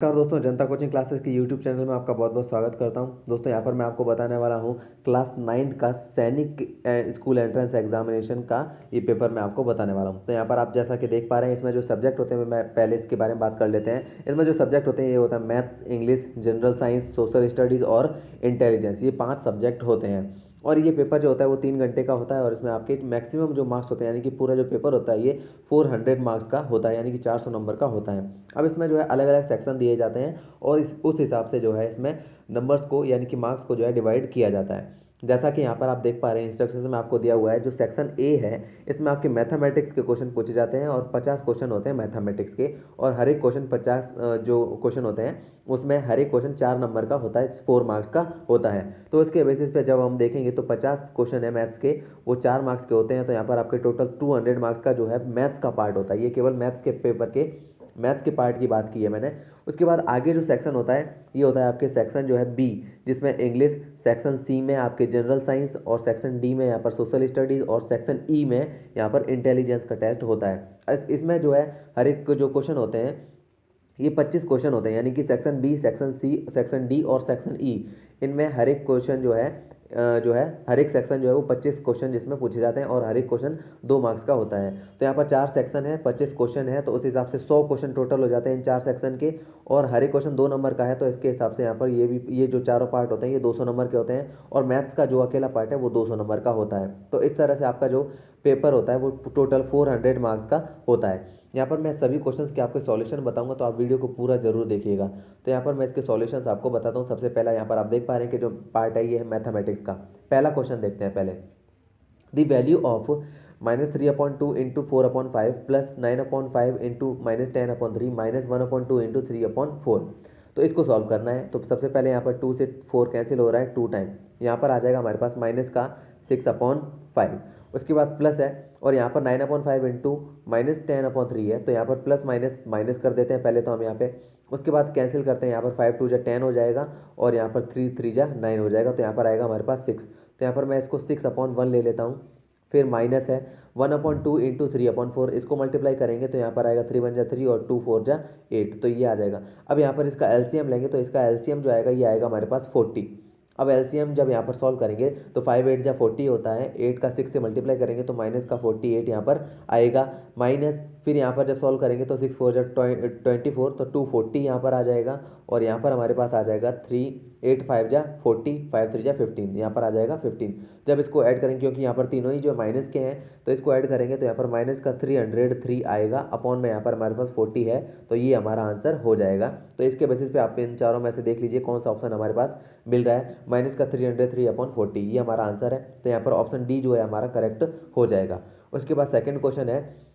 नमस्कार दोस्तों, जनता coaching classes की यूट्यूब चैनल में आपका बहुत बहुत स्वागत करता हूं। दोस्तों यहाँ पर मैं आपको बताने वाला हूं क्लास 9th का सैनिक स्कूल एंट्रेंस एग्जामिनेशन का ये पेपर मैं आपको बताने वाला हूं। तो यहाँ पर आप जैसा कि देख पा रहे हैं, इसमें जो सब्जेक्ट होते हैं मैं पहले इसके बारे में बात कर लेते हैं। इसमें जो सब्जेक्ट होते हैं ये होता है maths, English, general science, social studies और इंटेलिजेंस। ये 5 सब्जेक्ट होते हैं और ये पेपर जो होता है वो 3 घंटे का होता है और इसमें आपके मैक्सिमम जो मार्क्स होते हैं यानी कि पूरा जो पेपर होता है ये 400 मार्क्स का होता है, यानी कि 400 नंबर का होता है। अब इसमें जो है अलग अलग सेक्शन दिए जाते हैं और उस हिसाब से जो है इसमें नंबर्स को यानी कि मार्क्स को जो है डिवाइड किया जाता है। जैसा कि यहाँ पर आप देख पा रहे हैं इंस्ट्रक्शन में आपको दिया हुआ है, जो सेक्शन ए है इसमें आपके मैथमेटिक्स के क्वेश्चन पूछे जाते हैं और 50 क्वेश्चन होते हैं मैथमेटिक्स के। और हर एक क्वेश्चन 50 जो क्वेश्चन होते हैं उसमें हर एक क्वेश्चन 4 नंबर का होता है, 4 मार्क्स का होता है। तो इसके बेसिस पे जब हम देखेंगे तो 50 क्वेश्चन है मैथ्स के, वो 4 मार्क्स के होते हैं। तो यहाँ पर आपके टोटल 200 मार्क्स का जो है मैथ्स का पार्ट होता है। ये केवल मैथ्स के पेपर के मैथ्स के पार्ट की बात की है मैंने। उसके बाद आगे जो सेक्शन होता है ये होता है आपके सेक्शन जो है बी, जिसमें इंग्लिश, सेक्शन सी में आपके जनरल साइंस और सेक्शन डी में यहाँ पर सोशल स्टडीज़ और सेक्शन ई में यहाँ पर इंटेलिजेंस का टेस्ट होता है। इसमें जो है हर एक जो क्वेश्चन होते हैं ये 25 क्वेश्चन होते हैं, यानी कि section B, section C, section D और सेक्शन ई, इनमें हर एक क्वेश्चन जो है हर एक सेक्शन जो है वो 25 क्वेश्चन जिसमें पूछे जाते हैं और हर एक क्वेश्चन 2 मार्क्स का होता है। तो यहाँ पर 4 सेक्शन है, 25 क्वेश्चन है, तो उस हिसाब से 100 क्वेश्चन टोटल हो जाते हैं इन 4 सेक्शन के। और हर एक क्वेश्चन 2 नंबर का है, तो इसके हिसाब से यहाँ पर ये जो चारों पार्ट होते हैं ये 200 नंबर के होते हैं और मैथ्स का जो अकेला पार्ट है वो 200 नंबर का होता है। तो इस तरह से आपका जो पेपर होता है वो टोटल 400 मार्क्स का होता है। यहाँ पर मैं सभी क्वेश्चंस के आपको सॉल्यूशन बताऊंगा, तो आप वीडियो को पूरा जरूर देखिएगा। तो यहाँ पर मैं इसके सॉल्यूशंस आपको बताता हूँ। सबसे पहला यहाँ पर आप देख पा रहे हैं कि जो पार्ट है ये है मैथमेटिक्स का। पहला क्वेश्चन देखते हैं पहले। The value of -3/2 into 4/5 plus 9/5 into -10/3 -1/2 into 3/4। तो इसको सॉल्व करना है। तो सबसे पहले यहाँ पर 2 से 4 कैंसिल हो रहा है 2 टाइम, यहाँ पर आ जाएगा हमारे पास माइनस का 6/5। उसके बाद प्लस है और यहाँ पर 9/5 इंटू -10/3 है, तो यहाँ पर प्लस माइनस माइनस कर देते हैं पहले तो हम यहाँ पे। उसके बाद कैंसिल करते हैं, यहाँ पर 5 2 जा 10 हो जाएगा और यहाँ पर 3 3 जा 9 हो जाएगा, तो यहाँ पर आएगा हमारे पास 6। तो यहाँ पर मैं इसको 6/1 ले लेता हूँ। फिर माइनस है 1/2 इंटू 3/4, इसको मल्टीप्लाई करेंगे तो यहाँ पर आएगा 3 1 जा 3 और 2 4 जा 8, तो ये आ जाएगा। अब यहाँ पर इसका एलसीएम लेंगे तो इसका एलसीएम जो आएगा ये आएगा हमारे पास 40। अब एलसीएम जब यहाँ पर सॉल्व करेंगे तो 5 8 जा 40 होता है, 8 का 6 से मल्टीप्लाई करेंगे तो माइनस का 48 यहाँ पर आएगा माइनस। फिर यहाँ पर जब सॉल्व करेंगे तो 6 4 जा 24, तो 240 यहाँ पर आ जाएगा और यहाँ पर हमारे पास आ जाएगा 3 8 5 जा 40, 5 3 जा 15, यहाँ पर आ जाएगा 15। जब इसको ऐड करेंगे क्योंकि यहाँ पर तीनों ही जो माइनस के हैं तो इसको ऐड करेंगे तो यहाँ पर माइनस का 303 आएगा अपॉन में यहाँ पर हमारे पास 40 है, तो ये हमारा आंसर हो जाएगा। तो इसके बेसिस पे आप इन चारों में से देख लीजिए कौन सा ऑप्शन हमारे पास मिल रहा है। माइनस का 303/40 ये हमारा आंसर है, तो यहाँ पर ऑप्शन डी जो है हमारा करेक्ट हो जाएगा। उसके बाद सेकंड क्वेश्चन है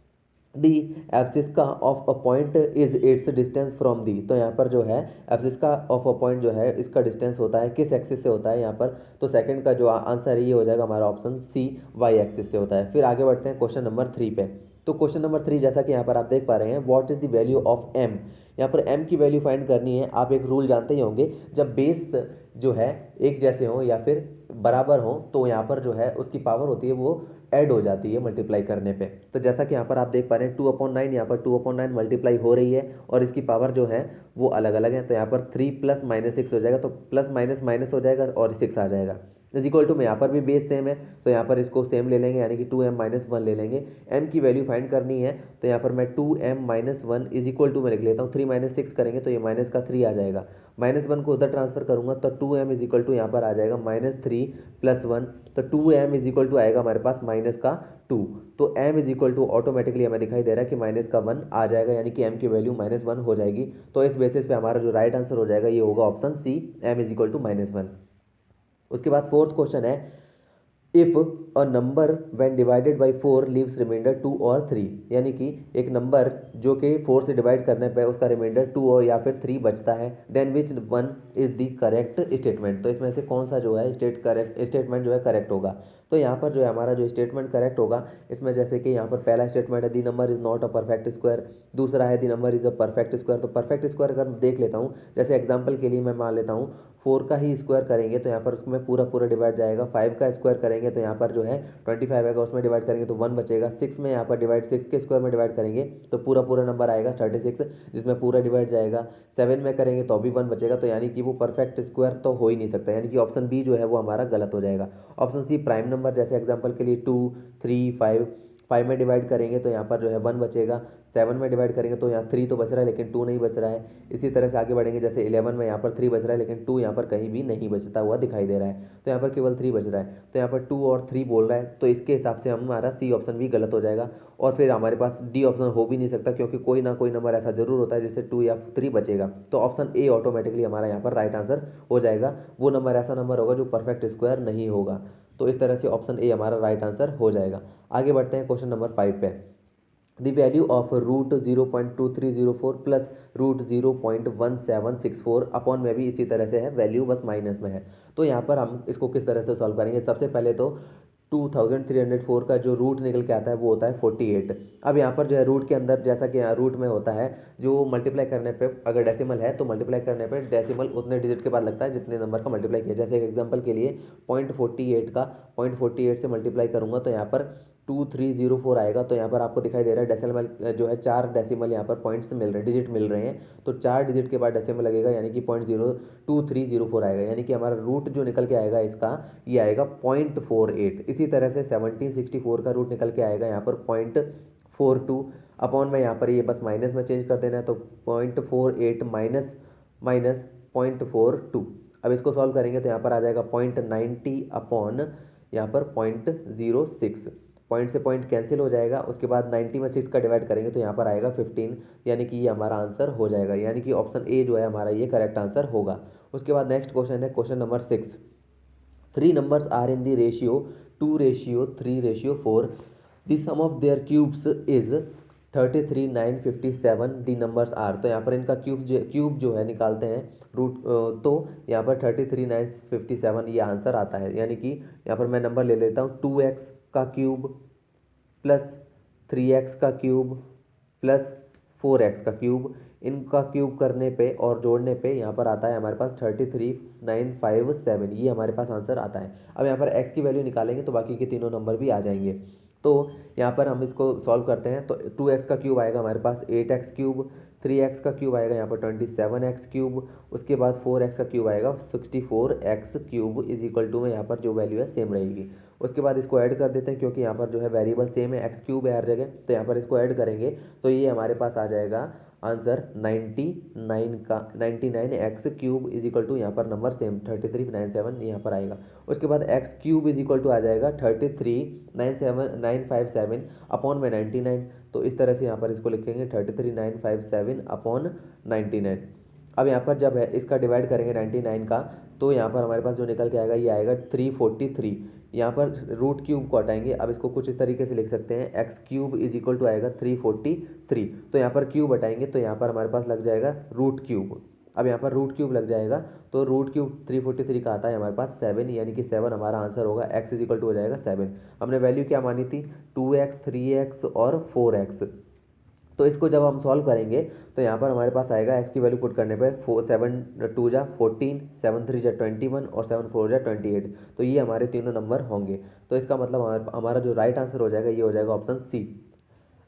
the abscissa of a point is its distance from the. तो यहाँ पर जो है एब्सिस्का ऑफ अ पॉइंट जो है इसका डिस्टेंस होता है किस एक्सिस से होता है यहाँ पर। तो सेकंड का जो आंसर है ये हो जाएगा हमारा ऑप्शन सी, वाई एक्सिस से होता है। फिर आगे बढ़ते हैं क्वेश्चन नंबर 3 पे। तो क्वेश्चन नंबर 3 जैसा कि यहाँ पर आप देख पा रहे हैं, what is the value of M. यहाँ पर एम की वैल्यू फाइंड करनी है। आप एक रूल जानते ही होंगे, जब बेस जो है एक जैसे हो या फिर बराबर हो तो यहाँ पर जो है उसकी पावर होती है वो ऐड हो जाती है मल्टीप्लाई करने पे। तो जैसा कि यहाँ पर आप देख पा रहे हैं 2/9, यहाँ पर 2/9 मल्टीप्लाई हो रही है और इसकी पावर जो है वो अलग अलग है। तो यहाँ पर 3 + -6 हो जाएगा, तो प्लस माइनस माइनस हो जाएगा और 6 आ जाएगा। इज इक्वल टू में यहाँ पर भी बेस सेम है तो यहाँ पर इसको सेम ले लेंगे, यानी कि 2m-1 ले लेंगे। m की वैल्यू फाइंड करनी है तो यहाँ पर मैं 2m-1 इज इक्वल टू में लिख लेता हूँ। 3 - 6 करेंगे तो ये माइनस का 3 आ जाएगा। -1 को उधर ट्रांसफर करूंगा तो 2m इज इक्वल टू यहाँ पर आ जाएगा -3 + 1, तो 2m इज इक्वल टू आएगा हमारे पास माइनस का 2। तो m is equal to automatically हमें दिखाई दे रहा है कि माइनस का 1 आ जाएगा, यानी कि m की वैल्यू -1 हो जाएगी। तो इस बेसिस पे हमारा जो राइट आंसर हो जाएगा ये होगा option C, m is equal to -1। उसके बाद फोर्थ क्वेश्चन है, if a number when divided by 4 leaves remainder 2 और 3, यानी कि एक नंबर जो कि 4 से डिवाइड करने पे उसका रिमाइंडर 2 और या फिर 3 बचता है, then which one is the correct statement. तो इसमें से कौन सा जो है स्टेटमेंट जो है करेक्ट होगा। तो यहाँ पर जो है हमारा जो स्टेटमेंट करेक्ट होगा इसमें, जैसे कि यहाँ पर पहला स्टेटमेंट है the number is not a perfect square, दूसरा है the number is a perfect square. तो परफेक्ट स्क्वायर अगर देख लेता हूँ, जैसे एग्जांपल के लिए मैं मान लेता हूँ 4 का ही स्क्वायर करेंगे तो यहाँ पर उसमें पूरा पूरा डिवाइड जाएगा। 5 का स्क्वायर करेंगे तो यहाँ पर जो है 25 आएगा, उसमें डिवाइड करेंगे तो 1 बचेगा। 6 में यहाँ पर डिवाइड 6 के स्क्वायर में डिवाइड करेंगे तो पूरा पूरा नंबर आएगा 36, जिसमें पूरा डिवाइड जाएगा। 7 में करेंगे तो भी 1 बचेगा, तो यानी कि वो परफेक्ट स्क्वायर तो हो ही नहीं सकता, यानी कि ऑप्शन बी जो है वो हमारा गलत हो जाएगा। ऑप्शन सी प्राइम नंबर, जैसे एग्जाम्पल के लिए 2, 3, 5, 5 में डिवाइड करेंगे तो यहाँ पर जो है 1 बचेगा। 7 में डिवाइड करेंगे तो यहाँ 3 तो बच रहा है लेकिन 2 नहीं बच रहा है। इसी तरह से आगे बढ़ेंगे, जैसे 11 में यहाँ पर 3 बच रहा है लेकिन 2 यहाँ पर कहीं भी नहीं बचता हुआ दिखाई दे रहा है, तो यहाँ पर केवल 3 बच रहा है। तो यहाँ पर 2 और 3 बोल रहा है, तो इसके हिसाब से हमारा सी ऑप्शन भी गलत हो जाएगा। और फिर हमारे पास डी ऑप्शन हो भी नहीं सकता, क्योंकि कोई ना कोई नंबर ऐसा जरूर होता है जिससे 2 या 3 बचेगा। तो ऑप्शन ए ऑटोमेटिकली हमारा यहाँ पर राइट आंसर हो जाएगा। वो नंबर ऐसा नंबर होगा जो परफेक्ट स्क्वायर नहीं होगा। तो इस तरह से ऑप्शन ए हमारा राइट आंसर हो जाएगा। आगे बढ़ते हैं क्वेश्चन नंबर 5 पे। The value of root 0.2304 plus root 0.1764 upon में भी इसी तरह से है, वैल्यू बस माइनस में है। तो यहाँ पर हम इसको किस तरह से सॉल्व करेंगे, सबसे पहले तो 2304 का जो रूट निकल के आता है वो होता है 48। अब यहाँ पर जो है रूट के अंदर, जैसा कि यहाँ रूट में होता है, जो मल्टीप्लाई करने पे अगर डेसिमल है तो मल्टीप्लाई करने पे डेसिमल उतने डिजिट के बाद लगता है जितने नंबर का मल्टीप्लाई किया। जैसे एक एग्जांपल के लिए 0.48 का 0.48 से मल्टीप्लाई करूंगा तो यहाँ पर 2304 आएगा। तो यहाँ पर आपको दिखाई दे रहा है डेसिमल जो है 4 डेसिमल यहाँ पर पॉइंट्स मिल रहे हैं, डिजिट मिल रहे हैं। तो 4 डिजिट के बाद डेसिमल लगेगा, यानी कि 0.02304 आएगा, यानी कि हमारा रूट जो निकल के आएगा इसका ये आएगा 0.48। इसी तरह से 1764 का रूट निकल के आएगा यहाँ पर 0.42 अपॉन में यहाँ पर ये बस माइनस में चेंज कर देना है, तो 0.48 माइनस माइनस 0.42। अब इसको सॉल्व करेंगे तो यहाँ पर आ जाएगा 0.90 अपॉन यहाँ पर 0.06। पॉइंट से पॉइंट कैंसिल हो जाएगा, उसके बाद 90 में 6 का डिवाइड करेंगे तो यहाँ पर आएगा 15, यानी कि ये हमारा आंसर हो जाएगा, यानी कि ऑप्शन ए जो है हमारा ये करेक्ट आंसर होगा। उसके बाद नेक्स्ट क्वेश्चन है question number 6। 3 numbers are in the ratio 2:3:4. The sum of their cubes is 33, 9, 57. The numbers are, तो यहाँ पर इनका क्यूब जो है निकालते हैं रूट, तो यहाँ पर 33, 9, 57 ये आंसर आता है। यानी कि यहाँ पर मैं नंबर ले लेता हूँ 2x का क्यूब प्लस 3x का क्यूब प्लस 4x का क्यूब, इनका क्यूब करने पे और जोड़ने पे यहाँ पर आता है हमारे पास 33957, ये हमारे पास आंसर आता है। अब यहाँ पर x की वैल्यू निकालेंगे तो बाकी के तीनों नंबर भी आ जाएंगे। तो यहाँ पर हम इसको सॉल्व करते हैं, तो 2x का क्यूब आएगा हमारे पास 8x क्यूब, 3x का क्यूब आएगा यहाँ पर 27x क्यूब, उसके बाद 4x का क्यूब आएगा 64x cube is equal to में यहाँ पर जो वैल्यू है सेम रहेगी। उसके बाद इसको ऐड कर देते हैं, क्योंकि यहाँ पर जो है वेरिएबल सेम है, एक्स क्यूब है हर जगह, तो यहाँ पर इसको ऐड करेंगे तो ये हमारे पास आ जाएगा आंसर 99 का 99x cube is equal to यहाँ पर नंबर सेम 3397 यहाँ पर आएगा। उसके बाद X cube is equal to आ जाएगा 33957 अपॉन में 99। तो इस तरह से यहाँ पर इसको लिखेंगे 33957 अपॉन 99। अब यहाँ पर जब है इसका डिवाइड करेंगे 99 का, तो यहाँ पर हमारे पास जो निकल के आएगा ये आएगा 343। यहाँ पर रूट क्यूब को हटाएंगे, अब इसको कुछ इस तरीके से लिख सकते हैं X cube is equal to आएगा 343। तो यहाँ पर क्यूब हटाएंगे तो यहाँ पर हमारे पास लग जाएगा रूट क्यूब। अब यहाँ पर रूट क्यूब लग जाएगा तो रूट क्यूब 343 का आता है हमारे पास 7, यानी कि 7 हमारा आंसर होगा। एक्स इज इक्वल टू हो जाएगा 7। हमने वैल्यू क्या मानी थी 2x, 3x और 4x। तो इसको जब हम सॉल्व करेंगे तो यहाँ पर हमारे पास आएगा एक्स की वैल्यू पुट करने पे 7 2 14, 7 3 21 और 7 4 28। तो ये हमारे तीनों नंबर होंगे। तो इसका मतलब हमारा जो राइट आंसर हो जाएगा ये हो जाएगा ऑप्शन सी।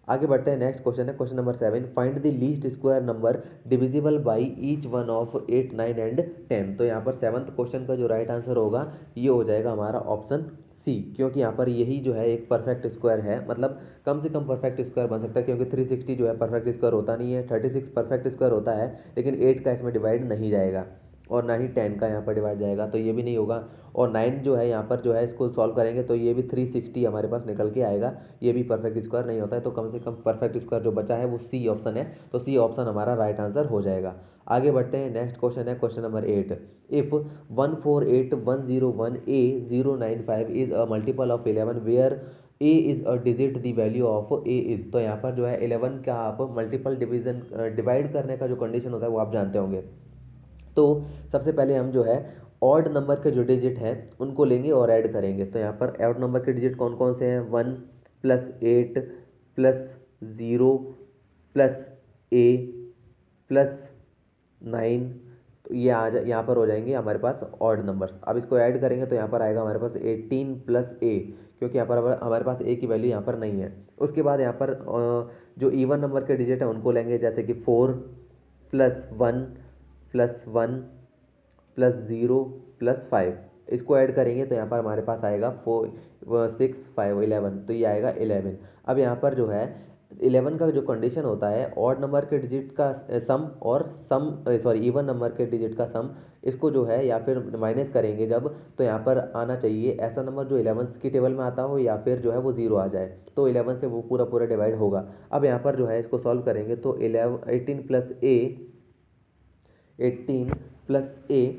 आगे बढ़ते हैं, नेक्स्ट क्वेश्चन है question number 7। Find the least square number divisible by each one of 8, 9 and 10। तो यहाँ पर 7th क्वेश्चन का जो राइट आंसर होगा ये हो जाएगा हमारा ऑप्शन सी, क्योंकि यहाँ पर यही जो है एक परफेक्ट स्क्वायर है, मतलब कम से कम परफेक्ट स्क्वायर बन सकता है, क्योंकि 360 जो है परफेक्ट स्क्वायर होता नहीं है। 36 परफेक्ट स्क्वायर होता है लेकिन 8 का इसमें डिवाइड नहीं जाएगा, और ना ही 10 का यहाँ पर डिवाइड जाएगा, तो ये भी नहीं होगा। और 9 जो है यहाँ पर जो है इसको सॉल्व करेंगे तो ये भी 360 हमारे पास निकल के आएगा, ये भी परफेक्ट स्क्वायर नहीं होता है। तो कम से कम परफेक्ट स्क्वायर जो बचा है वो सी ऑप्शन है, तो सी ऑप्शन हमारा राइट आंसर हो जाएगा। आगे बढ़ते हैं, नेक्स्ट क्वेश्चन है question number 8। If 148101A095 is a multiple of 11 where A is a digit the value of A is. तो यहाँ पर जो है 11 का आप मल्टीपल डिवाइड करने का जो कंडीशन होता है वो आप जानते होंगे। तो सबसे पहले हम जो है ऑड नंबर के जो डिजिट है उनको लेंगे और ऐड करेंगे। तो यहाँ पर ऑड नंबर के डिजिट कौन कौन से हैं, 1 + 8 + 0 + a +9, तो ये आ जा यहाँ पर हो जाएंगे हमारे पास ऑड नंबर्स। अब इसको ऐड करेंगे तो यहाँ पर आएगा हमारे पास 18 + a, क्योंकि यहाँ पर हमारे पास a की वैल्यू यहाँ पर नहीं है। उसके बाद यहाँ पर जो इवन नंबर के डिजिट है उनको लेंगे, जैसे कि 4 + 1 + 1 + 0 + 5, इसको ऐड करेंगे तो यहाँ पर हमारे पास आएगा 4 6 5 11, तो ये आएगा 11। अब यहाँ पर जो है 11 का जो कंडीशन होता है ऑड नंबर के डिजिट का सम और इवन नंबर के डिजिट का सम, इसको जो है या फिर माइनस करेंगे जब, तो यहाँ पर आना चाहिए ऐसा नंबर जो 11 की टेबल में आता हो या फिर जो है वो 0 आ जाए, तो 11 से वो पूरा पूरा डिवाइड होगा। अब यहाँ पर जो है इसको सॉल्व करेंगे तो 18 + a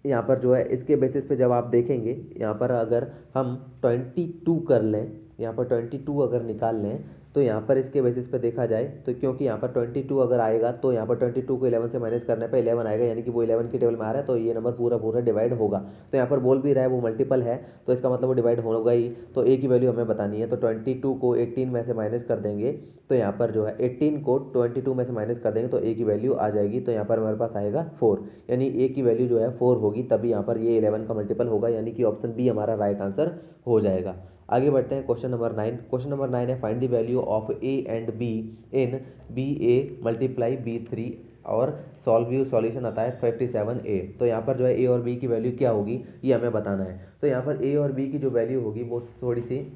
यहाँ पर जो है इसके बेसिस पे जब आप देखेंगे, यहाँ पर अगर हम 22 कर लें, यहाँ पर 22 अगर निकाल लें, तो यहाँ पर इसके बेसिस पे देखा जाए तो, क्योंकि यहाँ पर 22 अगर आएगा तो यहाँ पर 22 को 11 से माइनस करने पे 11 आएगा, यानी कि वो 11 की टेबल में आ रहा है, तो ये नंबर पूरा पूरा डिवाइड होगा। तो यहाँ पर बोल भी रहा है वो मल्टीपल है, तो इसका मतलब वो डिवाइड होगा ही। तो ए की वैल्यू हमें बतानी है, तो 22 को 18 में से माइनस कर देंगे, तो यहाँ पर जो है 18 को 22 में से माइनस कर देंगे तो ए की वैल्यू आ जाएगी, तो यहाँ पर हमारे पास आएगा 4, यानी ए की वैल्यू जो है 4 होगी, तभी यहाँ पर ये 11 का मल्टीपल होगा, यानी कि ऑप्शन बी हमारा राइट आंसर हो जाएगा। आगे बढ़ते हैं क्वेश्चन नंबर 9। क्वेश्चन नंबर 9 है find the value of A and be in BA × B3 और सॉल्व सॉल्यूशन आता है 57a। तो यहाँ पर जो है ए और बी की वैल्यू क्या होगी ये हमें बताना है। तो यहाँ पर ए और बी की जो वैल्यू होगी वो थोड़ी सी,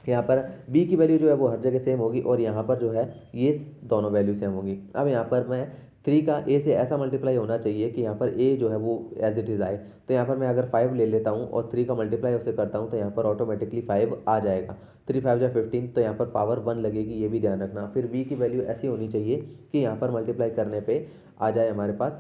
यहाँ पर b की वैल्यू जो है वो हर जगह सेम होगी और यहाँ पर जो है ये दोनों वैल्यू सेम होगी। अब यहाँ पर मैं 3 का a से ऐसा मल्टीप्लाई होना चाहिए कि यहाँ पर a जो है वो एज इट इज़ आए। तो यहाँ पर मैं अगर 5 ले लेता हूँ और 3 का मल्टीप्लाई उससे करता हूँ तो यहाँ पर ऑटोमेटिकली 5 आ जाएगा। 3 5 या 15, तो यहाँ पर पावर 1 लगेगी, ये भी ध्यान रखना। फिर b की वैल्यू ऐसी होनी चाहिए कि यहाँ पर मल्टीप्लाई करने पर आ जाए हमारे पास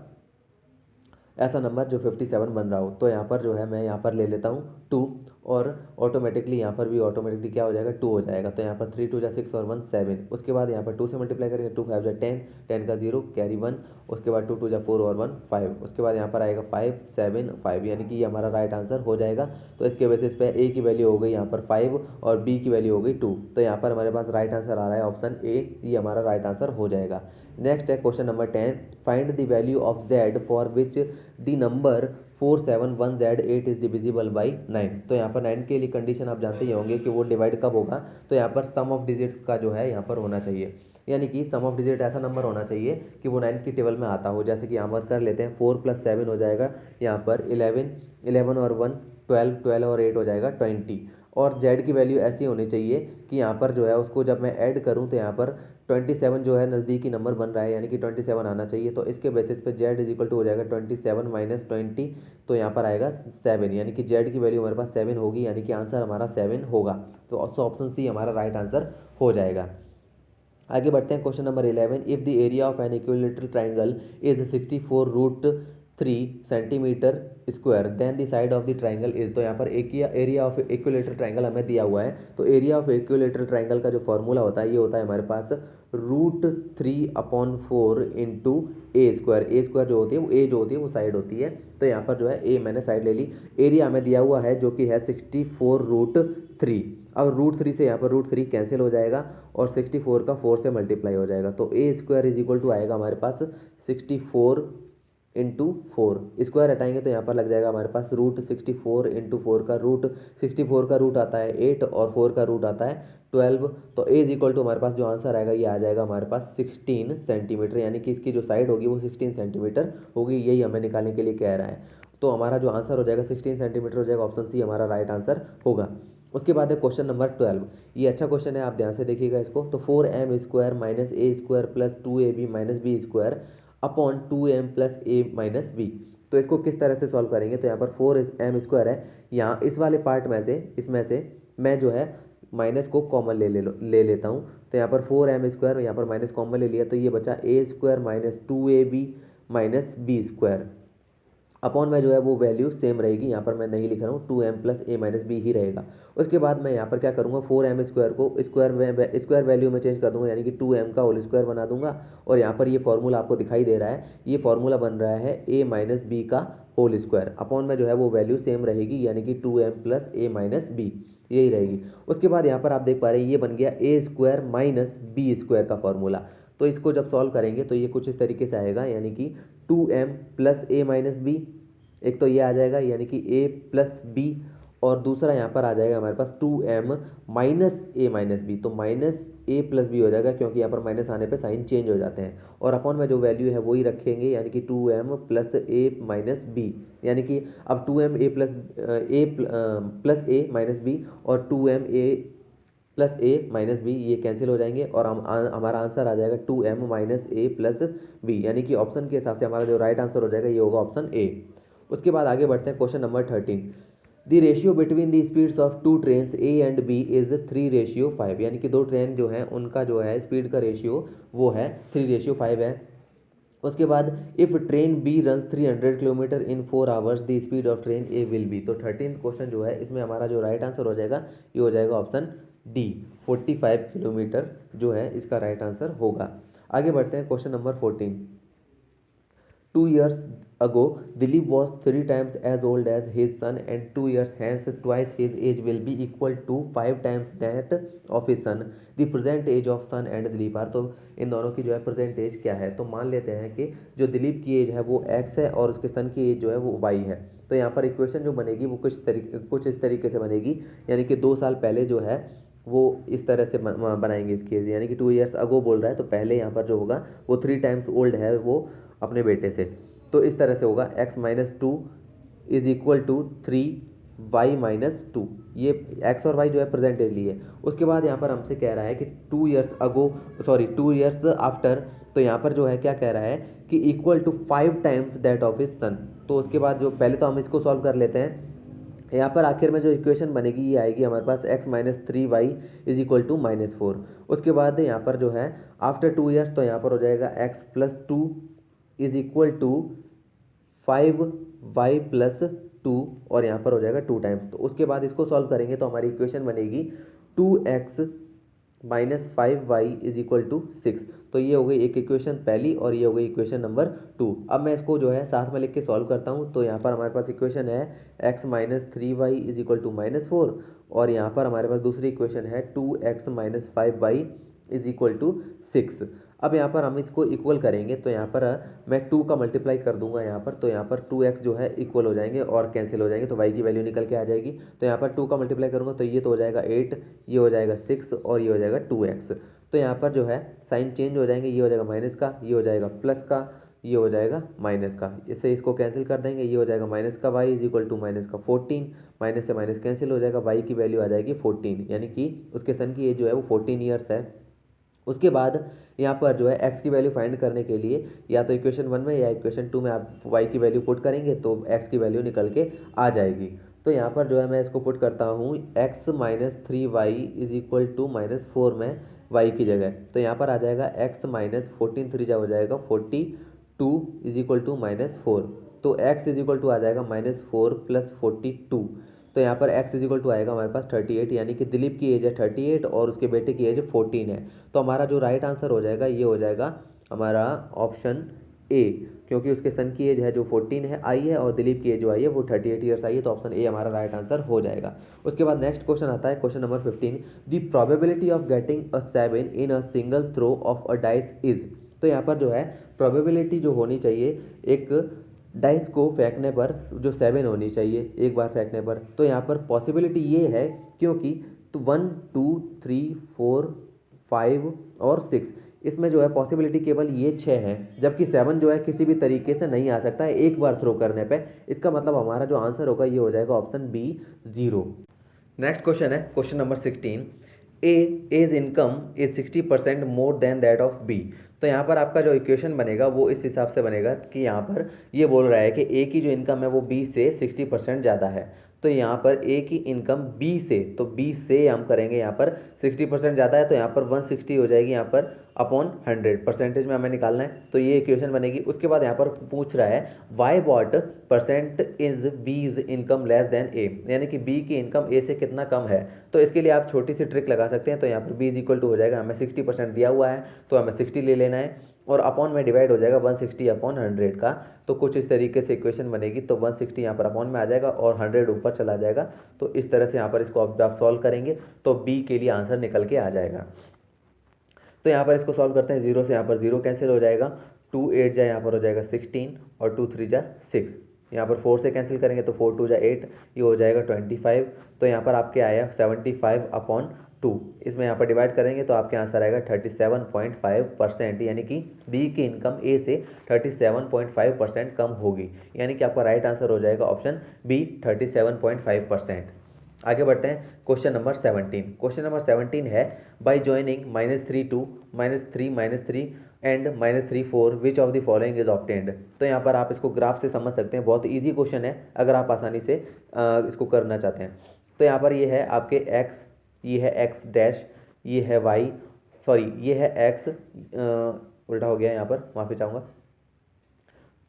ऐसा नंबर जो 57 बन रहा हो। तो यहाँ पर जो है मैं यहाँ पर ले लेता हूँ 2 और ऑटोमेटिकली यहाँ पर भी ऑटोमेटिकली क्या हो जाएगा 2 हो जाएगा। तो यहाँ पर 3 2 6 और 1 7, उसके बाद यहाँ पर 2 से मल्टीप्लाई करेंगे, 2 5 10, 10 का 0 कैरी 1, उसके बाद 2 2 4 और 1 5, उसके बाद यहाँ पर आएगा 5 7 5, यानी कि ये हमारा राइट आंसर हो जाएगा। तो इसके बेसिस पे ए की वैल्यू हो गई यहाँ पर 5 और बी की वैल्यू हो गई 2, तो यहाँ पर हमारे पास राइट आंसर आ रहा है ऑप्शन ए, ये हमारा राइट आंसर हो जाएगा। नेक्स्ट है question number 10, find the value of z for which the number 471z8 is divisible by 9। तो यहाँ पर 9 के लिए कंडीशन आप जानते ही होंगे कि वो डिवाइड कब होगा, तो यहाँ पर सम ऑफ डिजिट्स का जो है यहाँ पर होना चाहिए, यानी कि सम ऑफ डिजिट ऐसा नंबर होना चाहिए कि वो 9 की टेबल में आता हो। जैसे कि यहाँ पर कर लेते हैं 4 + 7 हो जाएगा यहाँ पर 11, 11 और 1 12, 12 और 8 हो जाएगा 20, और z की वैल्यू ऐसी होनी चाहिए कि यहाँ पर जो है उसको जब मैं ऐड करूँ तो यहाँ पर 27 जो है नज़दीकी नंबर बन रहा है, यानी कि 27 आना चाहिए। तो इसके बेसिस पे z = हो जाएगा 27 - 20, तो यहाँ पर आएगा 7, यानी कि z की वैल्यू हमारे पास 7 होगी, यानी कि आंसर हमारा 7 होगा। तो ऑप्शन सी हमारा राइट आंसर हो जाएगा। आगे बढ़ते हैं question number 11, if the area of an equilateral triangle is 64√3 centimetre square then the side of the triangle is. तो यहाँ पर एरिया ऑफ इक्विलेटरल ट्राइंगल हमें दिया हुआ है। तो एरिया ऑफ इक्विलेटरल ट्राइंगल का जो फॉर्मूला होता है ये होता है हमारे पास √3/4 इंटू a²। a² जो होती है वो a जो होती है वो साइड होती है, तो यहाँ पर जो है a मैंने साइड ले ली। एरिया हमें दिया हुआ है जो कि है 64√3। अब √3 से यहाँ पर √3 कैंसिल हो जाएगा और 64 का 4 से मल्टीप्लाई हो जाएगा, तो a² = आएगा हमारे पास 64 इंटू 4। स्क्वायर हटाएंगे तो यहाँ पर लग जाएगा हमारे पास √64 इंटू 4 का रूट, 64 का रूट आता है 8 और 4 का रूट आता है 12। तो a हमारे पास जो आंसर आएगा ये आ जाएगा हमारे पास 16 सेंटीमीटर, यानी कि इसकी जो साइड होगी वो 16 सेंटीमीटर होगी, यही हमें निकालने के लिए कह रहा है। तो हमारा जो आंसर हो जाएगा 16 सेंटीमीटर हो जाएगा, ऑप्शन सी हमारा राइट आंसर होगा। उसके बाद है क्वेश्चन नंबर 12, ये अच्छा क्वेश्चन है, आप ध्यान से देखिएगा इसको। तो 4m² - a² + 2ab - b² upon 2m + a - b। तो इसको किस तरह से सॉल्व करेंगे, तो यहाँ पर 4m² है, यहाँ इस वाले पार्ट में से इसमें से मैं जो है माइनस को कॉमन ले लेता हूँ। तो यहाँ पर 4m² यहाँ पर माइनस कॉमन ले लिया, तो ये बचा a² - 2ab - b²। अपॉन में जो है वो वैल्यू सेम रहेगी, यहाँ पर मैं नहीं लिख रहा हूँ, 2m plus a minus B ही रहेगा। उसके बाद मैं यहाँ पर क्या करूँगा, 4m स्क्वायर को स्क्वायर वैल्यू में चेंज कर दूंगा, यानी कि 2m का होल स्क्वायर बना दूंगा। और यहाँ पर ये फॉर्मूला आपको दिखाई दे रहा है, ये फॉर्मूला बन रहा है a माइनस बी का होल स्क्वायर। अपॉन में जो है वो वैल्यू सेम रहेगी, यानी कि 2m plus a minus B यही रहेगी। उसके बाद यहाँ पर आप देख पा रहे हैं ये बन गया ए स्क्वायर माइनस बी स्क्वायर का फॉर्मूला। तो इसको जब सॉल्व करेंगे तो ये कुछ इस तरीके से आएगा, यानी कि 2m plus a minus B, एक तो ये आ जाएगा यानी कि a प्लस बी, और दूसरा यहाँ पर आ जाएगा हमारे पास 2m minus a minus B, तो माइनस a प्लस बी हो जाएगा, क्योंकि यहाँ पर माइनस आने पे साइन चेंज हो जाते हैं। और अपॉन में जो वैल्यू है वही रखेंगे, यानी कि 2m plus a minus B, यानी कि अब 2m a plus a minus B और 2m a plus A minus B ये कैंसिल हो जाएंगे, और हमारा आंसर आ जाएगा 2m माइनस ए प्लस बी, यानी कि ऑप्शन के हिसाब से हमारा जो राइट आंसर हो जाएगा ये होगा ऑप्शन ए। उसके बाद आगे बढ़ते हैं question number 13। The ratio between the speeds of two train A and B is 3:5, यानी कि दो ट्रेन जो है उनका जो है स्पीड का रेशियो वो है 3:5 है। उसके बाद if train be run 300 kilometre in 4 hours the speed of train A will be. तो 13 क्वेश्चन जो है इसमें हमारा जो राइट आंसर हो जाएगा ये हो जाएगा ऑप्शन डी, 45 किलोमीटर जो है इसका राइट आंसर होगा। आगे बढ़ते हैं question number 14। 2 years ago, Dilip was 3 times as old as his son, and 2 years hence, twice his age will be equal to 5 times that of his son. The present age of son and Dilip are, तो इन दोनों की जो है present as क्या है। तो मान लेते हैं कि जो दिलीप की एज है वो x है और उसके सन की एज जो है वो y है। तो यहाँ पर इक्वेशन जो बनेगी वो कुछ इस तरीके से बनेगी, यानी कि 2 साल पहले जो है वो इस तरह से बनाएंगे इसकी एज, यानी कि 2 years अगो बोल रहा है, तो पहले यहाँ पर जो होगा वो 3 times ओल्ड है वो अपने बेटे से। तो इस तरह से होगा x minus 2 is equal to 3y minus 2, ये x और y जो है प्रेजेंट एज ली है। उसके बाद यहाँ पर हमसे कह रहा है कि 2 years आफ्टर, तो यहाँ पर जो है क्या कह रहा है कि equal to 5 times that of his son. तो उसके बाद जो पहले तो हम इसको सॉल्व कर लेते हैं। यहाँ पर आखिर में जो इक्वेशन बनेगी ये आएगी हमारे पास x minus 3y is equal to -4। उसके बाद यहाँ पर जो है आफ्टर 2 years, तो यहाँ पर हो जाएगा x plus 2 is equal to 5y plus 2, और यहाँ पर हो जाएगा 2 टाइम्स। तो उसके बाद इसको सॉल्व करेंगे तो हमारी इक्वेशन बनेगी 2x minus 5y is equal to 6। तो ये हो गई एक इक्वेशन पहली और ये हो गई इक्वेशन नंबर 2। अब मैं इसको जो है साथ में लिख के सॉल्व करता हूँ। तो यहाँ पर हमारे पास इक्वेशन है x minus 3y is equal to -4, और यहाँ पर हमारे पास दूसरी इक्वेशन है 2x minus 5y is equal to 6। अब यहाँ पर हम इसको इक्वल करेंगे, तो यहाँ पर मैं 2 का मल्टीप्लाई कर दूंगा यहाँ पर, तो यहाँ पर 2x जो है इक्वल हो जाएंगे और कैंसिल हो जाएंगे, तो y की वैल्यू निकल के आ जाएगी। तो यहाँ पर 2 का मल्टीप्लाई करूंगा तो ये तो हो जाएगा 8, ये हो जाएगा 6 और ये हो जाएगा 2x। तो यहाँ पर जो है साइन चेंज हो जाएंगे, ये हो जाएगा माइनस का, ये हो जाएगा प्लस का, ये हो जाएगा माइनस का, इससे इसको कैंसिल कर देंगे, ये हो जाएगा माइनस का y is equal to minus का 14, माइनस से माइनस कैंसिल हो जाएगा, y की वैल्यू आ जाएगी 14, यानी कि उसके सन की एज जो है वो 14 ईयर्स है। उसके बाद यहाँ पर जो है x की वैल्यू फाइंड करने के लिए या तो इक्वेशन 1 में या इक्वेशन 2 में आप y की वैल्यू पुट करेंगे तो x की वैल्यू निकल के आ जाएगी। तो यहाँ पर जो है मैं इसको पुट करता हूँ x minus 3y is equal to -4 में y की जगह। तो यहाँ पर आ जाएगा x माइनस 14 3 जा हो जाएगा 42 इज इक्वल टू -4। तो x इज इक्वल टू आ जाएगा -4 प्लस 42। तो यहाँ पर x इज इक्वल टू आएगा हमारे पास 38, यानी कि दिलीप की एज है 38 और उसके बेटे की एज 14 है। तो हमारा जो राइट आंसर हो जाएगा ये हो जाएगा हमारा ऑप्शन ए, क्योंकि उसके सन की एज है जो 14 है आई है और दिलीप की एज जो आई है वो 38 ईयर्स आई है। तो ऑप्शन ए हमारा राइट आंसर हो जाएगा। उसके बाद नेक्स्ट क्वेश्चन आता है question number 15। The probability of getting a 7 in a single throw of a dice is. तो यहाँ पर जो है प्रोबेबिलिटी जो होनी चाहिए एक डाइस को फेंकने पर जो 7 होनी चाहिए एक बार फेंकने पर, तो यहाँ पर पॉसिबिलिटी ये है क्योंकि तो 1 2 3 4 5 और 6 इसमें जो है पॉसिबिलिटी केवल ये 6 है, जबकि 7 जो है किसी भी तरीके से नहीं आ सकता है एक बार थ्रो करने पे। इसका मतलब हमारा जो आंसर होगा ये हो जाएगा ऑप्शन बी 0। नेक्स्ट क्वेश्चन है question number 16। A is income is 60% more than that of B. तो यहाँ पर आपका जो इक्वेशन बनेगा वो इस हिसाब से बनेगा कि यहाँ पर ये बोल रहा है कि ए की जो इनकम है वो बी से 60% ज़्यादा है। तो यहाँ पर ए की इनकम बी से, तो बी से हम करेंगे यहाँ पर 60% ज़्यादा है तो यहाँ पर 160 हो जाएगी यहाँ पर अपॉन 100, परसेंटेज में हमें निकालना है तो ये इक्वेशन बनेगी। उसके बाद यहाँ पर पूछ रहा है why what percent is B's income less than A, यानी कि बी की इनकम ए से कितना कम है। तो इसके लिए आप छोटी सी ट्रिक लगा सकते हैं। तो यहाँ पर बी इज इक्वल टू हो जाएगा, हमें 60% दिया हुआ है तो हमें 60 ले लेना है और अपॉन में डिवाइड हो जाएगा 160 अपॉन 100 का। तो कुछ इस तरीके से इक्वेशन बनेगी। तो 160 यहाँ पर अपॉन में आ जाएगा और 100 ऊपर चला जाएगा। तो इस तरह से यहाँ पर इसको आप सॉल्व करेंगे तो बी के लिए आंसर निकल के आ जाएगा। तो यहाँ पर इसको सॉल्व करते हैं, 0 से यहाँ पर 0 कैंसिल हो जाएगा, 2 8 जा यहाँ पर हो जाएगा 16 और 2 3 जा 6, यहाँ पर 4 से कैंसिल करेंगे तो 4 2 जा 8, ये हो जाएगा 25। तो यहाँ पर आपके आया 75 अपॉन 2, इसमें यहाँ पर डिवाइड करेंगे तो आपके आंसर आएगा 37.5%, यानी कि बी की इनकम ए से 37.5% कम होगी, यानी कि आपका राइट आंसर हो जाएगा ऑप्शन बी 37.5%। आगे बढ़ते हैं क्वेश्चन नंबर 17। क्वेश्चन नंबर 17 है by joining -3 2 -3 -3 and -3 4 which of the following is obtained. तो यहाँ पर आप इसको ग्राफ से समझ सकते हैं, बहुत इजी क्वेश्चन है अगर आप आसानी से इसको करना चाहते हैं। तो यहाँ पर ये है आपके x, ये है x डैश, ये है y, सॉरी ये है x, उल्टा हो गया यहाँ पर, माफ़ी चाहूँगा।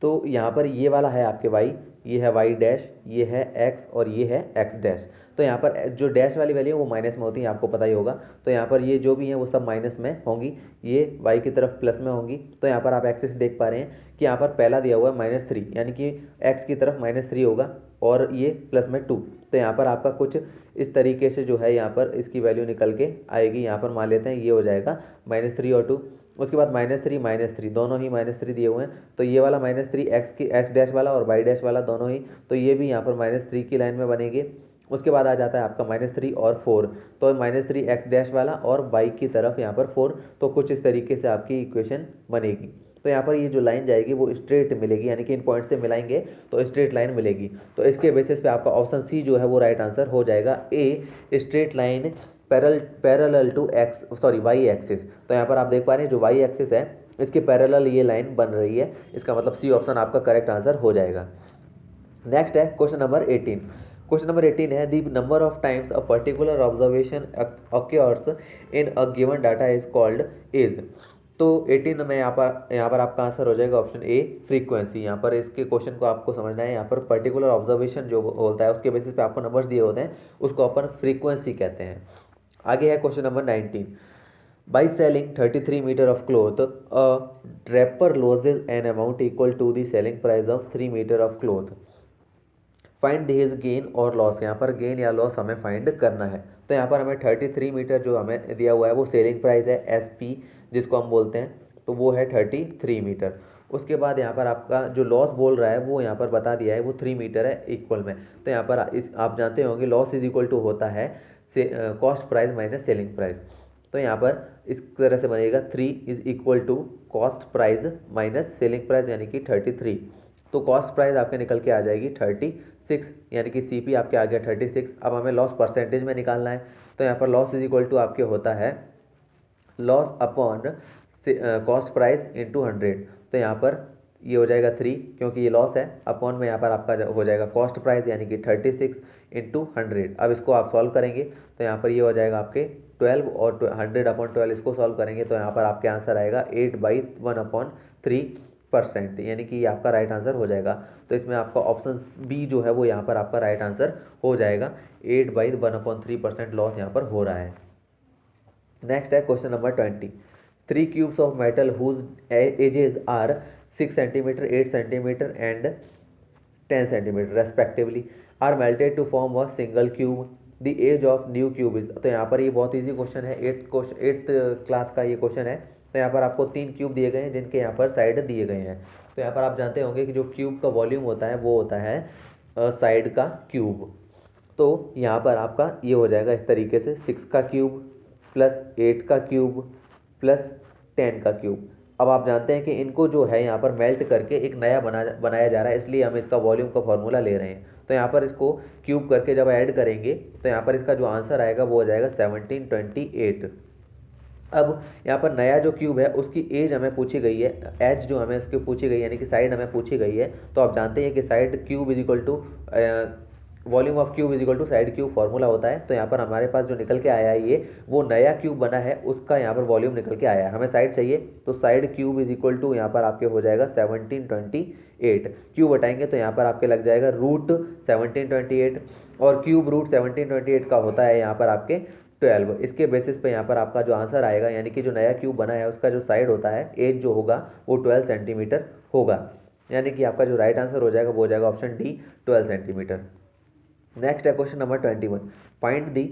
तो यहाँ पर ये वाला है आपके y, ये है y डैश, ये है x और ये है x डैश। तो यहाँ पर जो डैश वाली वैल्यू है वो माइनस में होती है, आपको पता ही होगा। तो यहाँ पर ये जो भी है वो सब माइनस में होंगी, ये y की तरफ प्लस में होंगी। तो यहाँ पर आप एक्सिस देख पा रहे हैं कि यहाँ पर पहला दिया हुआ है -3, यानी कि x की तरफ -3 होगा और ये प्लस में 2। तो यहाँ पर आपका कुछ इस तरीके से जो है यहाँ पर इसकी वैल्यू निकल के आएगी। यहाँ पर मान लेते हैं ये हो जाएगा -3 और 2, उसके बाद -3 दोनों ही -3 दिए हुए हैं। तो ये वाला -3 x डैश वाला और y डैश वाला दोनों ही, तो ये भी यहाँ पर -3 की लाइन में बनेंगे। उसके बाद आ जाता है आपका -3 और 4, तो -3 x डैश वाला और y की तरफ यहाँ पर 4। तो कुछ इस तरीके से आपकी इक्वेशन बनेगी। तो यहाँ पर ये जो लाइन जाएगी वो स्ट्रेट मिलेगी, यानी कि इन पॉइंट से मिलाएंगे तो स्ट्रेट लाइन मिलेगी। तो इसके बेसिस पे आपका ऑप्शन सी जो है वो राइट आंसर हो जाएगा, a straight line parallel to y axis. तो यहाँ पर आप देख पा रहे हैं जो y एक्सिस है इसके पैरेलल ये लाइन बन रही है, इसका मतलब सी ऑप्शन आपका करेक्ट आंसर हो जाएगा। नेक्स्ट है क्वेश्चन नंबर 18। क्वेश्चन नंबर 18 है the number of times a particular observation occurs in a given data is called is. तो 18 में यहाँ पर आपका आंसर हो जाएगा ऑप्शन ए फ्रीक्वेंसी। यहाँ पर इसके क्वेश्चन को आपको समझना है, यहाँ पर पर्टिकुलर ऑब्जर्वेशन जो होता है उसके बेसिस पे आपको नंबर्स दिए होते हैं, उसको अपन फ्रीक्वेंसी कहते हैं। आगे है question number 19। By selling 33 metre of cloth a draper loses an amount equal to the selling price of 3 metre of cloth, find his gain और लॉस। यहाँ पर गेन या लॉस हमें फाइंड करना है। तो यहाँ पर हमें 33 मीटर जो हमें दिया हुआ है वो सेलिंग प्राइस है, SP जिसको हम बोलते हैं, तो वो है 33 मीटर। उसके बाद यहाँ पर आपका जो लॉस बोल रहा है वो यहाँ पर बता दिया है वो 3 मीटर है इक्वल में। तो यहाँ पर आप जानते होंगे लॉस इज इक्वल टू होता है cost price minus selling price. तो यहाँ पर इस तरह से बनेगा 3 is equal to cost price minus selling price, यानी कि 33। तो कॉस्ट प्राइस आपके निकल के आ जाएगी 36, यानी कि CP आपके आ गया 36। अब हमें लॉस परसेंटेज में निकालना है। तो यहाँ पर लॉस इज इक्वल टू आपके होता है loss upon cost price into 100। तो यहाँ पर ये हो जाएगा 3 क्योंकि ये लॉस है, अपॉन में यहाँ पर आपका हो जाएगा कॉस्ट प्राइस यानी कि 36 इंटू 100। अब इसको आप सॉल्व करेंगे तो यहाँ पर ये हो जाएगा आपके 12 और 100 अपॉन 12 इसको सॉल्व करेंगे तो यहाँ पर आपके आंसर आएगा 8/1/3%, यानी कि ये आपका राइट आंसर हो जाएगा। तो इसमें आपका ऑप्शन बी जो है वो यहाँ पर आपका राइट आंसर हो जाएगा, 8/1/3% लॉस यहाँ पर हो रहा है। नेक्स्ट है question number 20। 3 cubes of metal whose edges are 6 cm, 8 cm and 10 cm respectively are melted to form a single cube. The age of new cube is। तो यहाँ पर ये बहुत इजी क्वेश्चन है, 8th क्लास का ये question है। तो यहाँ पर आपको 3 क्यूब दिए गए हैं जिनके यहाँ पर साइड दिए गए हैं। तो यहाँ पर आप जानते होंगे कि जो क्यूब का वॉल्यूम होता है वो होता है साइड का क्यूब। तो यहाँ पर आपका ये हो जाएगा इस तरीके से 6 का क्यूब प्लस 8 का क्यूब प्लस 10 का क्यूब। अब आप जानते हैं कि इनको जो है यहाँ पर मेल्ट करके एक नया बनाया जा रहा है, इसलिए हम इसका वॉल्यूम का फॉर्मूला ले रहे हैं। तो यहाँ पर इसको क्यूब करके जब ऐड करेंगे तो यहाँ पर इसका जो आंसर आएगा वो हो जाएगा 1728। अब यहाँ पर नया जो क्यूब है उसकी एज हमें पूछी गई है, एज जो हमें इसकी पूछी गई है यानी कि साइड हमें पूछी गई है। तो आप जानते हैं कि side cube is equal to volume of cube is equal to side cube formula होता है। तो यहाँ पर हमारे पास जो निकल के आया है ये वो नया क्यूब बना है, उसका यहाँ पर वॉल्यूम निकल के आया है। हमें साइड चाहिए, तो side cube is equal to यहाँ पर आपके हो जाएगा 1728। क्यूब हटाएंगे तो यहाँ पर आपके लग जाएगा रूट 1728, और क्यूब रूट 1728 का होता है यहाँ पर आपके 12। इसके बेसिस पे यहाँ पर आपका जो आंसर आएगा, यानी कि जो नया क्यूब बना है उसका जो साइड होता है, एज जो होगा वो 12 सेंटीमीटर होगा। यानी कि आपका जो राइट आंसर हो जाएगा वो हो जाएगा ऑप्शन डी, 12 सेंटीमीटर। नेक्स्ट है question number 21। Find the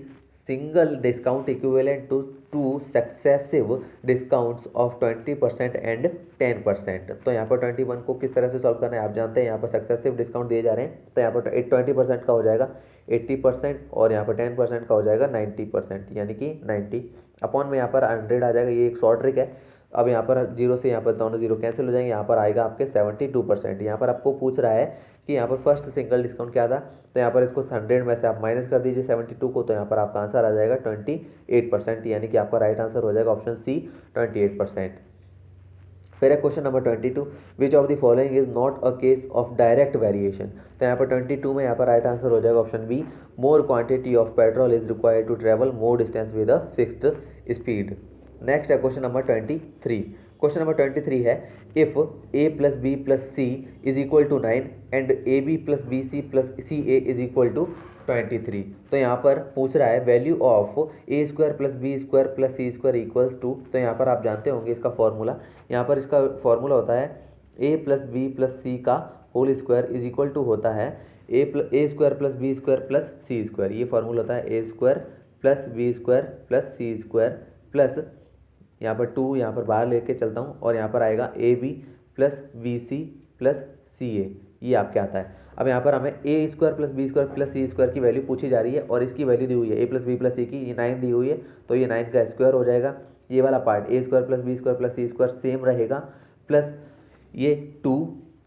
single discount equivalent to two successive discounts of 20% and 10%। तो यहाँ पर 21 को किस तरह से सॉल्व करना है आप जानते हैं। यहाँ पर सक्सेसिव डिस्काउंट दिए जा रहे हैं, तो यहाँ पर 20% का हो जाएगा 80%, और यहाँ पर 10% का हो जाएगा 90%, यानी कि 90 अपॉन में यहाँ पर 100 आ जाएगा। ये एक शॉर्ट ट्रिक है। अब यहाँ पर जीरो से यहाँ पर दोनों जीरो कैंसिल हो जाएंगे, यहाँ पर आएगा आपके 72%। यहाँ पर आपको पूछ रहा है कि यहाँ पर फर्स्ट सिंगल डिस्काउंट क्या था, तो यहाँ पर इसको 100 में से आप माइनस कर दीजिए 72 को, तो यहाँ पर आपका आंसर आ जाएगा 28%, यानी कि आपका राइट आंसर हो जाएगा ऑप्शन सी, 28%। फिर है question number 22। Which of the following is not a case of direct variation. तो यहाँ पर 22 में यहाँ पर राइट आंसर हो जाएगा option B, more quantity of petrol is required to travel more distance with a fixed speed. Next है question number 23। Question number 23 है, if a plus B plus C is equal to 9 and A B plus B C plus C A is equal to 23। तो यहाँ पर पूछ रहा है value of A square plus B square plus C square equals to. तो यहाँ पर आप जानते होंगे इसका फॉर्मूला। यहाँ पर इसका फॉर्मूला होता है A plus B plus C का whole square is equal to होता है A square plus B square plus C square. ये फॉर्मूला होता है A square plus B square plus C square plus यहाँ पर 2 यहाँ पर बाहर लेके चलता हूँ, और यहाँ पर आएगा A B plus B C plus C A, ये आपके आता है। अब यहाँ पर हमें A square plus B square plus C square की वैल्यू पूछी जा रही है, और इसकी वैल्यू दी हुई है ए प्लस बी प्लस सी की, ये 9 दी हुई है, तो ये 9 का स्क्वायर हो जाएगा। ये वाला part A square plus B square plus C square same रहेगा, प्लस ये 2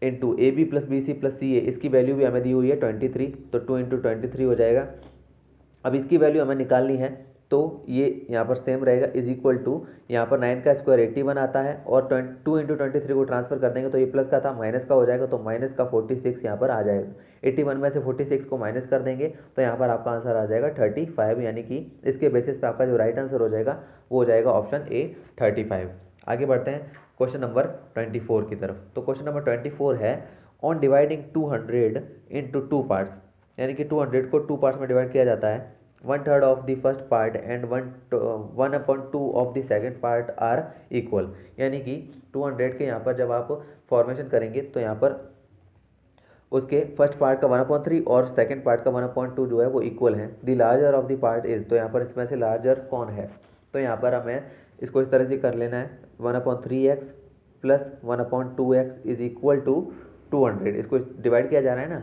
into A B plus B C plus C A, इसकी वैल्यू भी हमें दी हुई है 23, तो 2 इंटू 23 हो जाएगा। अब इसकी वैल्यू हमें निकालनी है, तो ये यहाँ पर सेम रहेगा, इज इक्वल टू यहाँ पर 9 का स्क्वायर 81 आता है, और 2 इंटू 23 को ट्रांसफर कर देंगे तो ये प्लस का था माइनस का हो जाएगा, तो माइनस का 46 यहाँ पर आ जाएगा। 81 में से 46 को माइनस कर देंगे तो यहाँ पर आपका आंसर आ जाएगा 35, यानी कि इसके बेसिस पे आपका जो राइट आंसर हो जाएगा वो हो जाएगा ऑप्शन ए, 35। आगे बढ़ते हैं क्वेश्चन नंबर 24 की तरफ। तो क्वेश्चन नंबर 24 है, ऑन डिवाइडिंग 200 इंटू 2 पार्ट्स, यानी कि 200 को 2 पार्ट्स में डिवाइड किया जाता है। 1/3 of the first part and 1/2 of the second part are equal, यानी कि 200 के यहाँ पर जब आप फॉर्मेशन करेंगे तो यहाँ पर उसके फर्स्ट पार्ट का 1/3 और सेकेंड पार्ट का 1/2 जो है वो इक्वल है। The larger of the part is, तो यहाँ पर इसमें से लार्जर कौन है, तो यहाँ पर हमें इसको इस तरह से कर लेना है, 1/3x plus 1/2x is equal to 200। इसको डिवाइड किया जा रहा है ना,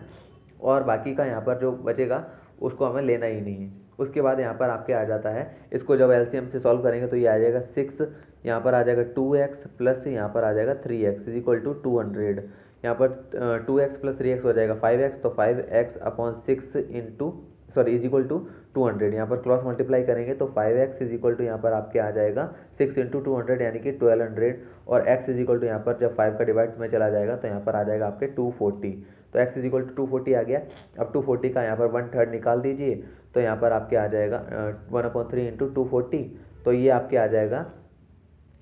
और बाकी का यहाँ पर जो बचेगा उसको हमें लेना ही नहीं है। उसके बाद यहाँ पर आपके आ जाता है, इसको जब एलसीएम से सॉल्व करेंगे तो ये आ जाएगा 6, यहाँ पर आ जाएगा 2x प्लस यहाँ पर आ जाएगा 3x इज इक्वल टू 200। यहाँ पर 2x प्लस 3x हो जाएगा 5x, तो 5x upon 6 into is equal to 200। यहाँ पर क्रॉस मल्टीप्लाई करेंगे तो 5x इज इक्वल टू यहाँ पर आपके आ जाएगा 6 इंटू 200, यानी कि 1200, और x इज इक्वल टू यहाँ पर जब 5 का डिवाइड में चला जाएगा तो यहाँ पर आ जाएगा आपके 240। तो x इज इक्वल टू 240 आ गया। अब 240 का यहाँ पर 1/3 निकाल दीजिए, तो यहाँ पर आपके आ जाएगा 1/3 इंटू 240, तो ये आपके आ जाएगा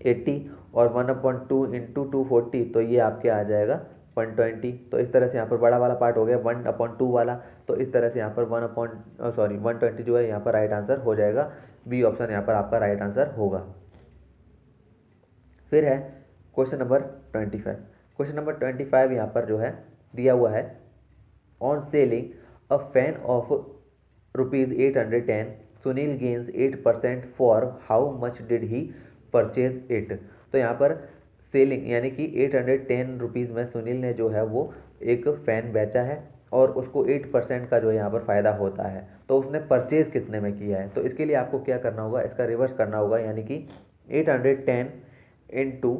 80, और 1/2 इंटू 240, तो ये आपके आ जाएगा 120। तो इस तरह से यहाँ पर बड़ा वाला पार्ट हो गया 1/2 वाला, तो इस तरह से यहाँ पर 120 जो है यहाँ पर राइट आंसर हो जाएगा, बी ऑप्शन यहाँ पर आपका राइट आंसर होगा। फिर है क्वेश्चन नंबर 25। क्वेश्चन नंबर 25 यहाँ पर जो है दिया हुआ है, on selling a fan of ₹810 Sunil gains 8% for how much did he purchase it. तो यहाँ पर सेलिंग यानी कि 810 रुपीज़ में सुनील ने जो है वो एक फ़ैन बेचा है, और उसको 8% का जो है यहाँ पर फ़ायदा होता है। तो उसने परचेज़ कितने में किया है, तो इसके लिए आपको क्या करना होगा, इसका रिवर्स करना होगा, यानी कि 810 इंटू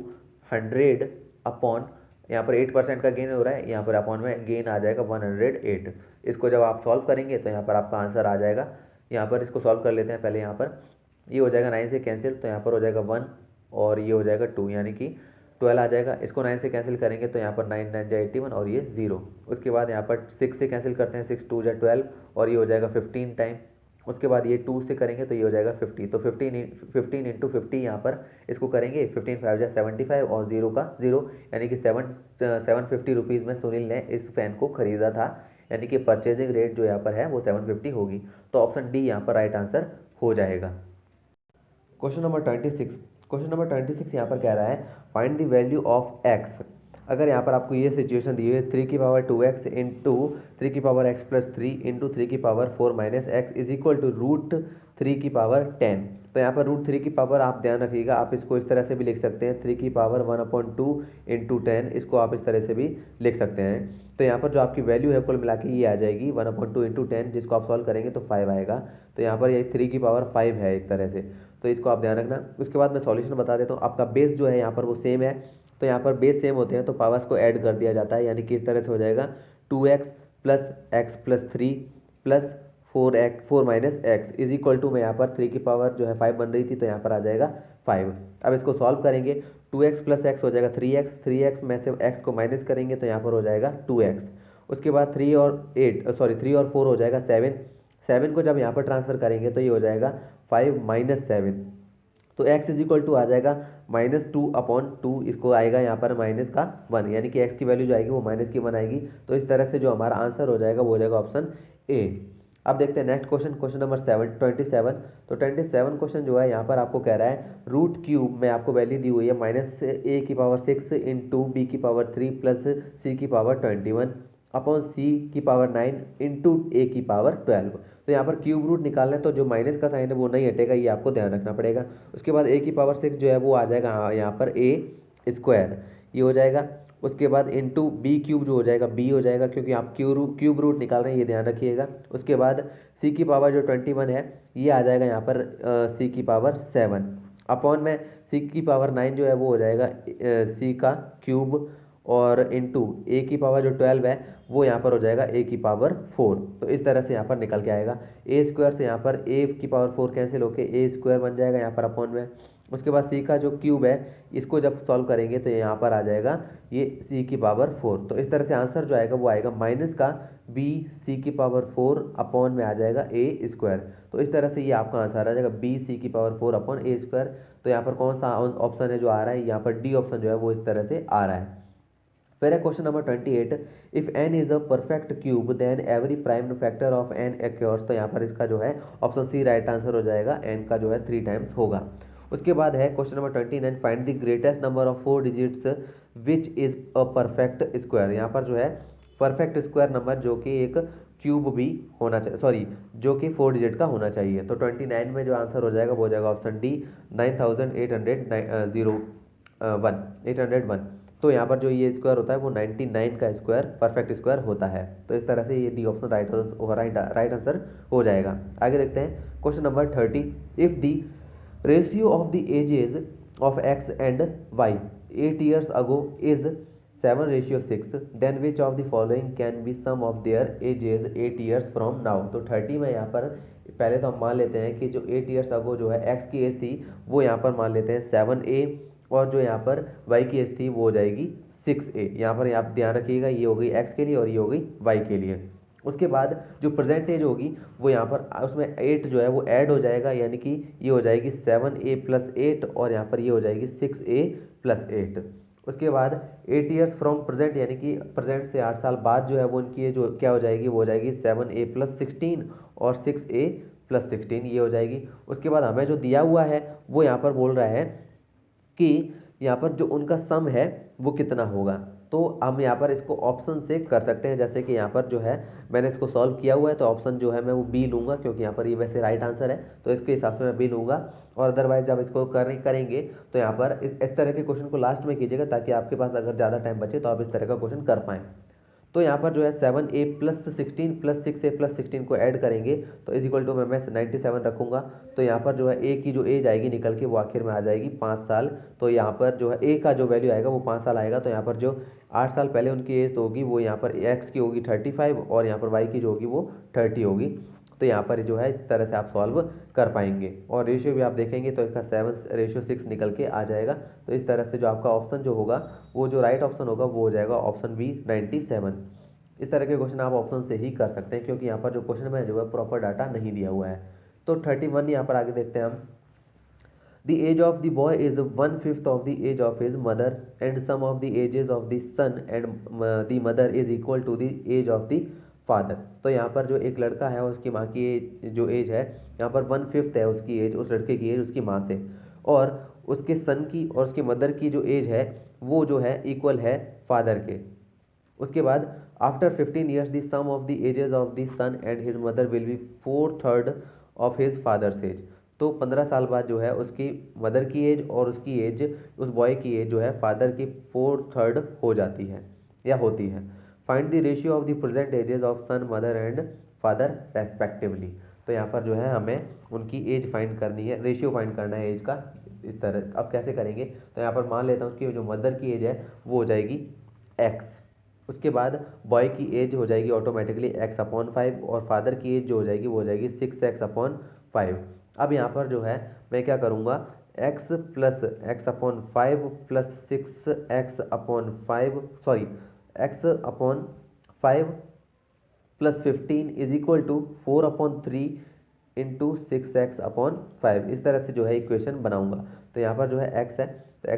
100 अपॉन, यहाँ पर 8% का गेन हो रहा है, यहाँ पर अपॉन में गेन आ जाएगा 108। इसको जब आप सॉल्व करेंगे तो यहाँ पर आपका आंसर आ जाएगा। यहाँ पर इसको सॉल्व कर लेते हैं पहले। यहाँ पर ये हो जाएगा 9 से कैंसिल, तो यहाँ पर हो जाएगा 1 और ये हो जाएगा 2, यानी कि 12 आ जाएगा। इसको 9 से कैंसिल करेंगे तो यहाँ पर 9 9 जा 81 और ये 0। उसके बाद यहाँ पर 6 से कैंसिल करते हैं, 6 2 जा 12 और ये हो जाएगा 15 टाइम। उसके बाद ये 2 से करेंगे तो ये हो जाएगा 50। तो 15 इंटू 50 यहाँ पर इसको करेंगे, 15 5 जा 75 और 0 का 0, यानी कि 750 रुपीज़ में सुनील ने इस फैन को खरीदा था, यानी कि परचेजिंग रेट जो यहाँ पर है वो 750 होगी। तो ऑप्शन डी यहाँ पर राइट आंसर हो जाएगा। क्वेश्चन नंबर 26 यहाँ पर कह रहा है find the value of x. अगर यहाँ पर आपको ये सिचुएशन दी हुई है 3 की पावर 2x इंटू 3 की पावर x प्लस 3 इंटू 3 की power 4 minus x is equal to root 3 की पावर 10। तो यहाँ पर रूट 3 की पावर आप ध्यान रखिएगा, आप इसको इस तरह से भी लिख सकते हैं 3 की पावर 1/2 इंटू 10, इसको आप इस तरह से भी लिख सकते हैं। तो यहाँ पर जो आपकी वैल्यू है कुल मिला के ये आ जाएगी 1/2 इंटू 10, जिसको आप सॉल्व करेंगे तो 5 आएगा। तो यहाँ पर ये 3 की पावर 5 है एक तरह से, तो इसको आप ध्यान रखना। उसके बाद मैं सॉल्यूशन बता देता हूँ। आपका बेस जो है यहाँ पर वो सेम है, तो यहाँ पर बेस सेम होते हैं तो पावर्स को ऐड कर दिया जाता है, यानी कि इस तरह से हो जाएगा 2x plus x plus 3 plus 4 minus x is equal to, मैं यहाँ पर 3 की पावर जो है 5 बन रही थी तो यहाँ पर आ जाएगा 5। अब इसको सॉल्व करेंगे, 2x प्लस एक्स हो जाएगा 3x में से x को माइनस करेंगे तो यहाँ पर हो जाएगा 2x। उसके बाद 3 और 4 हो जाएगा 7 को जब यहाँ पर ट्रांसफर करेंगे तो ये हो जाएगा 5 माइनस 7। तो x इज इक्वल टू आ जाएगा -2/2, इसको आएगा यहाँ पर माइनस का 1, यानी कि x की वैल्यू जो आएगी वो -1 आएगी। तो इस तरह से जो हमारा आंसर हो जाएगा वो हो जाएगा ऑप्शन ए। अब देखते हैं नेक्स्ट क्वेश्चन नंबर 27। तो 27 क्वेश्चन जो है यहाँ पर आपको कह रहा है रूट क्यूब में आपको वैल्यू दी हुई है -a की पावर 6 इंटू बी की पावर 3 प्लस सी की पावर 21 अपॉन सी की पावर 9 इंटू ए की पावर 12। तो यहाँ पर क्यूब रूट निकालना है तो जो माइनस का साइन है वो नहीं हटेगा, ये आपको ध्यान रखना पड़ेगा। उसके बाद ए की पावर 6 जो है वो आ जाएगा यहाँ पर ए स्क्वायर, ये हो जाएगा। उसके बाद इंटू बी क्यूब जो हो जाएगा बी हो जाएगा, क्योंकि आप क्यूब रूट निकाल रहे हैं, ये ध्यान रखिएगा। उसके बाद सी की पावर जो 21 है ये आ जाएगा यहाँ पर सी की पावर 7 अपॉन में सी की पावर 9 जो है वो हो जाएगा सी का क्यूब और इंटू ए की पावर जो 12 है वो यहाँ पर हो जाएगा ए की पावर 4। तो इस तरह से यहाँ पर निकल के आएगा। ए स्क्वायर से यहाँ पर ए की पावर 4 कैंसिल होके ए स्क्वायर बन जाएगा यहाँ पर अपॉन में। उसके बाद सी का जो क्यूब है इसको जब सॉल्व करेंगे तो यहाँ पर आ जाएगा ये सी की पावर 4। तो इस तरह से आंसर जो आएगा वो आएगा माइनस का बी सी की पावर 4 अपॉन में आ जाएगा ए स्क्वायर। तो इस तरह से ये आपका आंसर आ जाएगा बी सी की पावर 4 अपॉन ए स्क्वायर। तो यहाँ पर कौन सा ऑप्शन है जो आ रहा है, यहाँ पर डी ऑप्शन जो है वो इस तरह से आ रहा है। फिर है question number 28, if n is a perfect cube then every prime factor of n occurs. तो यहाँ पर इसका जो है ऑप्शन सी राइट आंसर हो जाएगा, n का जो है 3 टाइम्स होगा। उसके बाद है question number 29, find the greatest number of 4 digits which is a perfect square. यहाँ पर जो है परफेक्ट स्क्वायर नंबर जो कि एक क्यूब भी होना चाहिए, सॉरी जो कि 4 डिजिट का होना चाहिए। तो 29 में जो आंसर हो जाएगा वो हो जाएगा ऑप्शन डी 801। तो यहाँ पर जो ये स्क्वायर होता है वो 99 का स्क्वायर परफेक्ट स्क्वायर होता है। तो इस तरह से ये डी ऑप्शन राइट आंसर हो जाएगा। आगे देखते हैं question number 30, if the ratio of the ages of x and y 8 years ago is 7:6, then which of the following can be sum of their ages 8 years from now. तो 30 में यहाँ पर पहले तो हम मान लेते हैं कि जो 8 years ago जो है एक्स की एज थी वो यहाँ पर मान लेते हैं 7a, और जो यहाँ पर y की एज थी वो हो जाएगी 6a। यहाँ पर आप ध्यान रखिएगा ये हो गई x के लिए और ये हो गई y के लिए। उसके बाद जो प्रेजेंट एज होगी वो यहाँ पर उसमें 8 जो है वो ऐड हो जाएगा, यानी कि ये हो जाएगी 7a प्लस 8 और यहाँ पर ये हो जाएगी 6a प्लस 8। उसके बाद 8 years फ्रॉम प्रेजेंट, यानी कि प्रेजेंट से 8 साल बाद जो है वो उनकी जो क्या हो जाएगी वो हो जाएगी 7a प्लस 16 और 6a प्लस 16, ये हो जाएगी। उसके बाद हमें जो दिया हुआ है वो यहाँ पर बोल रहा है कि यहाँ पर जो उनका सम है वो कितना होगा। तो हम यहाँ पर इसको ऑप्शन से कर सकते हैं, जैसे कि यहाँ पर जो है मैंने इसको सॉल्व किया हुआ है तो ऑप्शन जो है मैं वो बी लूँगा, क्योंकि यहाँ पर ये वैसे राइट आंसर है तो इसके हिसाब से मैं बी लूँगा। और अदरवाइज जब इसको करेंगे तो यहाँ पर इस तरह के क्वेश्चन को लास्ट में कीजिएगा, ताकि आपके पास अगर ज़्यादा टाइम बचे तो आप इस तरह का क्वेश्चन कर पाएँ। तो यहाँ पर जो है 7a plus 16 plus 6a plus 16 को ऐड करेंगे तो इज इक्वल टू मैं 97 रखूँगा। तो यहाँ पर जो है a की जो एज आएगी निकल के वो आखिर में आ जाएगी 5 साल। तो यहाँ पर जो है a का जो वैल्यू आएगा वो 5 साल आएगा। तो यहाँ पर जो 8 साल पहले उनकी एज होगी वो यहाँ पर x की होगी 35 और यहाँ पर y की जो होगी वो 30 होगी। तो यहाँ पर जो है इस तरह से आप सॉल्व कर पाएंगे। और रेशियो भी आप देखेंगे तो इसका 7:6 निकल के आ जाएगा। तो इस तरह से जो आपका ऑप्शन जो होगा, वो जो राइट ऑप्शन होगा वो हो जाएगा ऑप्शन बी 97। इस तरह के क्वेश्चन आप ऑप्शन से ही कर सकते हैं, क्योंकि यहाँ पर जो क्वेश्चन में जो है प्रॉपर डाटा नहीं दिया हुआ है। तो 31 यहाँ पर आगे देखते हैं हम। The age of the boy is 1/5 of the age of his mother, and sum of the ages of the son and the mother is equal to the age of the father। तो यहाँ पर जो एक लड़का है उसकी माँ की जो एज है, यहाँ पर 1/5 है उसकी एज, उस लड़के की एज उसकी माँ से, और उसके सन की और उसकी मदर की जो एज है वो जो है इक्वल है फादर के। उसके बाद after 15 years the sum of the ages of the son and his mother will be 4/3 of his father's age. तो 15 साल बाद जो है उसकी मदर की एज और उसकी एज, उस बॉय की एज जो है फादर की 4/3 हो जाती है या होती है। Find the ratio of the present ages of son mother and father respectively. तो यहाँ पर जो है हमें उनकी एज फाइंड करनी है, रेशियो फाइंड करना है एज का। इस तरह अब कैसे करेंगे, तो यहाँ पर मान लेता हूँ उसकी जो मदर की एज है वो हो जाएगी x। उसके बाद बॉय की एज हो जाएगी ऑटोमेटिकली x/5, और फादर की एज जो हो जाएगी वो हो जाएगी 6x/5। अब यहाँ पर जो है मैं क्या करूँगा, x plus x/5 plus 6x/5 sorry x/5 plus 15 is equal to 4/3 into 6x/5। इस तरह से जो है इक्वेशन बनाऊंगा। तो यहाँ पर जो है x है, तो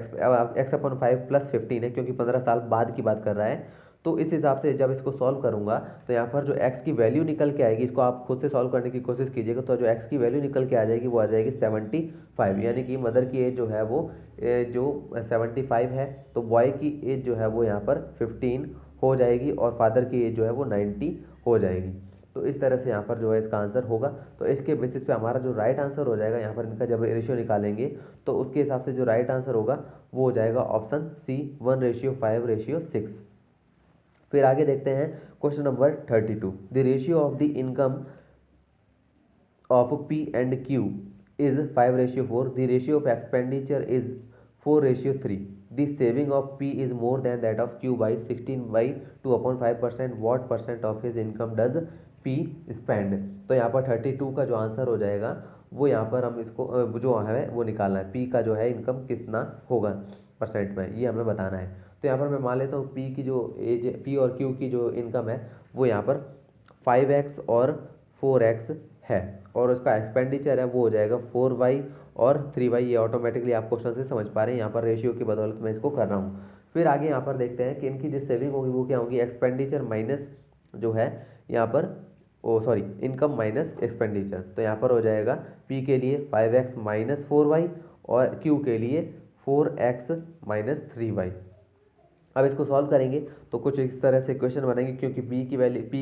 x/5 प्लस 15 है, क्योंकि 15 साल बाद की बात कर रहा है। तो इस हिसाब से जब इसको सॉल्व करूंगा तो यहाँ पर जो x की वैल्यू निकल के आएगी, इसको आप खुद से सॉल्व करने की कोशिश कीजिएगा, तो जो x की वैल्यू निकल के आ जाएगी वो आ जाएगी 75। यानी कि मदर की एज जो है वो जो 75 है, तो बॉय की एज जो है वो यहाँ पर 15 हो जाएगी, और फादर की एज जो है वो 90 हो जाएगी। तो इस तरह से यहाँ पर जो है इसका आंसर होगा। तो इसके बेसिस पे हमारा जो राइट आंसर हो जाएगा, यहाँ पर इनका जब रेशियो निकालेंगे तो उसके हिसाब से जो राइट आंसर होगा वो हो जाएगा ऑप्शन सी 1:5:6। फिर आगे देखते हैं question number 32। The ratio of the income of P and Q is 5:4। The ratio of expenditure is 4:3। The saving of P is more than that of Q by 16/2/5%। What percent of his income does P spend. तो यहाँ पर 32 का जो answer हो जाएगा वो यहाँ पर हम इसको जो है वो निकालना है, P का जो है इनकम कितना होगा परसेंट में, ये हमें बताना है। तो यहाँ पर मैं मान लेता हूँ P की जो एज, P और Q की जो इनकम है वो यहाँ पर 5x और 4x है, और उसका एक्सपेंडिचर है वो हो जाएगा 4y और 3y। ये ऑटोमेटिकली आप क्वेश्चन से समझ पा रहे हैं, यहाँ पर रेशियो की बदौलत मैं इसको कर रहा हूँ। फिर आगे यहाँ पर देखते हैं कि इनकी जो सेविंग होगी वो क्या होगी, एक्सपेंडिचर माइनस जो है यहाँ पर इनकम माइनस एक्सपेंडिचर। तो यहाँ पर हो जाएगा P के लिए 5x माइनस 4y और Q के लिए 4x माइनस 3y। अब इसको सॉल्व करेंगे तो कुछ इस तरह से क्वेश्चन बनेंगे, क्योंकि P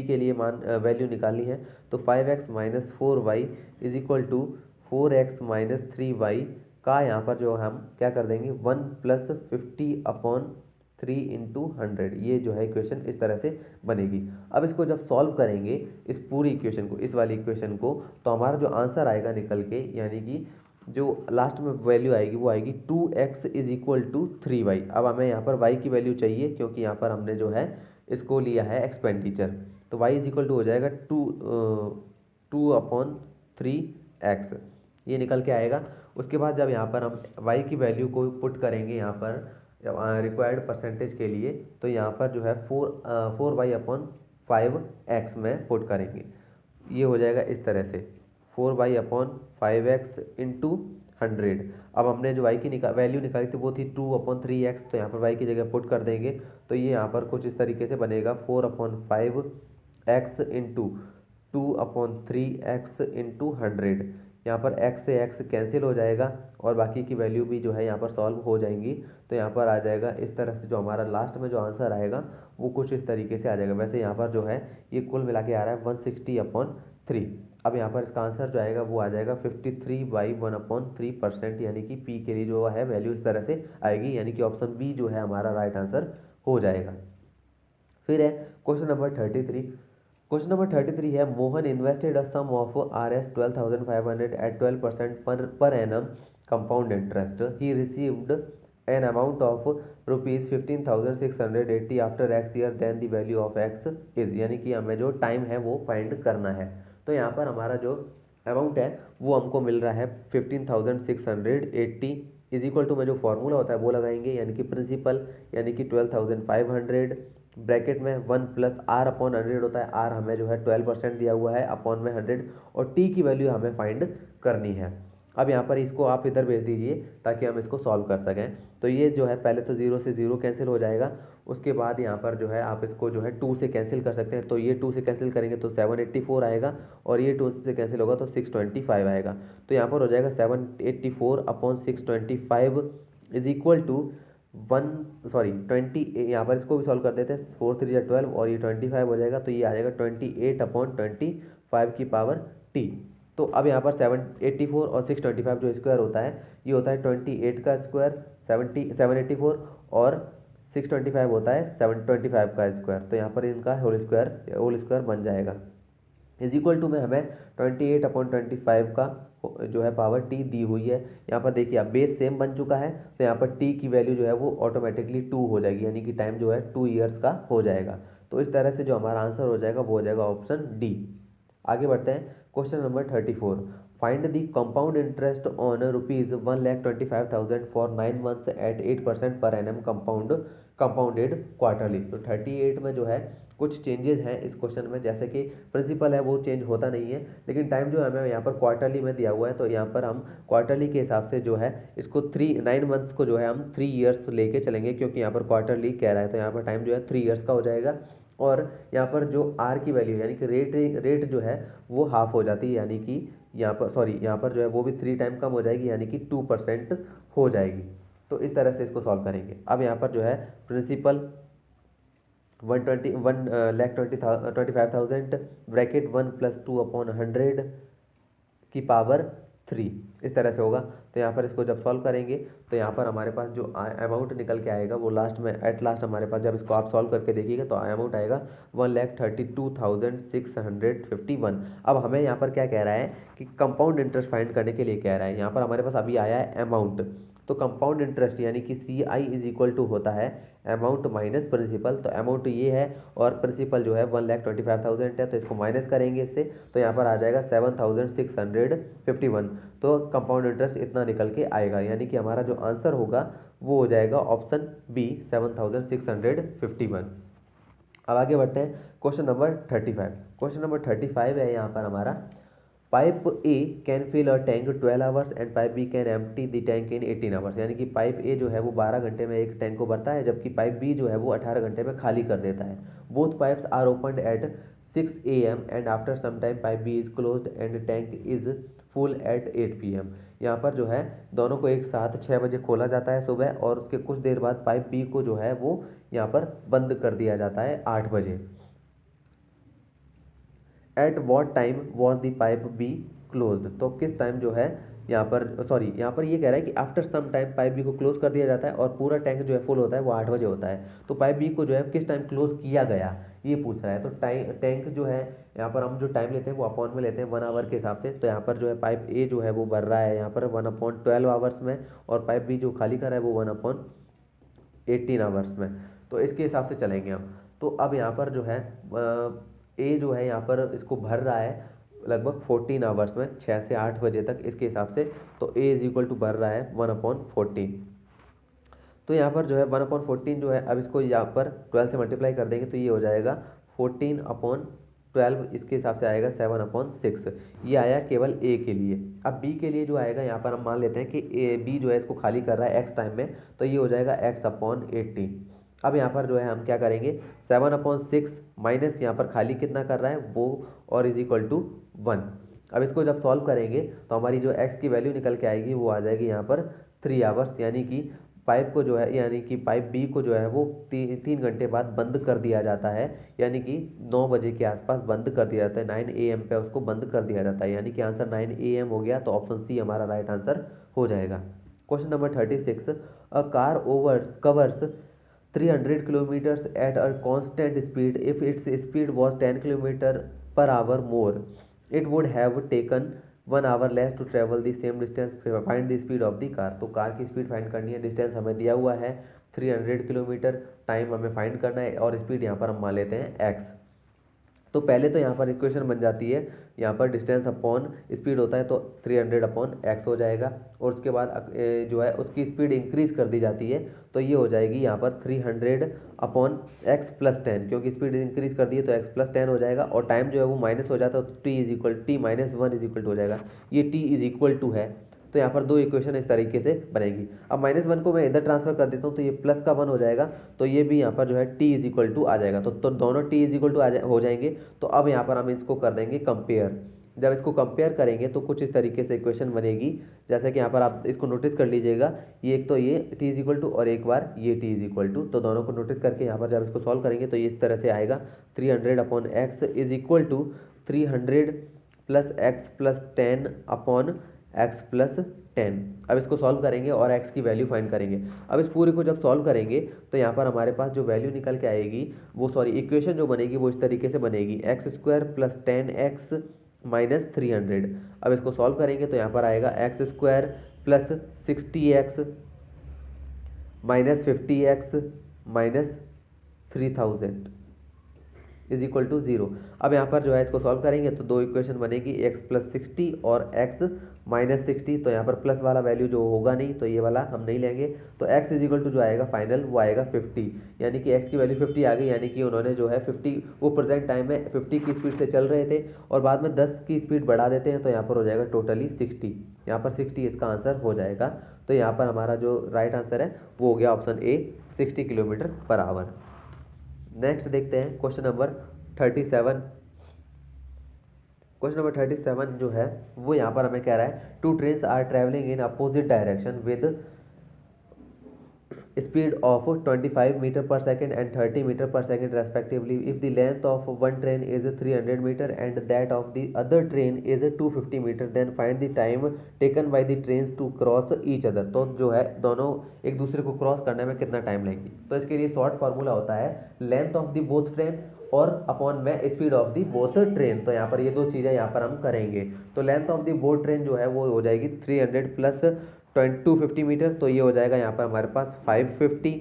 के लिए वैल्यू निकालनी है। तो 5x minus 4y is equal to 4x minus 3y का यहाँ पर जो हम क्या कर देंगे 1 प्लस 50/3 इंटू 100। ये जो है इक्वेशन इस तरह से बनेगी। अब इसको जब सॉल्व करेंगे इस पूरी इक्वेशन को, इस वाली इक्वेशन को, तो हमारा जो आंसर आएगा निकल के, यानी कि जो लास्ट में वैल्यू आएगी वो आएगी 2x is equal to 3y। अब हमें यहाँ पर y की वैल्यू चाहिए, क्योंकि यहाँ पर हमने जो है इसको लिया है एक्सपेंडिचर। तो y इज इक्वल टू हो जाएगा 2/3x, ये निकल के आएगा। उसके बाद जब यहाँ पर हम y की वैल्यू को पुट करेंगे यहाँ पर रिक्वायर्ड परसेंटेज के लिए, तो यहाँ पर जो है 4y/5x में पुट करेंगे। ये हो जाएगा इस तरह से 4y/5x इंटू 100। अब हमने जो y की वैल्यू निकाली थी वो थी 2/3x, तो यहाँ पर y की जगह पुट कर देंगे। तो ये यहाँ पर कुछ इस तरीके से बनेगा 4/5x इंटू 2/3x इंटू 100। यहाँ पर x से x कैंसिल हो जाएगा और बाकी की वैल्यू भी जो है यहाँ पर सॉल्व हो जाएंगी। तो यहाँ पर आ जाएगा इस तरह से, जो हमारा लास्ट में जो आंसर आएगा वो कुछ इस तरीके से आ जाएगा। वैसे यहाँ पर जो है ये कुल मिला के आ रहा है 160/3। अब यहाँ पर इसका आंसर जो आएगा वो आ जाएगा 53/1/3%, यानी कि P के लिए जो है वैल्यू इस तरह से आएगी, यानी कि ऑप्शन बी जो है हमारा राइट आंसर हो जाएगा। फिर है क्वेश्चन नंबर 33। क्वेश्चन नंबर 33 है Mohan invested a sum of Rs 12,500 at 12% per annum compound interest. He received an amount of rupees 15,680 after x year, then the value of x is. यानी कि हमें जो time है वो फाइंड करना है। तो यहाँ पर हमारा जो अमाउंट है वो हमको मिल रहा है 15,680 इज इक्वल टू में जो फॉर्मूला होता है वो लगाएंगे, यानी कि प्रिंसिपल यानी कि 12,500 ब्रैकेट में 1 प्लस आर अपॉन 100 होता है। आर हमें जो है 12% दिया हुआ है, अपॉन में 100, और टी की वैल्यू हमें फाइंड करनी है। अब यहाँ पर इसको आप इधर भेज दीजिए ताकि हम इसको सॉल्व कर सकें। तो ये जो है पहले तो 0 से 0 कैंसिल हो जाएगा, उसके बाद यहाँ पर जो है आप इसको जो है 2 से कैंसिल कर सकते हैं। तो ये 2 से कैंसिल करेंगे तो 784 आएगा, और ये 2 से कैंसिल होगा तो 625 आएगा। तो यहाँ पर हो जाएगा 784 अपॉन 625 इज इक्वल टू 20, यहाँ पर इसको भी सॉल्व कर देते हैं। 4 3 12 और ये 25 हो जाएगा, तो ये आ जाएगा 28 अपॉन 25 की पावर टी। तो अब यहाँ पर 784 और 625 जो स्क्वायर होता है, ये होता है 28 का स्क्वायर 784, और 625 होता है 725 का स्क्वायर। तो यहाँ पर इनका होल स्क्वायर बन जाएगा। इज इक्वल टू में हमें 28 अपॉन 25 का जो है पावर टी दी हुई है। यहाँ पर देखिए अब बेस सेम बन चुका है, तो यहाँ पर टी की वैल्यू जो है वो ऑटोमेटिकली 2 हो जाएगी, यानी कि टाइम जो है 2 ईयर्स का हो जाएगा। तो इस तरह से जो हमारा आंसर हो जाएगा वो हो जाएगा ऑप्शन डी। आगे बढ़ते हैं, question number 34। Find the compound interest on ₹1,25,000 for 9 months at 8% per annum compounded quarterly. तो 38 में जो है कुछ चेंजेस हैं इस क्वेश्चन में, जैसे कि प्रिंसिपल है वो चेंज होता नहीं है, लेकिन टाइम जो हमें यहाँ पर क्वार्टरली में दिया हुआ है, तो यहाँ पर हम क्वार्टरली के हिसाब से जो है इसको 9 मंथ्स को जो है हम 3 ईयर्स लेके चलेंगे, क्योंकि यहाँ पर क्वार्टरली कह रहा है, तो यहाँ पर टाइम जो है 3 ईयर्स का हो जाएगा। और यहाँ पर जो आर की वैल्यू यानी कि रेट जो है वो हाफ हो जाती है, यानी कि यहाँ पर जो है वो भी 3 टाइम कम हो जाएगी, यानी कि 2% हो जाएगी। तो इस तरह से इसको सॉल्व करेंगे। अब यहाँ पर जो है प्रिंसिपल 1,25,000 ब्रैकेट 1 प्लस 2 अपॉन 100 की पावर 3, इस तरह से होगा। तो यहाँ पर इसको जब सॉल्व करेंगे तो यहाँ पर हमारे पास जो अमाउंट निकल के आएगा वो लास्ट में एट लास्ट हमारे पास, जब इसको आप सॉल्व करके देखिएगा तो अमाउंट आएगा 1,32,651। अब हमें यहाँ पर क्या कह रहा है कि कंपाउंड इंटरेस्ट फाइंड करने के लिए कह रहा है। यहाँ पर हमारे पास अभी आया है अमाउंट, तो कंपाउंड इंटरेस्ट यानी कि CI इज इक्वल टू होता है अमाउंट माइनस प्रिंसिपल। तो अमाउंट ये है और प्रिंसिपल जो है 1,25,000 है, तो इसको माइनस करेंगे इससे, तो यहाँ पर आ जाएगा 7,651। तो कंपाउंड इंटरेस्ट इतना निकल के आएगा, यानी कि हमारा जो आंसर होगा वो हो जाएगा ऑप्शन बी 7,651। अब आगे बढ़ते हैं, क्वेश्चन नंबर 35। क्वेश्चन नंबर 35 है यहाँ पर हमारा, pipe A can fill a tank 12 hours and pipe B can empty the tank in 18 hours. यानी कि पाइप ए जो है वो 12 घंटे में एक टैंक को भरता है, जबकि पाइप बी जो है वो 18 घंटे में खाली कर देता है। Both pipes are opened at 6 AM and after some time pipe B is closed and tank is full at 8 PM। यहाँ पर जो है दोनों को एक साथ 6 बजे खोला जाता है सुबह, और उसके कुछ देर बाद पाइप बी को जो है वो यहाँ पर बंद कर दिया जाता है 8 बजे। At what time was the pipe B closed. तो किस टाइम जो है यहाँ पर ये कह रहा है कि after some time pipe B को क्लोज कर दिया जाता है, और पूरा टैंक जो है फुल होता है वो 8 बजे होता है। तो पाइप बी को जो है किस टाइम क्लोज किया गया ये पूछ रहा है। तो टैंक जो है यहाँ पर हम जो टाइम लेते हैं वो अपॉन में लेते हैं 1 आवर के हिसाब से। तो यहाँ पर जो है पाइप ए जो है वो भर रहा है यहाँ पर 1/12 आवर्स में, और पाइप बी जो खाली कर रहा है वो 1/18 आवर्स में। तो इसके हिसाब से चलेंगे हम। तो अब यहाँ पर जो है ए जो है यहाँ पर इसको भर रहा है लगभग 14 आवर्स में, 6 से 8 बजे तक इसके हिसाब से। तो ए इज इक्वल टू भर रहा है 1/14। तो यहाँ पर जो है 1/14 जो है, अब इसको यहाँ पर 12 से मल्टीप्लाई कर देंगे तो ये हो जाएगा 14/12, इसके हिसाब से आएगा 7/6। ये आया केवल ए के लिए। अब बी के लिए जो आएगा यहाँ पर हम मान लेते हैं कि बी जो है इसको खाली कर रहा है एक्स टाइम में, तो ये हो जाएगा x/80। अब यहाँ पर जो है हम क्या करेंगे, 7/6 माइनस यहाँ पर खाली कितना कर रहा है वो, और इज इक्वल टू 1। अब इसको जब सॉल्व करेंगे तो हमारी जो x की वैल्यू निकल के आएगी वो आ जाएगी यहाँ पर 3 आवर्स, यानी कि पाइप को जो है यानी कि पाइप बी को जो है वो 3 घंटे बाद बंद कर दिया जाता है, यानी कि 9 बजे के आसपास बंद कर दिया जाता है। 9 AM पे उसको बंद कर दिया जाता है, यानी कि आंसर 9 AM हो गया। तो ऑप्शन सी हमारा राइट आंसर हो जाएगा। Question number 36, a car covers 300 kilometers at a constant speed. If its speed was 10 kilometer per hour more, it would have taken 1 hour less to travel the same distance. Find the speed of the car. तो car की speed find करनी है, distance हमें दिया हुआ है 300 kilometre, time हमें find करना है, और स्पीड यहाँ पर हम मान लेते हैं x। तो पहले तो यहाँ पर इक्वेशन बन जाती है, यहाँ पर डिस्टेंस अपॉन स्पीड होता है तो 300 अपॉन एक्स हो जाएगा, और उसके बाद जो है उसकी स्पीड इंक्रीज कर दी जाती है, तो ये हो जाएगी यहाँ पर 300 अपॉन एक्स प्लस 10, क्योंकि स्पीड इंक्रीज कर दी है तो एक्स प्लस 10 हो जाएगा, और टाइम जो है वो माइनस हो जाता है तो T minus 1 is equal to हो जाएगा, ये टी इज इक्वल टू है। तो यहाँ पर दो इक्वेशन इस तरीके से बनेगी। अब -1 को मैं इधर ट्रांसफर कर देता हूँ तो ये प्लस का 1 हो जाएगा, तो ये भी यहाँ पर जो है t इज इक्वल टू आ जाएगा, तो दोनों t इज इक्वल टू हो जाएंगे। तो अब यहाँ पर हम इसको कर देंगे कंपेयर। जब इसको कंपेयर करेंगे तो कुछ इस तरीके से इक्वेशन बनेगी, जैसे कि यहाँ पर आप इसको नोटिस कर लीजिएगा, ये एक तो ये t इज इक्वल टू और एक बार ये t इज इक्वल टू, तो दोनों को नोटिस करके यहाँ पर जब इसको सॉल्व करेंगे तो ये इस तरह से आएगा 300 upon x is equal to 300 plus x plus 10 upon x plus 10। अब इसको सॉल्व करेंगे और x की वैल्यू फाइंड करेंगे। अब इस पूरे को जब सॉल्व करेंगे तो यहाँ पर हमारे पास जो वैल्यू निकल के आएगी वो इक्वेशन जो बनेगी वो इस तरीके से बनेगी, x square plus 10x minus 300। अब इसको सॉल्व करेंगे तो यहाँ पर आएगा x square plus 60x minus 50x minus 3000 is equal to 0। अब यहाँ पर जो है इसको सॉल्व करेंगे तो दो इक्वेशन बनेगी, x प्लस 60 और x माइनस 60। तो यहाँ पर प्लस वाला वैल्यू जो होगा नहीं तो ये वाला हम नहीं लेंगे, तो x इज इक्वल टू जो आएगा फाइनल वो आएगा 50, यानी कि x की वैल्यू 50 आ गई, यानी कि उन्होंने जो है 50 वो प्रेजेंट टाइम में 50 की स्पीड से चल रहे थे और बाद में 10 की स्पीड बढ़ा देते हैं, तो यहाँ पर हो जाएगा टोटली 60। यहाँ पर 60 इसका आंसर हो जाएगा। तो यहाँ पर हमारा जो राइट आंसर है वो हो गया option A 60 kilometre per hour. Next देखते हैं क्वेश्चन नंबर 37। क्वेश्चन नंबर 37 जो है वो यहाँ पर हमें कह रहा है two trains are travelling in opposite direction with speed of 25 metre per second and 30 metre per second respectively if the length of one train is 300 metre and that of the other train is 250 metre then find the time taken by the trains to cross each other. तो जो है दोनों एक दूसरे को cross करने में कितना टाइम लेंगी, तो इसके लिए शॉर्ट फार्मूला होता है length of the both train और अपॉन में speed of the both train. तो यहाँ पर ये दो चीज़ें यहाँ पर हम करेंगे। तो length of the both train जो है वो हो जाएगी 300 प्लस 250 मीटर, तो ये हो जाएगा यहाँ पर हमारे पास 550,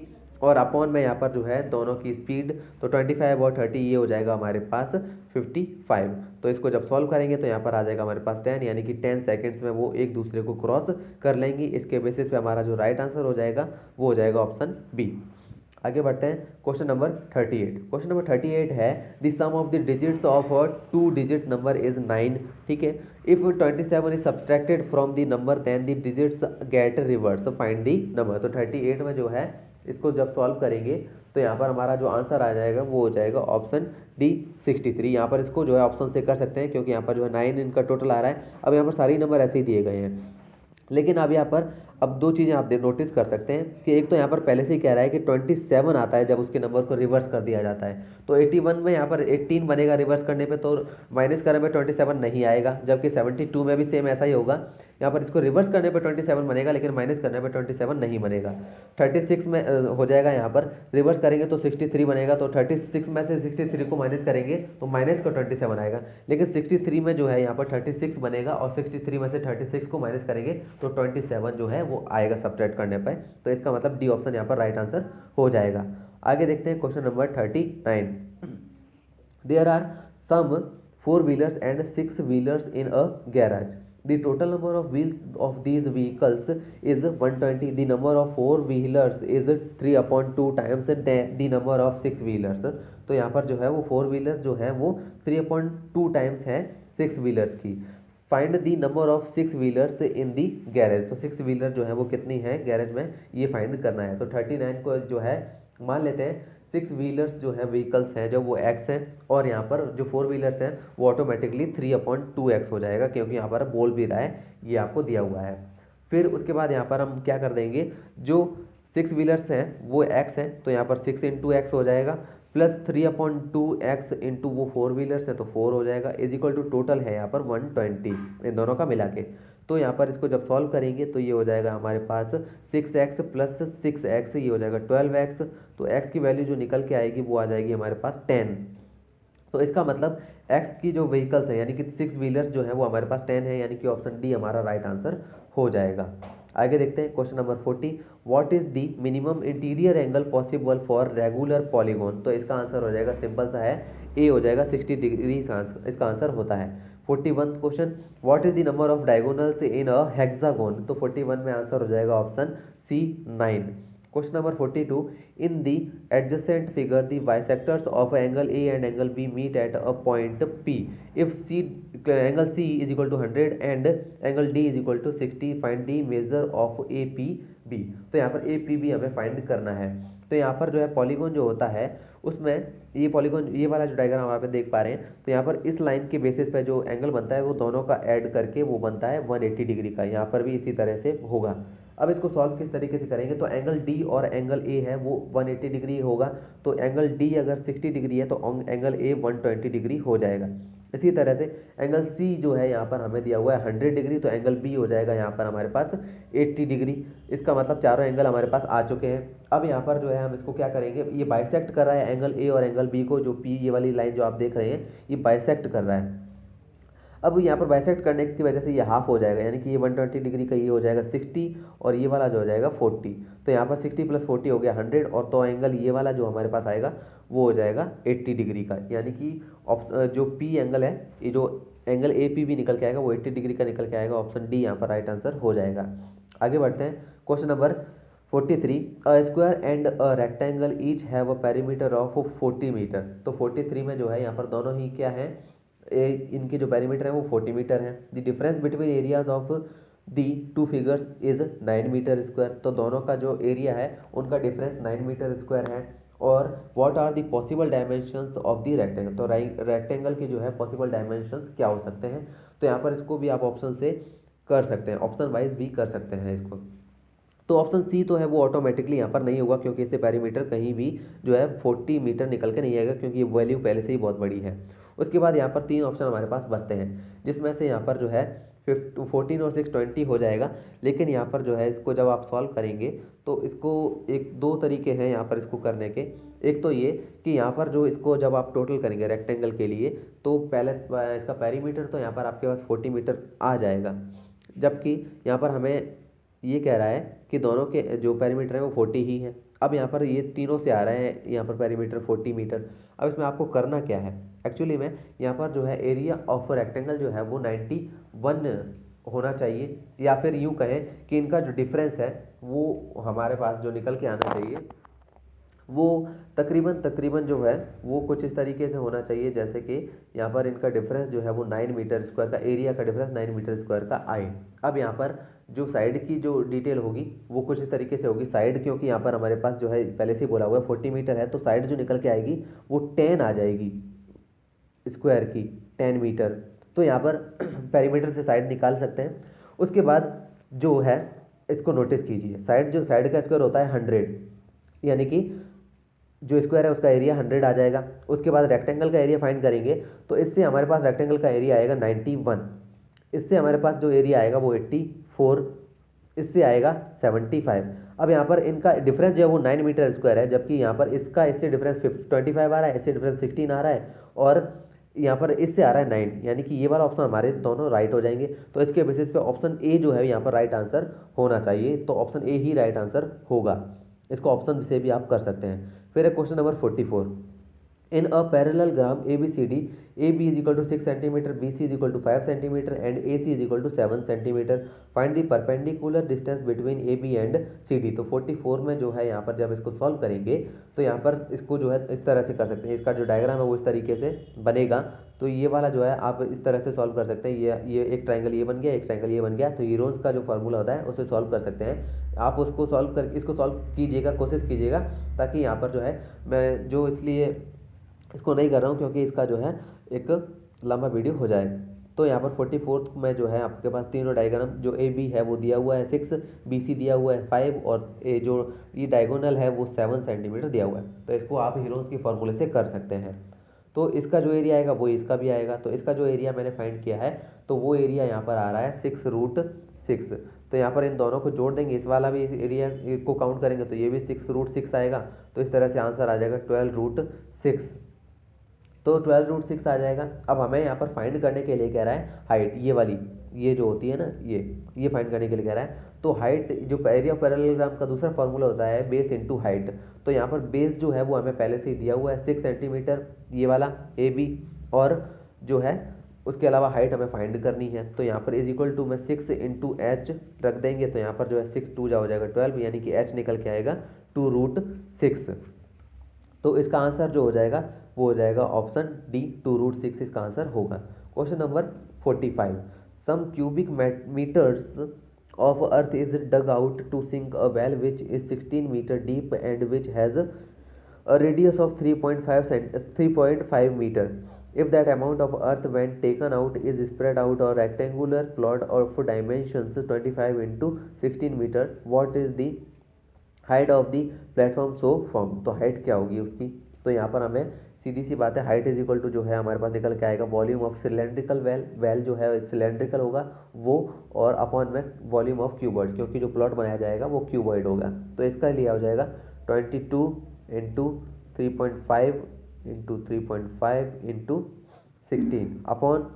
और अपॉन में यहाँ पर जो है दोनों की स्पीड तो 25 और 30 ये हो जाएगा हमारे पास 55। तो इसको जब सॉल्व करेंगे तो यहाँ पर आ जाएगा हमारे पास 10, यानी कि 10 सेकेंड्स में वो एक दूसरे को क्रॉस कर लेंगी। इसके बेसिस पे हमारा जो राइट आंसर हो जाएगा वो हो जाएगा ऑप्शन बी। आगे बढ़ते हैं क्वेश्चन नंबर 38। क्वेश्चन नंबर 38 है the sum of the digits of a 2 digit number is 9। ठीक है, if 27 is subtracted from the number then the digits get reverse find the number. तो 38 में जो है इसको जब सॉल्व करेंगे तो यहाँ पर हमारा जो आंसर आ जाएगा वो हो जाएगा ऑप्शन डी 63। यहाँ पर इसको जो है ऑप्शन से कर सकते हैं क्योंकि यहाँ पर जो है 9 इनका टोटल आ रहा है। अब यहाँ पर सारे नंबर ऐसे ही दिए गए हैं, लेकिन अब यहाँ पर अब दो चीज़ें आप नोटिस कर सकते हैं कि एक तो यहाँ पर पहले से ही कह रहा है कि 27 आता है जब उसके नंबर को रिवर्स कर दिया जाता है, तो 81 में यहाँ पर 18 बनेगा रिवर्स करने पे, तो माइनस करने पे 27 नहीं आएगा, जबकि 72 में भी सेम ऐसा ही होगा। यहाँ पर इसको रिवर्स करने पे 27 बनेगा लेकिन माइनस करने पे 27 नहीं बनेगा। 36 में हो जाएगा, यहाँ पर रिवर्स करेंगे तो 63 बनेगा, तो 36 में से 63 को माइनस करेंगे तो माइनस का 27 आएगा, लेकिन 63 में जो है यहाँ पर 36 बनेगा और 63 में से 36 को माइनस करेंगे तो 27 जो है वो आएगा सब्ट्रैक्ट करने पर। तो इसका मतलब डी ऑप्शन यहाँ पर राइट आंसर हो जाएगा। आगे देखते हैं question number 39। There are some 4 wheelers and 6 wheelers in a garage. The total number of wheels of these vehicles is 120. The number of 4 wheelers is 3/2 times the number of 6 wheelers. तो यहाँ पर जो है वो 4 व्हीलर जो है वो 3/2 times है 6 व्हीलर्स की। Find the number of 6 wheelers in the garage. तो 6 व्हीलर जो है वो कितनी है गैरेज में ये फाइंड करना है। तो 39 को जो है मान लेते हैं 6 व्हीलर्स जो है व्हीकल्स हैं जो वो x है, और यहाँ पर जो 4 व्हीलर्स हैं वो ऑटोमेटिकली 3/2x हो जाएगा क्योंकि यहाँ पर बोल भी रहा है, ये आपको दिया हुआ है। फिर उसके बाद यहाँ पर हम क्या कर देंगे, जो 6 व्हीलर्स हैं वो x है तो यहाँ पर 6 × x हो जाएगा, प्लस 3/2x इंटू वो 4 व्हीलर्स है तो 4 हो जाएगा, इज इक्वल टू टोटल है यहाँ पर 120 इन दोनों का मिला के। तो यहाँ पर इसको जब सॉल्व करेंगे तो ये हो जाएगा हमारे पास 6x प्लस 6x ये हो जाएगा 12x। तो x की वैल्यू जो निकल के आएगी वो आ जाएगी हमारे पास 10। तो इसका मतलब x की जो व्हीकल्स है यानी कि 6 व्हीलर्स जो है वो हमारे पास 10 है, यानी कि ऑप्शन डी हमारा राइट आंसर हो जाएगा। आगे देखते हैं question number 40, what is the minimum interior angle possible for regular polygon. तो इसका आंसर हो जाएगा सिंपल सा है, ए हो जाएगा 60 डिग्री इसका आंसर होता है। 41 question, what is the number of diagonals in a hexagon. तो 41 में आंसर हो जाएगा option C 9। Question number 42, in the adjacent figure the bisectors of angle A and angle B meet at a point P if C angle C is equal to 100 and angle D is equal to 60, find the measure of A P B. तो यहाँ पर A P B हमें find करना है। तो यहाँ पर जो है पॉलीगॉन जो होता है उसमें ये पॉलीगॉन, ये वाला जो डायग्राम आप देख पा रहे हैं, तो यहाँ पर इस लाइन के बेसिस पे जो एंगल बनता है वो दोनों का ऐड करके वो बनता है 180 डिग्री का। यहाँ पर भी इसी तरह से होगा। अब इसको सॉल्व किस तरीके से करेंगे, तो एंगल डी और एंगल ए है वो 180 डिग्री होगा, तो एंगल डी अगर 60 डिग्री है तो एंगल ए 120 डिग्री हो जाएगा। इसी तरह से एंगल सी जो है यहाँ पर हमें दिया हुआ है 100 डिग्री, तो एंगल बी हो जाएगा यहाँ पर हमारे पास 80 डिग्री। इसका मतलब चारों एंगल हमारे पास आ चुके हैं। अब यहाँ पर जो है हम इसको क्या करेंगे, ये बाइसेक्ट कर रहा है एंगल ए और एंगल बी को, जो पी ये वाली लाइन जो आप देख रहे हैं ये बाइसेक्ट कर रहा है। अब यहाँ पर बाइसेक्ट करने की वजह से ये हाफ हो जाएगा, यानी कि ये 120 डिग्री का ये हो जाएगा 60 और ये वाला जो हो जाएगा 40। तो यहाँ पर 60 + 40 हो गया 100, और तो एंगल ये वाला जो हमारे पास आएगा वो हो जाएगा 80 डिग्री का, यानी कि जो पी एंगल है, ये जो एंगल ए पी भी निकल के आएगा वो 80 डिग्री का निकल के आएगा। ऑप्शन डी यहाँ पर राइट आंसर हो जाएगा। आगे बढ़ते हैं question number 43, a square and a rectangle each have a perimeter of 40 metre. तो 43 में जो है यहाँ पर दोनों ही क्या है, इनके जो पेरीमीटर है वो 40 मीटर है। The difference between areas of the two figures is 9 metre square. तो दोनों का जो एरिया है उनका डिफरेंस 9 मीटर स्क्वायर है। और what are the possible dimensions of the rectangle. तो रेक्टेंगल के जो है पॉसिबल डायमेंशंस क्या हो सकते हैं। तो यहाँ पर इसको भी आप ऑप्शन से कर सकते हैं, ऑप्शन वाइज भी कर सकते हैं इसको। तो ऑप्शन सी तो है वो ऑटोमेटिकली यहाँ पर नहीं होगा, क्योंकि इससे पेरीमीटर कहीं भी जो है 40 मीटर निकल के नहीं आएगा, क्योंकि ये वैल्यू पहले से ही बहुत बड़ी है। उसके बाद यहाँ पर 3 ऑप्शन हमारे पास बचते हैं, जिसमें से यहाँ पर जो है 14 और 6 20 हो जाएगा। लेकिन यहाँ पर जो है इसको जब आप सॉल्व करेंगे तो इसको एक दो तरीके हैं यहाँ पर इसको करने के। एक तो ये कि यहाँ पर जो इसको जब आप टोटल करेंगे रेक्टेंगल के लिए, तो पहले इसका पेरीमीटर तो यहाँ पर आपके पास 40 मीटर आ जाएगा, जबकि यहाँ पर हमें ये कह रहा है कि दोनों के जो पेरीमीटर है वो 40 ही है। अब यहाँ पर ये तीनों से आ रहे हैं यहाँ पर पेरीमीटर 40 मीटर। अब इसमें आपको करना क्या है, एक्चुअली में यहाँ पर जो है एरिया ऑफ रेक्टेंगल जो है वो 91 होना चाहिए, या फिर यूँ कहें कि इनका जो डिफरेंस है वो हमारे पास जो निकल के आना चाहिए वो तकरीबन जो है वो कुछ इस तरीके से होना चाहिए, जैसे कि यहाँ पर इनका डिफरेंस जो है वो 9 मीटर स्क्वायर का, एरिया का डिफरेंस 9 मीटर स्क्वायर का आए। अब यहाँ पर जो साइड की जो डिटेल होगी वो कुछ इस तरीके से होगी। साइड क्योंकि यहाँ पर हमारे पास जो है पहले से ही बोला हुआ है 40 मीटर है, तो साइड जो निकल के आएगी वो 10 आ जाएगी स्क्वायर की, 10 मीटर। तो यहाँ पर पेरीमीटर से साइड निकाल सकते हैं। उसके बाद जो है इसको नोटिस कीजिए, साइड का स्क्वायर होता है 100, यानी कि जो स्क्वायर है उसका एरिया 100 आ जाएगा। उसके बाद रेक्टेंगल का एरिया फाइंड करेंगे, तो इससे हमारे पास रेक्टेंगल का एरिया आएगा 91, इससे हमारे पास जो एरिया आएगा वो 84, इससे आएगा 75। अब यहाँ पर इनका डिफरेंस जो है वो 9 मीटर स्क्वायर है, जबकि यहाँ पर इसका इससे डिफरेंस 25 आ रहा है, इससे डिफरेंस 16 आ रहा है, और यहाँ पर इससे आ रहा है 9, यानी कि ये वाला ऑप्शन हमारे दोनों राइट हो जाएंगे। तो इसके बेसिस पे ऑप्शन ए जो है यहाँ पर राइट आंसर होना चाहिए, तो option A he right answer होगा। इसको ऑप्शन से भी आप कर सकते हैं। फिर है question number 44, in a parallelogram ABCD, AB is equal to 6 centimeter, BC is equal to 5 centimeter and AC is equal to 7 centimeter. Find the perpendicular distance between AB and CD। तो 44 में जो है यहाँ पर जब इसको सॉल्व करेंगे तो यहाँ पर इसको जो है इस तरह से कर सकते हैं, इसका जो डायग्राम है वो इस तरीके से बनेगा। तो ये वाला जो है आप इस तरह से सॉल्व कर सकते हैं, ये एक ट्राइंगल ये बन गया, एक ट्राइंगल ये बन गया। तो हीरोन्स का जो फार्मूला होता है उसे सॉल्व कर सकते हैं आप। उसको सॉल्व कर इसको सॉल्व कीजिएगा, कोशिश कीजिएगा, ताकि यहाँ पर जो है मैं जो इसलिए इसको नहीं कर रहा हूँ क्योंकि इसका जो है एक लंबा वीडियो हो जाएगा। तो यहाँ पर 44 में जो है आपके पास तीनों डायग्राम, जो ए बी है वो दिया हुआ है 6, BC दिया हुआ है 5, और जो ये डायगोनल है वो 7 सेंटीमीटर दिया हुआ है। तो इसको आप हीरोन्स की फॉर्मूले से कर सकते हैं। तो इसका जो एरिया आएगा वो इसका भी आएगा। तो इसका जो एरिया मैंने फाइंड किया है तो वो एरिया यहाँ पर आ रहा है 6√6। तो यहाँ पर इन दोनों को जोड़ देंगे, इस वाला भी एरिया को काउंट करेंगे तो ये भी 6√6 आएगा। तो इस तरह से आंसर आ जाएगा 12√6। तो 12√6 आ जाएगा। अब हमें यहाँ पर फाइंड करने के लिए कह रहा है हाइट, ये वाली, ये जो होती है ना, ये फाइंड करने के लिए कह रहा है। तो हाइट जो एरिया ऑफ पैरेललोग्राम का दूसरा फॉर्मूला होता है बेस इंटू हाइट। तो यहाँ पर बेस जो है वो हमें पहले से ही दिया हुआ है 6 सेंटीमीटर, ये वाला ए बी, और जो है उसके अलावा हाइट हमें फाइंड करनी है। तो यहाँ पर इज इक्वल टू में 6 इंटू एच रख देंगे, तो यहाँ पर जो है 6 2 जा हो जाएगा 12, यानी कि एच निकल के आएगा 2√6। तो इसका आंसर जो हो जाएगा वो हो जाएगा ऑप्शन डी 2√6 इसका आंसर होगा। Question number 45, some cubic metres of earth is dug out to sink a well which is 16 meter deep and which has a radius of 3.5 meter. If that amount of earth when taken out is spread out a rectangular plot of dimensions 25 into 16 meter, what is the height of the platform so formed? तो height क्या होगी उसकी? तो यहाँ पर हमें सीधी सी बात है, हाइट इज इक्वल टू जो है हमारे पास निकल के आएगा volume of cylindrical well, well जो है सिलेंड्रिकल होगा वो, और अपॉन में वॉल्यूम ऑफ क्यूबॉइड, क्योंकि जो प्लॉट बनाया जाएगा वो क्यूबॉइड होगा। तो इसका लिया हो जाएगा 22 इंटू 3.5 इंटू 3.5 इंटू 16 अपॉन,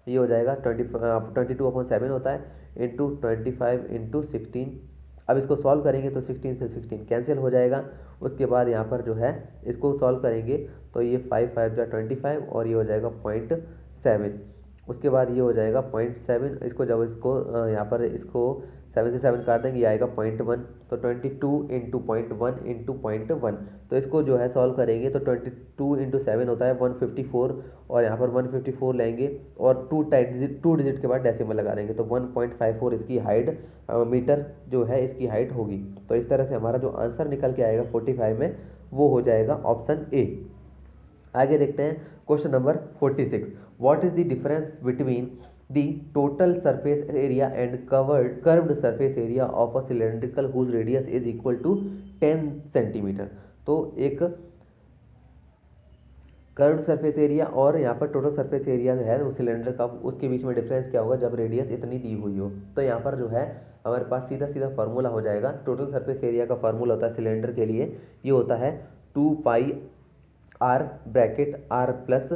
ये हो जाएगा 22/7 होता है, इंटू 25 इंटू 16। अब इसको सॉल्व करेंगे तो 16 से 16 कैंसिल हो जाएगा। उसके बाद यहाँ पर जो है इसको सॉल्व करेंगे तो ये 5 5 जा 25 और ये हो जाएगा 0.7। उसके बाद ये हो जाएगा 0.7, इसको जब इसको यहाँ पर इसको 7 से 7 काट देंगे, ये आएगा 0.1। तो 22 इंटू 0.1 इंटू 0.1, तो इसको जो है सॉल्व करेंगे तो 22 इंटू 7 होता है 154, और यहाँ पर 154 लेंगे और 2 डिजिट के बाद डेसिमल लगा देंगे, तो 1.54 इसकी हाइट मीटर जो है इसकी हाइट होगी। तो इस तरह से हमारा जो आंसर निकल के आएगा 45 में वो हो जाएगा ऑप्शन ए। आगे देखते हैं question number 46, what is the difference between the total surface area and curved surface area of a cylindrical whose radius is equal to 10 centimetre. तो एक कर्व्ड सरफेस एरिया और यहाँ पर टोटल सरफेस एरिया है वो सिलेंडर का, उसके बीच में डिफरेंस क्या होगा जब रेडियस इतनी दी हुई हो। तो यहाँ पर जो है हमारे पास सीधा सीधा फार्मूला हो जाएगा, टोटल सरफेस एरिया का फार्मूला होता है सिलेंडर के लिए, ये होता है 2 r bracket r plus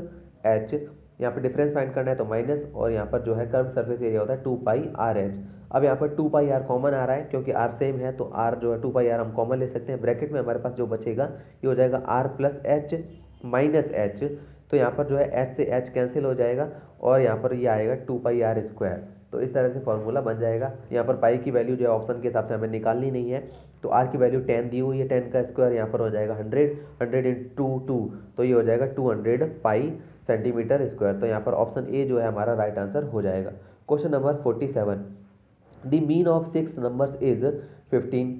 h, यहाँ पर डिफरेंस फाइंड करना है तो माइनस, और यहाँ पर जो है कर्व सरफेस एरिया होता है 2πrh। अब यहाँ पर 2πr कॉमन आ रहा है क्योंकि r सेम है, तो r जो है 2πr हम कॉमन ले सकते हैं। ब्रैकेट में हमारे पास जो बचेगा ये हो जाएगा r plus h minus h, तो यहाँ पर जो है h से h कैंसिल हो जाएगा और यहाँ पर ये आएगा 2πr²। तो इस तरह से फॉर्मूला बन जाएगा। यहाँ पर पाई की वैल्यू जो है ऑप्शन के हिसाब से हमें निकालनी नहीं है, तो r की वैल्यू 10 दी हुई है, 10 का स्क्वायर यहाँ पर हो जाएगा 100, 100 इंटू 2, तो ये हो जाएगा 200 पाई सेंटीमीटर स्क्वायर। तो यहाँ पर ऑप्शन ए जो है हमारा राइट आंसर हो जाएगा। Question number 47, the mean of 6 numbers is 15,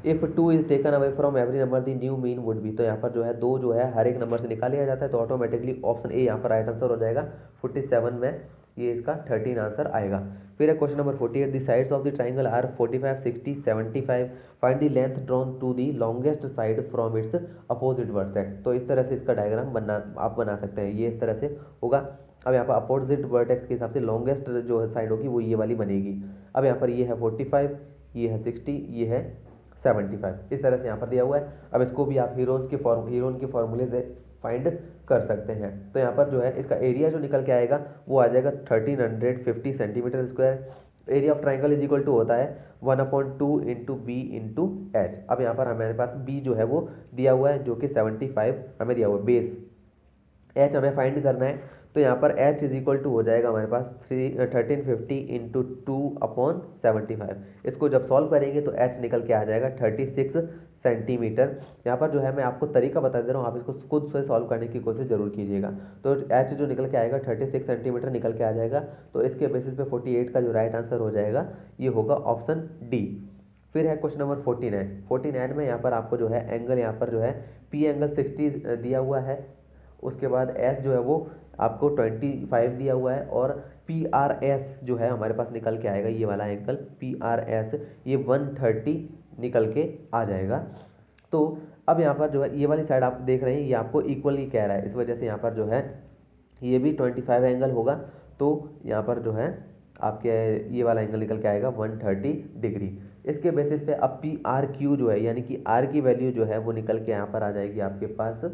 if 2 is taken away from every number the new mean would be. तो यहाँ पर जो है 2 जो है हर एक नंबर से निकाल लिया जाता है, तो ऑटोमेटिकली ऑप्शन ए यहाँ पर राइट आंसर हो जाएगा। 47 में ये इसका 13 आंसर आएगा। फिर है question number 48, the sides of the triangle are 45 60 75, find the length drawn to the longest side from its opposite vertex. तो इस तरह से इसका डायग्राम आप बना सकते हैं, ये इस तरह से होगा। अब यहाँ पर अपोजिट वर्टेक्स के हिसाब से लॉन्गेस्ट जो है साइड होगी वो ये वाली बनेगी। अब यहाँ पर ये है 45, ये है 60, ये है 75, इस तरह से यहाँ पर दिया हुआ है। अब इसको भी आप हीरोन के फॉर्मूले से फाइंड कर सकते हैं। तो यहाँ पर जो है इसका एरिया जो निकल के आएगा वो आ जाएगा 1350 centimetre square. Area of triangle is equal to होता है 1/2 इंटू बी इंटू एच। अब यहाँ पर हमारे पास बी जो है वो दिया हुआ है जो कि 75 हमें दिया हुआ है बेस, एच हमें फाइंड करना है। तो यहाँ पर h इज इक्वल टू हो जाएगा हमारे पास 1350 इंटू 2/75। इसको जब सॉल्व करेंगे तो h निकल के आ जाएगा 36 सेंटीमीटर। यहाँ पर जो है मैं आपको तरीका बता दे रहा हूँ, आप इसको खुद से सॉल्व करने की कोशिश जरूर कीजिएगा। तो h जो निकल के आएगा 36 सेंटीमीटर निकल के आ जाएगा। तो इसके बेसिस पे 48 का जो राइट आंसर हो जाएगा ये होगा ऑप्शन डी। फिर है क्वेश्चन नंबर 49 में यहाँ पर आपको जो है एंगल यहाँ पर जो है पी एंगल 60 दिया हुआ है। उसके बाद एस जो है वो आपको 25 दिया हुआ है, और पी आर एस जो है हमारे पास निकल के आएगा ये वाला एंगल पी आर एस, ये 130 निकल के आ जाएगा। तो अब यहाँ पर जो है ये वाली साइड आप देख रहे हैं ये आपको इक्वली कह रहा है, इस वजह से यहाँ पर जो है ये भी 25 एंगल होगा। तो यहाँ पर जो है आपके ये वाला एंगल निकल के आएगा 130 डिग्री। इसके बेसिस पे अब पी आर क्यू जो है यानी कि आर की वैल्यू जो है वो निकल के यहाँ पर आ जाएगी आपके पास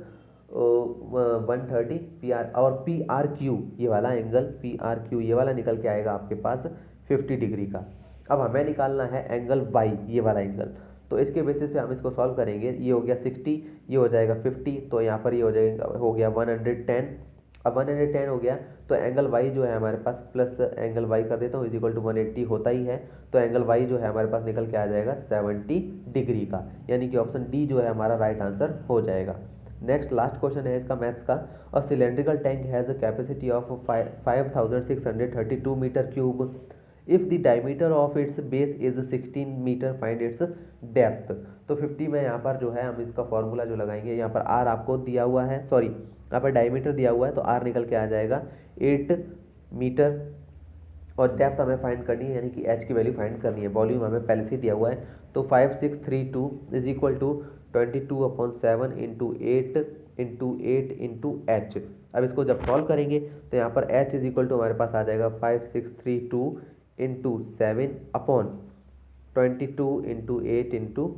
130 पी आर, और पी आर क्यू ये वाला एंगल पी आर क्यू ये वाला निकल के आएगा आपके पास 50 डिग्री का। अब हमें निकालना है एंगल वाई, ये वाला एंगल। तो इसके बेसिस पे हम इसको सॉल्व करेंगे। ये हो गया 60, ये हो जाएगा 50, तो यहाँ पर ये हो जाएगा, हो गया 110। अब 110 हो गया तो एंगल वाई जो है हमारे पास, प्लस एंगल वाई कर देता हूँ, इज इक्वल टू 180 होता ही है। तो एंगल वाई जो है हमारे पास निकल के आ जाएगा 70 डिग्री का, यानी कि ऑप्शन डी जो है हमारा राइट आंसर हो जाएगा। नेक्स्ट लास्ट क्वेश्चन है इसका मैथ्स का। A cylindrical tank has a capacity of 5632 metre cube. If the diameter of its base is 16 metre, find its depth. तो 50 में यहाँ पर जो है हम इसका फॉर्मूला जो लगाएंगे, यहाँ पर आर आपको दिया हुआ है, सॉरी यहाँ पर डायमीटर दिया हुआ है, तो आर निकल के आ जाएगा 8 मीटर। और डेप्थ हमें फाइंड करनी है, यानी कि एच की वैल्यू फाइंड करनी है। वॉल्यूम हमें पहले से दिया हुआ है, तो 5632 is equal to 22/7 into 8 into H. अब इसको जब सॉल्व करेंगे तो यहाँ पर एच इज इक्वल टू हमारे पास आ जाएगा 5632 इंटू 7/22 इंटू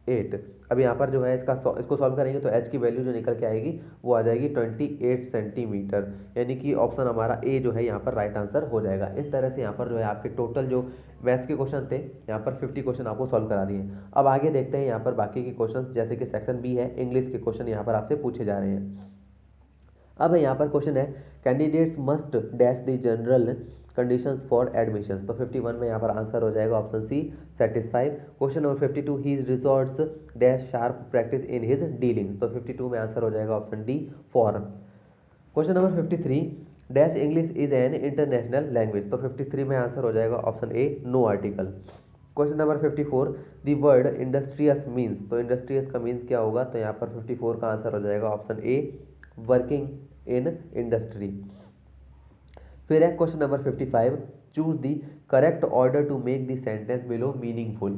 8 अब यहाँ पर जो है इसको सॉल्व करेंगे तो एच की वैल्यू जो निकल के आएगी वो आ जाएगी 28 सेंटीमीटर, यानी कि ऑप्शन हमारा ए जो है यहाँ पर राइट आंसर हो जाएगा। इस तरह से यहाँ पर जो है आपके टोटल जो मैथ्स के क्वेश्चन थे, यहाँ पर 50 क्वेश्चन आपको सॉल्व करा दिए। अब आगे देखते हैं यहाँ पर बाकी के क्वेश्चन, जैसे कि सेक्शन बी है, इंग्लिश के क्वेश्चन यहाँ पर आपसे पूछे जा रहे हैं। अब यहाँ पर क्वेश्चन है, candidates must dash the general conditions for admissions. तो 51 में यहाँ पर आंसर हो जाएगा option C, satisfy. Question number 52, he resorts dash sharp practice in his dealing. तो 52 में आंसर हो जाएगा option D, for. Question number 53, dash English is an international language. तो 53 में आंसर हो जाएगा option A, no article. Question number 54, the word industrious means. तो industrious का मीन्स क्या होगा, तो यहाँ पर 54 का आंसर हो जाएगा option A, working in industry. फिर है question number 55, choose the correct order to make the sentence below meaningful.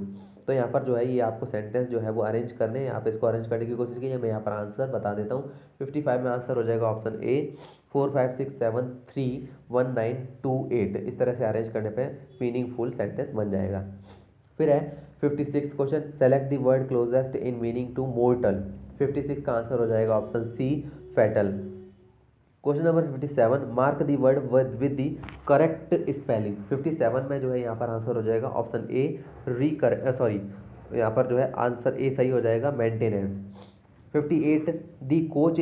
तो यहाँ पर जो है ये आपको सेंटेंस जो है वो अरेंज करने हैं, आप इसको अरेंज करने की कोशिश कीजिए। मैं यहाँ पर आंसर बता देता हूँ। 55 में आंसर हो जाएगा ऑप्शन ए, 4 5 6 7 3 1 9 2 8। इस तरह से अरेंज करने पे मीनिंगफुल सेंटेंस बन जाएगा। फिर है 56 question, select the word closest in meaning to mortal. 56 का आंसर हो जाएगा option C, fatal. Question number 57, mark the word with the correct spelling. 57 में जो है यहाँ पर आंसर हो जाएगा ऑप्शन ए, सॉरी यहाँ पर जो है आंसर ए सही हो जाएगा, maintenance. 58, the coach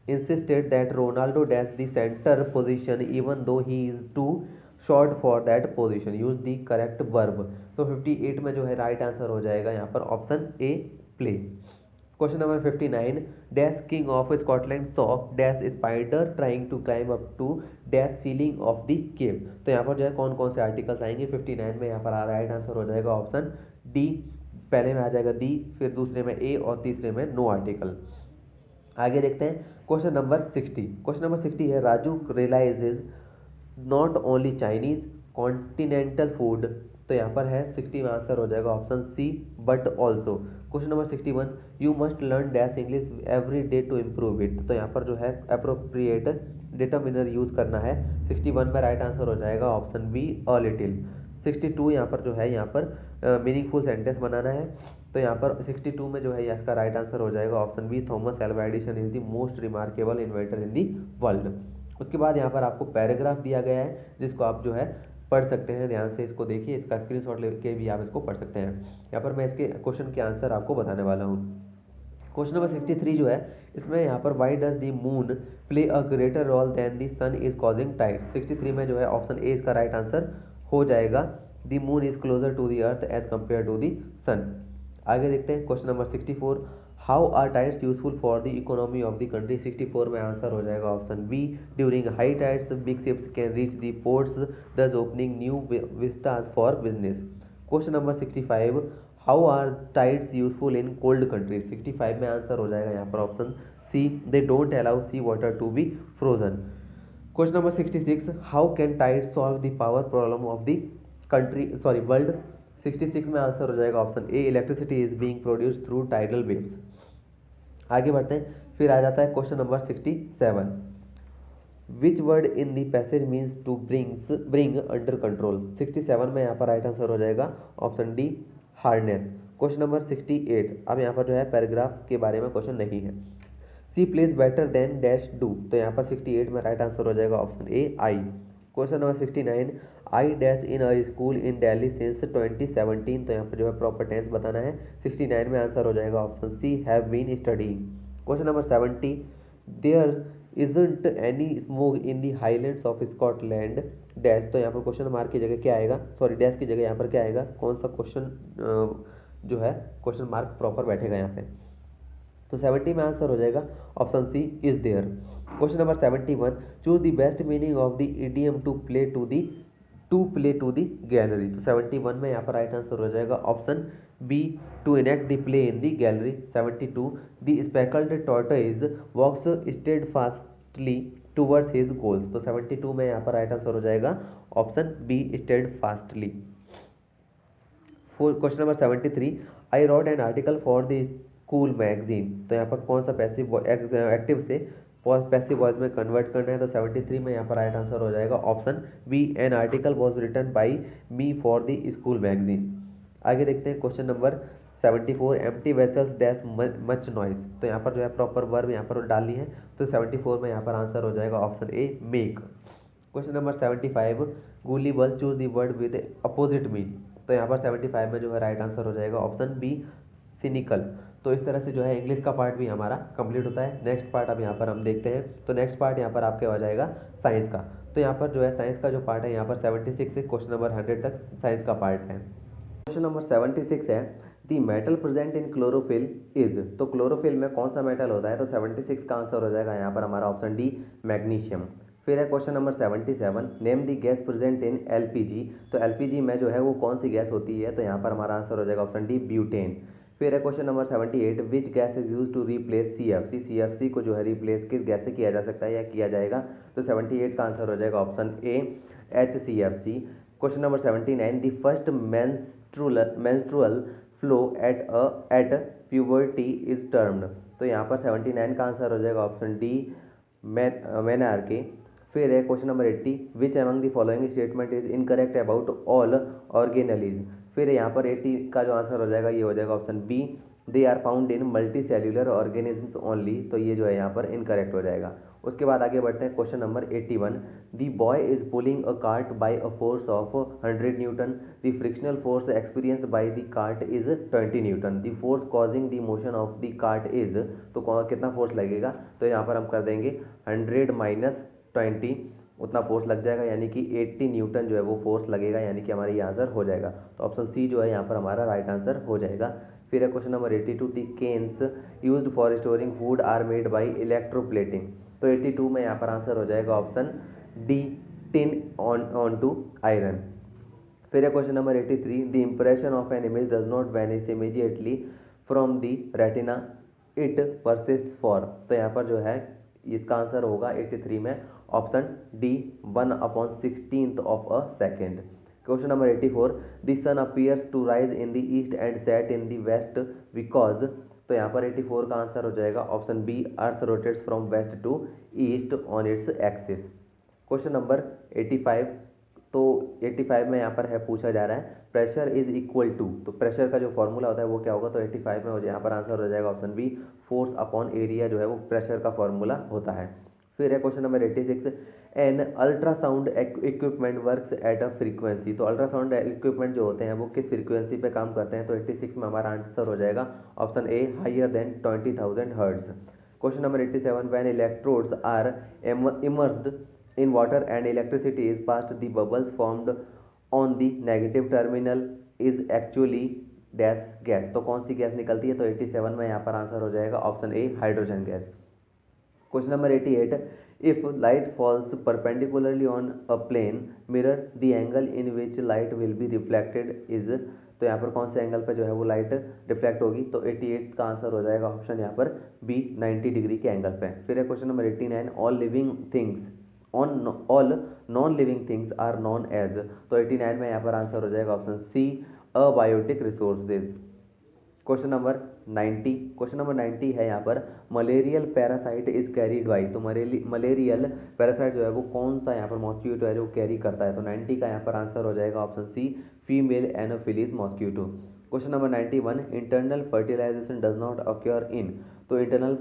insisted that Ronaldo dash the center position even though he is too short for that position. Use the correct verb. तो 58 में जो है राइट आंसर हो जाएगा यहाँ पर option A, play. Question number 59, dash king of Scotland saw dash spider trying to climb up to dash ceiling of the cave. तो यहाँ पर जो है कौन कौन से आर्टिकल्स आएंगे, 59 में यहाँ पर राइट आंसर हो जाएगा ऑप्शन डी, पहले में आ जाएगा दी, फिर दूसरे में ए और तीसरे में नो आर्टिकल। आगे देखते हैं क्वेश्चन नंबर 60। क्वेश्चन नंबर 60 है, Raju realizes not only Chinese continental food. तो यहाँ पर है 60 में आंसर हो जाएगा option C, but also. Question number 61, you must learn dash English every day to improve it. तो यहाँ पर जो है अप्रोप्रिएट डिटर्मिनर यूज करना है। 61 में राइट आंसर हो जाएगा ऑप्शन बी, अ लिटिल। 62 यहाँ पर जो है यहाँ पर मीनिंगफुल सेंटेंस बनाना है। तो यहाँ पर 62 में जो है इसका राइट आंसर हो जाएगा option B, Thomas Alva Edison is the most remarkable inventor in the world. उसके बाद यहाँ पर आपको पैराग्राफ दिया गया है, जिसको आप जो है पढ़ सकते हैं, ध्यान से इसको देखिए, इसका स्क्रीनशॉट लेके भी आप इसको पढ़ सकते हैं। यहाँ पर मैं इसके क्वेश्चन के आंसर आपको बताने वाला हूँ। क्वेश्चन नंबर 63 जो है, इसमें यहाँ पर why does the moon play a greater role than the sun is causing tides. 63 में जो है ऑप्शन ए इसका राइट आंसर हो जाएगा, the moon is closer to the earth as compare to the sun. आगे देखते हैं question number 64, how are tides useful for the economy of the country. 64 में आंसर हो जाएगा option B, during high tides big ships can reach the ports thus opening new vistas for business. Question number 65, how are tides useful in cold countries. 65 में answer हो जाएगा यहाँ पर option C, they don't allow sea water to be frozen. Question number 66, how can tides solve the power problem of the world. 66 में answer हो जाएगा option A, electricity is being produced through tidal waves. आगे बढ़ते हैं, फिर आ जाता है question number 67, which word in the passage means to bring under control. 67 में यहाँ पर राइट आंसर हो जाएगा option D, hardness. Question number 68, अब यहाँ पर जो है पैराग्राफ के बारे में क्वेश्चन नहीं है। She plays better than dash do. तो यहाँ पर 68 में राइट आंसर हो जाएगा option A, I. Question number 69, I dash in a school in Delhi since 2017, तो यहाँ पर जो है प्रॉपर टेंस बताना है। 69 में आंसर हो जाएगा option C, have been studying. Question number 70, there isn't any smoke in the highlands of Scotland dash, तो यहाँ पर क्वेश्चन मार्क की जगह क्या आएगा, सॉरी डैश की जगह यहाँ पर क्या आएगा, कौन सा क्वेश्चन जो है क्वेश्चन मार्क प्रॉपर बैठेगा यहाँ पे। तो 70 में आंसर हो जाएगा option C, is there. Question number 71, choose the best meaning of the idiom to play to the gallery, तो 71 में यहाँ पर राइट आंसर हो जाएगा option B, to enact the play in the gallery. 72, the speckled tortoise walks steadfastly towards his goals, तो 72 में यहाँ पर राइट आंसर हो जाएगा option B, steadfastly. Question number 73, I wrote an article for the school magazine, तो यहाँ पर कौन सा पैसिव एक्टिव से पैसिव वॉइस में कन्वर्ट करना है, तो 73 में यहाँ पर राइट आंसर हो जाएगा option B, an article was written by me for the school magazine. आगे देखते हैं question number 74, empty vessels dash much noise, तो यहाँ पर जो है प्रॉपर वर्ब यहाँ पर डालनी है, तो 74 में यहाँ पर आंसर हो जाएगा option A, make. Question number 75, gullible choose the word with opposite mean, तो यहाँ पर 75 में जो है राइट आंसर हो जाएगा ऑप्शन बी, सिनिकल। तो इस तरह से जो है इंग्लिश का पार्ट भी हमारा कंप्लीट होता है। नेक्स्ट पार्ट अब यहाँ पर हम देखते हैं, तो नेक्स्ट पार्ट यहाँ पर आपके हो जाएगा साइंस का। तो यहाँ पर जो है साइंस का जो पार्ट है यहाँ पर 76 से क्वेश्चन नंबर 100 तक साइंस का पार्ट है। क्वेश्चन नंबर 76 है, the metal present in chlorophyll is, तो क्लोरोफिल में कौन सा मेटल होता है, तो 76 का आंसर हो जाएगा यहाँ पर हमारा ऑप्शन डी, मैग्नीशियम। फिर है question number 77, name the gas present in LPG, तो एलपीजी में जो है वो कौन सी गैस होती है, तो यहाँ पर हमारा आंसर हो जाएगा ऑप्शन डी, ब्यूटेन। फिर है question number 78, which gas is use to replace CFC, CFC को जो है रिप्लेस किस गैस से किया जा सकता है या किया जाएगा, तो 78 का आंसर हो जाएगा option A, HCFC। Question number 79, the first menstrual flow at puberty is termed, तो यहाँ पर 79 का आंसर हो जाएगा ऑप्शन डी, मेनार्की। फिर है question number 80, which among the following statement is incorrect about all organelles, फिर यहाँ पर 80 का जो आंसर हो जाएगा ये हो जाएगा option B, they are found in multicellular organisms only, तो ये जो है यहाँ पर इनकरेक्ट हो जाएगा। उसके बाद आगे बढ़ते हैं question number 81, the boy is pulling a cart by a force of 100 newton, the frictional force experienced by the cart is 20 newton, the force causing the motion of the cart is, तो कितना force लगेगा, तो यहाँ पर हम कर देंगे 100 minus 20, उतना फोर्स लग जाएगा, यानी कि 80 न्यूटन जो है वो फोर्स लगेगा, यानी कि हमारा ये आंसर हो जाएगा। तो ऑप्शन सी जो है यहाँ पर हमारा राइट आंसर हो जाएगा। फिर है question number 82, the cans used for storing food are made by electroplating, तो 82 में यहाँ पर आंसर हो जाएगा option D, tin on to iron. फिर है question number 83, the impression of an image does not vanish immediately from the retina, it persist for, तो यहाँ पर जो है इसका आंसर होगा 83 में option D, 1/16 of a second. Question number 84, the sun appears to rise in the east and set in the west because, तो यहाँ पर 84 का आंसर हो जाएगा option B, earth rotates from west to east on its axis. Question number 85, तो 85 में यहाँ पर है पूछा जा रहा है प्रेशर इज इक्वल टू, तो प्रेशर का जो फॉर्मूला होता है वो क्या होगा, तो 85 में हो जाए यहाँ पर आंसर हो जाएगा option B, force upon area जो है वो प्रेशर का फॉर्मूला होता है। फिर है question number 86, an ultrasound equipment works at a frequency, तो अल्ट्रासाउंड इक्विपमेंट जो होते हैं वो किस फ्रीक्वेंसी पे काम करते हैं, तो 86 में हमारा आंसर हो जाएगा option A, higher than 20,000 hertz. Question number 87, when electrodes are immersed in water and electricity is passed, the bubbles formed on the negative terminal is actually dash gas, तो कौन सी गैस निकलती है, तो 87 में यहाँ पर आंसर हो जाएगा option A, hydrogen gas. Question number 88, if light falls perpendicularly on a plane mirror the angle in which light will be reflected is, तो यहाँ पर कौन से एंगल पर जो है वो लाइट रिफ्लेक्ट होगी, तो 88 का आंसर हो जाएगा ऑप्शन यहाँ पर बी, 90 डिग्री के एंगल पे। फिर है question number 89, all living things all non living things are known as, तो 89 में यहाँ पर आंसर हो जाएगा option C, abiotic resources. Question number 90, question number 90 है यहाँ पर malarial parasite is carried by, तो मलेरियल पैरासाइट जो है वो कौन सा यहाँ पर मॉस्क्यूटो है जो कैरी करता है, तो 90 का यहाँ पर आंसर हो जाएगा option C, female anopheles mosquito. Question number 91, internal fertilization does not occur in, तो इंटरनल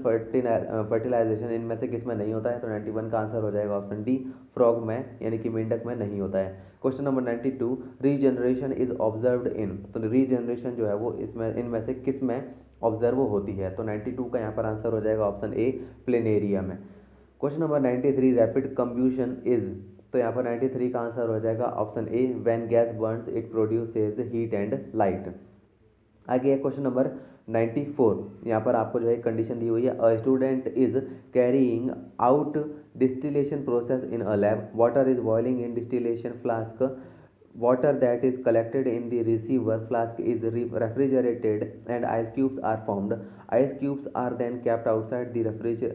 फर्टिलाइजेशन इनमें से किस में नहीं होता है? तो 91 का आंसर हो जाएगा ऑप्शन डी, फ्रॉग में यानी कि मेंढक में नहीं होता है। Question number 92, regeneration is observed in, तो रीजनरेशन जो है वो इसमें इनमें से किस में ऑब्जर्व होती है? तो 92 का यहाँ पर आंसर हो जाएगा ऑप्शन ए, प्लेनेरिया में। क्वेश्चन नंबर 93, रैपिड कंब्यूशन इज, तो यहाँ पर 93 का आंसर हो जाएगा option A, when gas Burns it produces heat and light. आगे है क्वेश्चन नंबर 94, यहाँ पर आपको जो है कंडीशन दी हुई है, a student is carrying out distillation process in a lab, water is boiling in distillation flask, water that is collected in the receiver flask is refrigerated and ice cubes are formed. Ice cubes are then kept outside the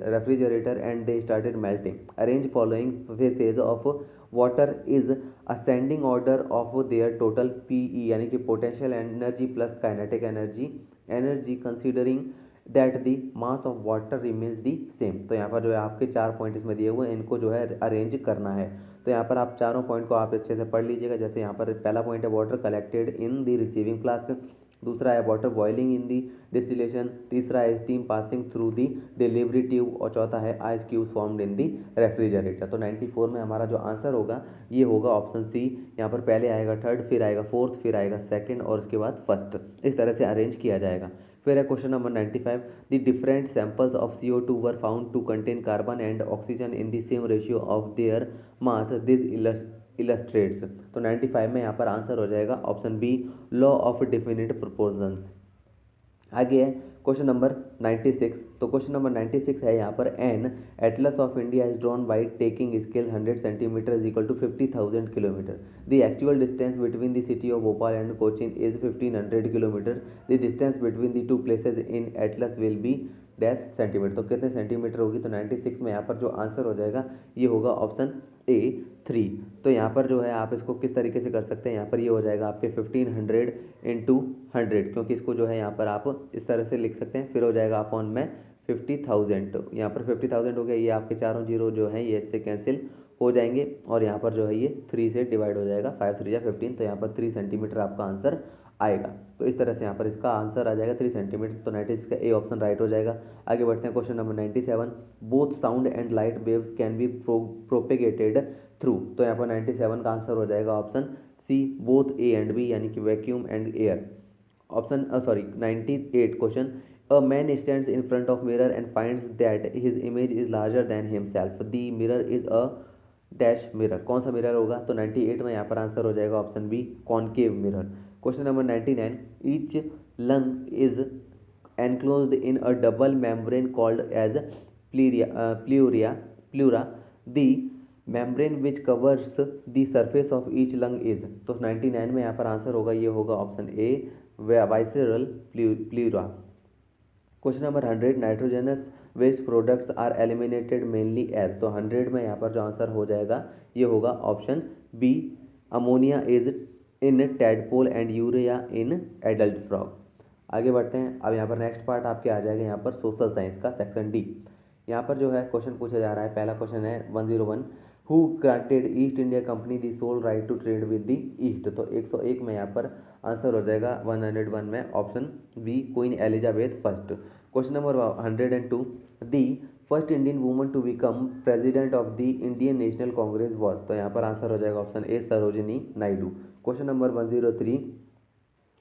refrigerator and they started melting. Arrange following phases of water is ascending order of their total PE यानी कि potential energy plus kinetic energy considering that the mass of water remains the same. तो यहाँ पर जो है आपके 4 point इसमें दिए हुए हैं, इनको जो है अरेंज करना है। तो यहाँ पर आप चारों पॉइंट को आप अच्छे से पढ़ लीजिएगा। जैसे यहाँ पर पहला पॉइंट है water collected in the receiving flask, दूसरा है water boiling in the distillation, तीसरा है steam passing through the delivery tube और चौथा है ice cubes formed in the refrigerator. तो 94 में हमारा जो आंसर होगा ये होगा ऑप्शन सी। यहाँ पर पहले आएगा थर्ड, फिर आएगा फोर्थ, फिर आएगा सेकंड और उसके बाद फर्स्ट, इस तरह से अरेंज किया जाएगा। फिर है question number 95, the different samples of CO2 were found to contain carbon and oxygen in the same ratio of their mass, this illustrates. तो 95 में यहाँ पर आंसर हो जाएगा option B, law of definite proportions. आगे है क्वेश्चन नंबर 96, तो question number 96 है यहाँ पर, an atlas of India is drawn by taking scale 100 centimetre is equal to 50,000 kilometre, the actual distance between the city of Bhopal and Cochin is 1500 kilometre, the distance between the two places in atlas will be dash centimetre. तो कितने centimetre होगी? तो 96 में यहाँ पर जो answer हो जाएगा ये होगा ऑप्शन ए, 3। तो यहाँ पर जो है आप इसको किस तरीके से कर सकते हैं, यहाँ पर ये हो जाएगा आपके 1500 इंटू 100, क्योंकि इसको जो है यहाँ पर आप इस तरह से लिख सकते हैं। फिर हो जाएगा अपॉन में 50,000, तो यहाँ पर 50,000 हो गया, ये आपके चारों जीरो जो है ये इससे कैंसिल हो जाएंगे और यहाँ पर जो है ये 3 से डिवाइड हो जाएगा, 5 3 या 15, तो यहाँ पर 3 सेंटीमीटर आपका आंसर आएगा। तो इस तरह से यहाँ पर इसका आंसर आ जाएगा 3 सेंटीमीटर। तो 96 का ए ऑप्शन राइट हो जाएगा। आगे बढ़ते हैं question number 97, both sound and light waves can be propagated through, तो यहाँ पर 97 का आंसर हो जाएगा option C, both A and B यानी कि vacuum and air. Option 98 question, a man stands in front of mirror and finds that his image is larger than himself, the mirror is a dash mirror, कौन सा mirror होगा? तो 98 में यहाँ पर answer हो जाएगा option B, concave mirror. Question number 99, each lung is enclosed in a double membrane called as pleura, the membrane which covers the surface of each lung is, तो 99 में यहाँ पर आंसर होगा ये होगा option A, visceral pleura। Question number 100, nitrogenous waste products are eliminated mainly as, तो 100 में यहाँ पर जो आंसर हो जाएगा ये होगा option B, ammonia is in tadpole and urea in adult frog. आगे बढ़ते हैं। अब यहाँ पर नेक्स्ट पार्ट आपके आ जाएगा यहाँ पर सोशल साइंस का सेक्शन डी। यहाँ पर जो है क्वेश्चन पूछा जा रहा है, पहला क्वेश्चन है 101, who granted East India Company the sole right to trade with the east, तो 101 में यहाँ पर आंसर हो जाएगा 101 में option B, queen Elizabeth first. Question number 102, the first Indian woman to become president of the Indian National Congress was, तो यहाँ पर आंसर हो जाएगा option A, Sarojini Naidu. Question number 103,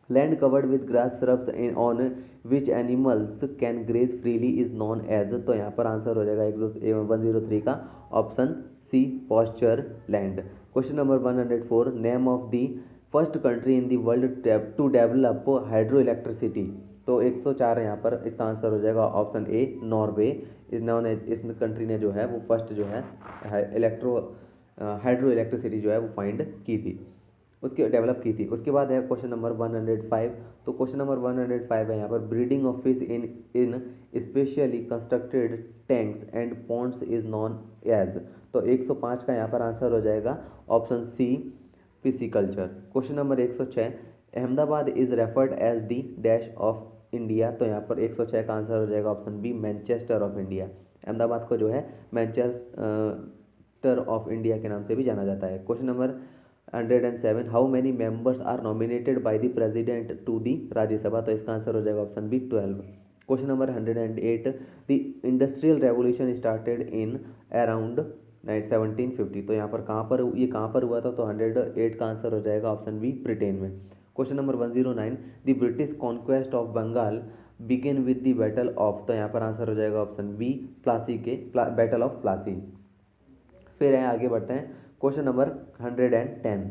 land covered with grass shrubs on which animals can graze freely is known as, तो यहाँ पर answer हो जाएगा 103 का option C, pasture land. Question number 104, name of the first country in the world to develop hydro electricity, तो 104 यहाँ पर इसका आंसर हो जाएगा ऑप्शन ए, नॉर्वे। इस कंट्री ने जो है वो फर्स्ट जो है हाइड्रो इलेक्ट्रिसिटी जो है वो फाइंड की थी, उसके डेवलप की थी। उसके बाद है क्वेश्चन नंबर 105, तो क्वेश्चन नंबर 105 है यहाँ पर, breeding of fish in specially constructed tanks and ponds is known as, तो 105 का यहाँ पर आंसर हो जाएगा option C, pisciculture. Question number 106, Ahmedabad is referred as the dash of India, तो यहाँ पर 106 का आंसर हो जाएगा option B, Manchester of India. Ahmedabad को जो है मैनचेस्टर ऑफ इंडिया के नाम से भी जाना जाता है। Question number 107, how many members are nominated by the president to the Rajya Sabha, तो इसका आंसर हो जाएगा option B, 12। Question number 108, the industrial revolution started in around 1750। तो यहाँ पर कहाँ पर हुआ था, तो 108 का आंसर हो जाएगा ऑप्शन बी, ब्रिटेन में। Question number 109, the British conquest of Bengal begin with the battle of. तो यहाँ पर आंसर हो जाएगा ऑप्शन बी, प्लासी के बैटल ऑफ प्लासी। फिर आगे बढ़ते हैं, question number 110,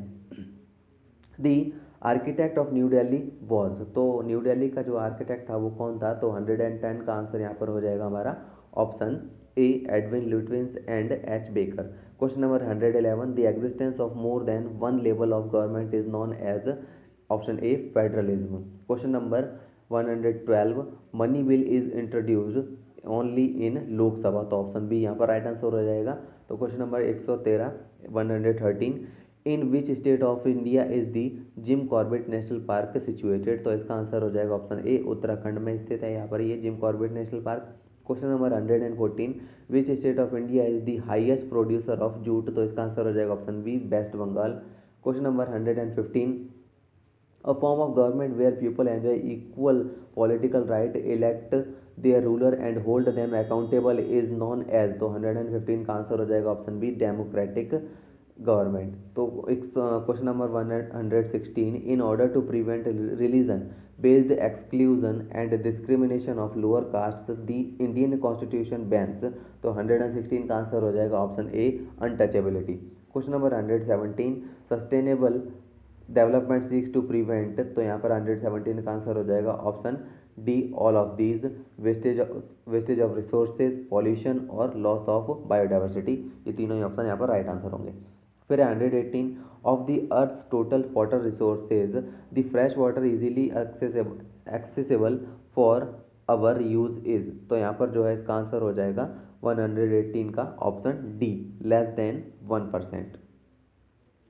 the architect of new Delhi was. तो न्यू दिल्ली का जो आर्किटेक्ट था वो कौन था, तो 110 का आंसर यहाँ पर हो जाएगा हमारा option A, Edwin Lutyens and H Baker. Question number 111, the existence of more than one level of government is known as option A, federalism. Question number 112, money bill is introduced only in Lok Sabha. तो option B यहाँ पर right answer हो जाएगा। तो question number 113, 113, in which state of India is the gym Corbett National park situated. तो इसका answer हो जाएगा ऑप्शन ए, उत्तराखंड में स्थित है यहाँ पर ये Jim Corbett National Park. Question number 114, which state of India is the highest producer of jute. तो इसका आंसर हो जाएगा option B, West Bengal. Question number 115, a form of government where people enjoy equal political right, elect their ruler and hold them accountable is known as। तो 115 का answer हो जाएगा option B, democratic government. तो question number 116, in order to prevent religion based exclusion and discrimination of lower caste the Indian constitution bans. तो 116 का answer हो जाएगा option A, untouchability. Question number 117, sustainable development seeks to prevent. तो यहाँ पर 117 का answer हो जाएगा option D, all of these, wastage of resources, pollution और लॉस ऑफ बायोडाइवर्सिटी। ये तीनों ही ऑप्शन यहाँ पर राइट आंसर होंगे। फिर 118, of the earth total water resources the fresh water easily accessible for our use is. तो यहाँ पर जो है इसका आंसर हो जाएगा 118 का option D, less than 1%।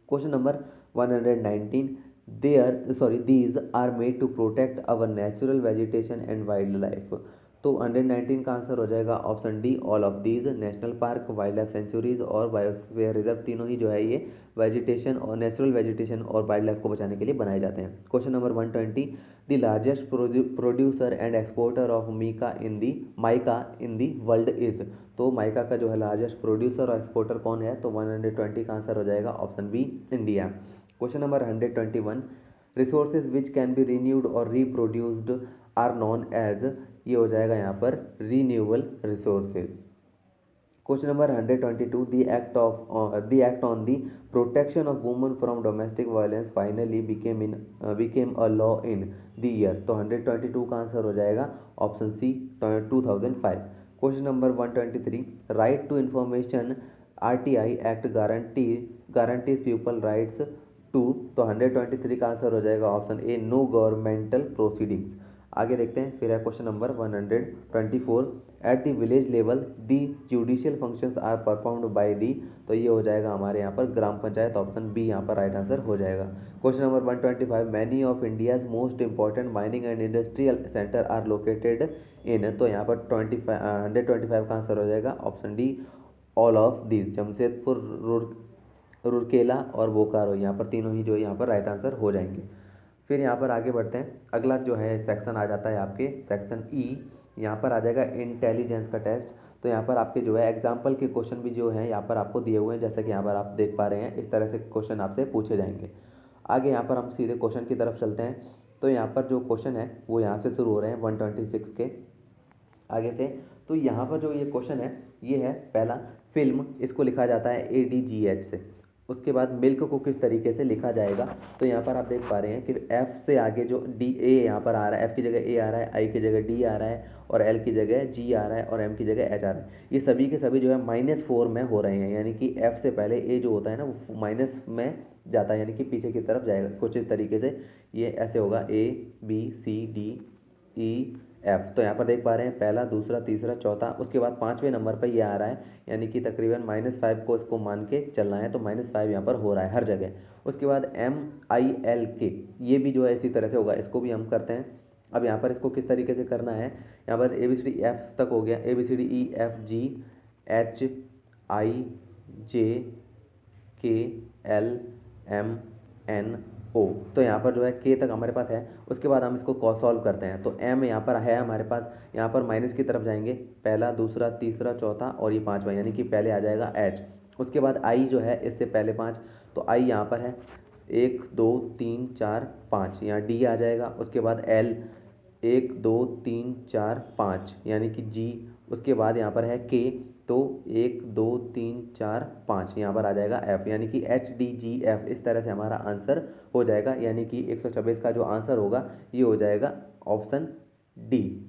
Question number 119, these are made to protect our natural vegetation and wildlife। तो 119 का आंसर हो जाएगा option D, all of these, national park, wild life sanctuaries और बायोस्फीयर रिजर्व, तीनों ही जो है ये वेजिटेशन और नेचुरल वेजिटेशन और वाइल्ड लाइफ को बचाने के लिए बनाए जाते हैं। Question number 120, the largest producer and exporter of mica in the world is. तो माइका का जो है लार्जेस्ट प्रोड्यूसर और एक्सपोर्टर कौन है, तो 120 का आंसर हो जाएगा option B, India. Question number 121, resources which can be renewed और रीप्रोड्यूस्ड आर नॉन एज। ये हो जाएगा यहाँ पर renewable resources. Question number 122, the act on the protection of women from domestic violence finally became a law in the year. तो 122 का answer हो जाएगा option C, 2005। Question number 123, right to information RTI act guarantees people rights to. तो 123 का answer हो जाएगा option A, no governmental proceedings. आगे देखते हैं। फिर है question number 124, at the village level the judicial functions are performed by the. तो ये हो जाएगा हमारे यहाँ पर ग्राम पंचायत, ऑप्शन बी यहाँ पर राइट आंसर हो जाएगा। Question number 125, many of India's most important mining and industrial centre are located in. तो यहाँ पर 125 का आंसर हो जाएगा option D, all of these, Jamshedpur, Rourkela और बोकारो, यहाँ पर तीनों ही जो यहाँ पर राइट आंसर हो जाएंगे। फिर यहाँ पर आगे बढ़ते हैं। अगला जो है सेक्शन आ जाता है आपके सेक्शन ई। यहाँ पर आ जाएगा इंटेलिजेंस का टेस्ट। तो यहाँ पर आपके जो है एग्जाम्पल के क्वेश्चन भी जो है यहाँ पर आपको दिए हुए हैं, जैसे कि यहाँ पर आप देख पा रहे हैं, इस तरह से क्वेश्चन आपसे पूछे जाएंगे। आगे यहाँ पर हम सीधे क्वेश्चन की तरफ चलते हैं। तो यहाँ पर जो क्वेश्चन है वो यहाँ से शुरू हो रहे हैं 126 के आगे से। तो यहाँ पर जो ये क्वेश्चन है ये है पहला, फिल्म, इसको लिखा जाता है ADGH से। उसके बाद मिल्क को किस तरीके से लिखा जाएगा। तो यहाँ पर आप देख पा रहे हैं कि F से आगे जो A यहाँ पर आ रहा है, F की जगह A आ रहा है, I की जगह D आ रहा है और L की जगह G आ रहा है और M की जगह H आ रहा है। ये सभी के सभी जो है -4 में हो रहे हैं, यानी कि F से पहले A जो होता है ना वो माइनस में जाता है, यानी कि पीछे की तरफ जाएगा। कुछ इस तरीके से ये ऐसे होगा ABCDEF। तो यहाँ पर देख पा रहे हैं पहला, दूसरा, तीसरा, चौथा, उसके बाद 5वें नंबर पर ये आ रहा है, यानी कि तकरीबन -5 को इसको मान के चलना है। तो -5 यहाँ पर हो रहा है हर जगह। उसके बाद MILK, ये भी जो है इसी तरह से होगा, इसको भी हम करते हैं। अब यहाँ पर इसको किस तरीके से करना है, यहाँ पर ABCDF तक हो गया, ABCDEFGHIJKLMNO ओ। तो यहाँ पर जो है के तक हमारे पास है। उसके बाद हम इसको सॉल्व करते हैं। तो एम यहाँ पर है हमारे पास, यहाँ पर माइनस की तरफ जाएंगे, पहला दूसरा तीसरा चौथा और ये पाँचवा, यानी कि पहले आ जाएगा एच। उसके बाद आई जो है इससे पहले 5, तो आई यहाँ पर है 1 2 3 4 5, यहाँ डी आ जाएगा। उसके बाद एल 1 2 3 4 5, यानी कि जी। उसके बाद यहाँ पर है के, तो 1 2 3 4 5, यहाँ पर आ जाएगा एफ, यानी कि एच डी जी एफ। इस तरह से हमारा आंसर हो जाएगा, यानी कि 126 का जो आंसर होगा ये हो जाएगा ऑप्शन डी।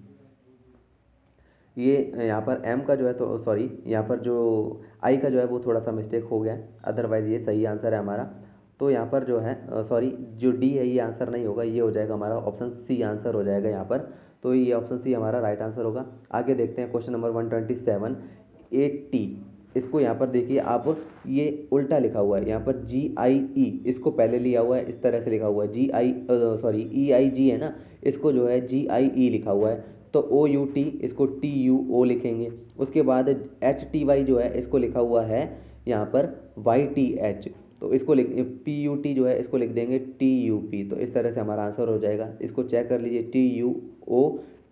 ये यहाँ पर एम का जो है, तो सॉरी यहाँ पर जो आई का जो है वो थोड़ा सा मिस्टेक हो गया है, अदरवाइज ये सही आंसर है हमारा। तो यहाँ पर जो है सॉरी जो डी है ये आंसर नहीं होगा, ये हो जाएगा हमारा ऑप्शन सी आंसर हो जाएगा यहाँ पर। तो ये ऑप्शन सी हमारा राइट आंसर होगा। आगे देखते हैं क्वेश्चन नंबर 127, 8T। इसको यहाँ पर देखिए आप, ये उल्टा लिखा हुआ है, यहाँ पर GIE इसको पहले लिया हुआ है, इस तरह से लिखा हुआ है EIG है ना, इसको जो है GIE लिखा हुआ है। तो OUT इसको TUO लिखेंगे। उसके बाद HTY जो है इसको लिखा हुआ है यहाँ पर YTH, तो इसको लिख PUT जो है इसको लिख देंगे TUP। तो इस तरह से हमारा आंसर हो जाएगा। इसको चेक कर लीजिए, TUO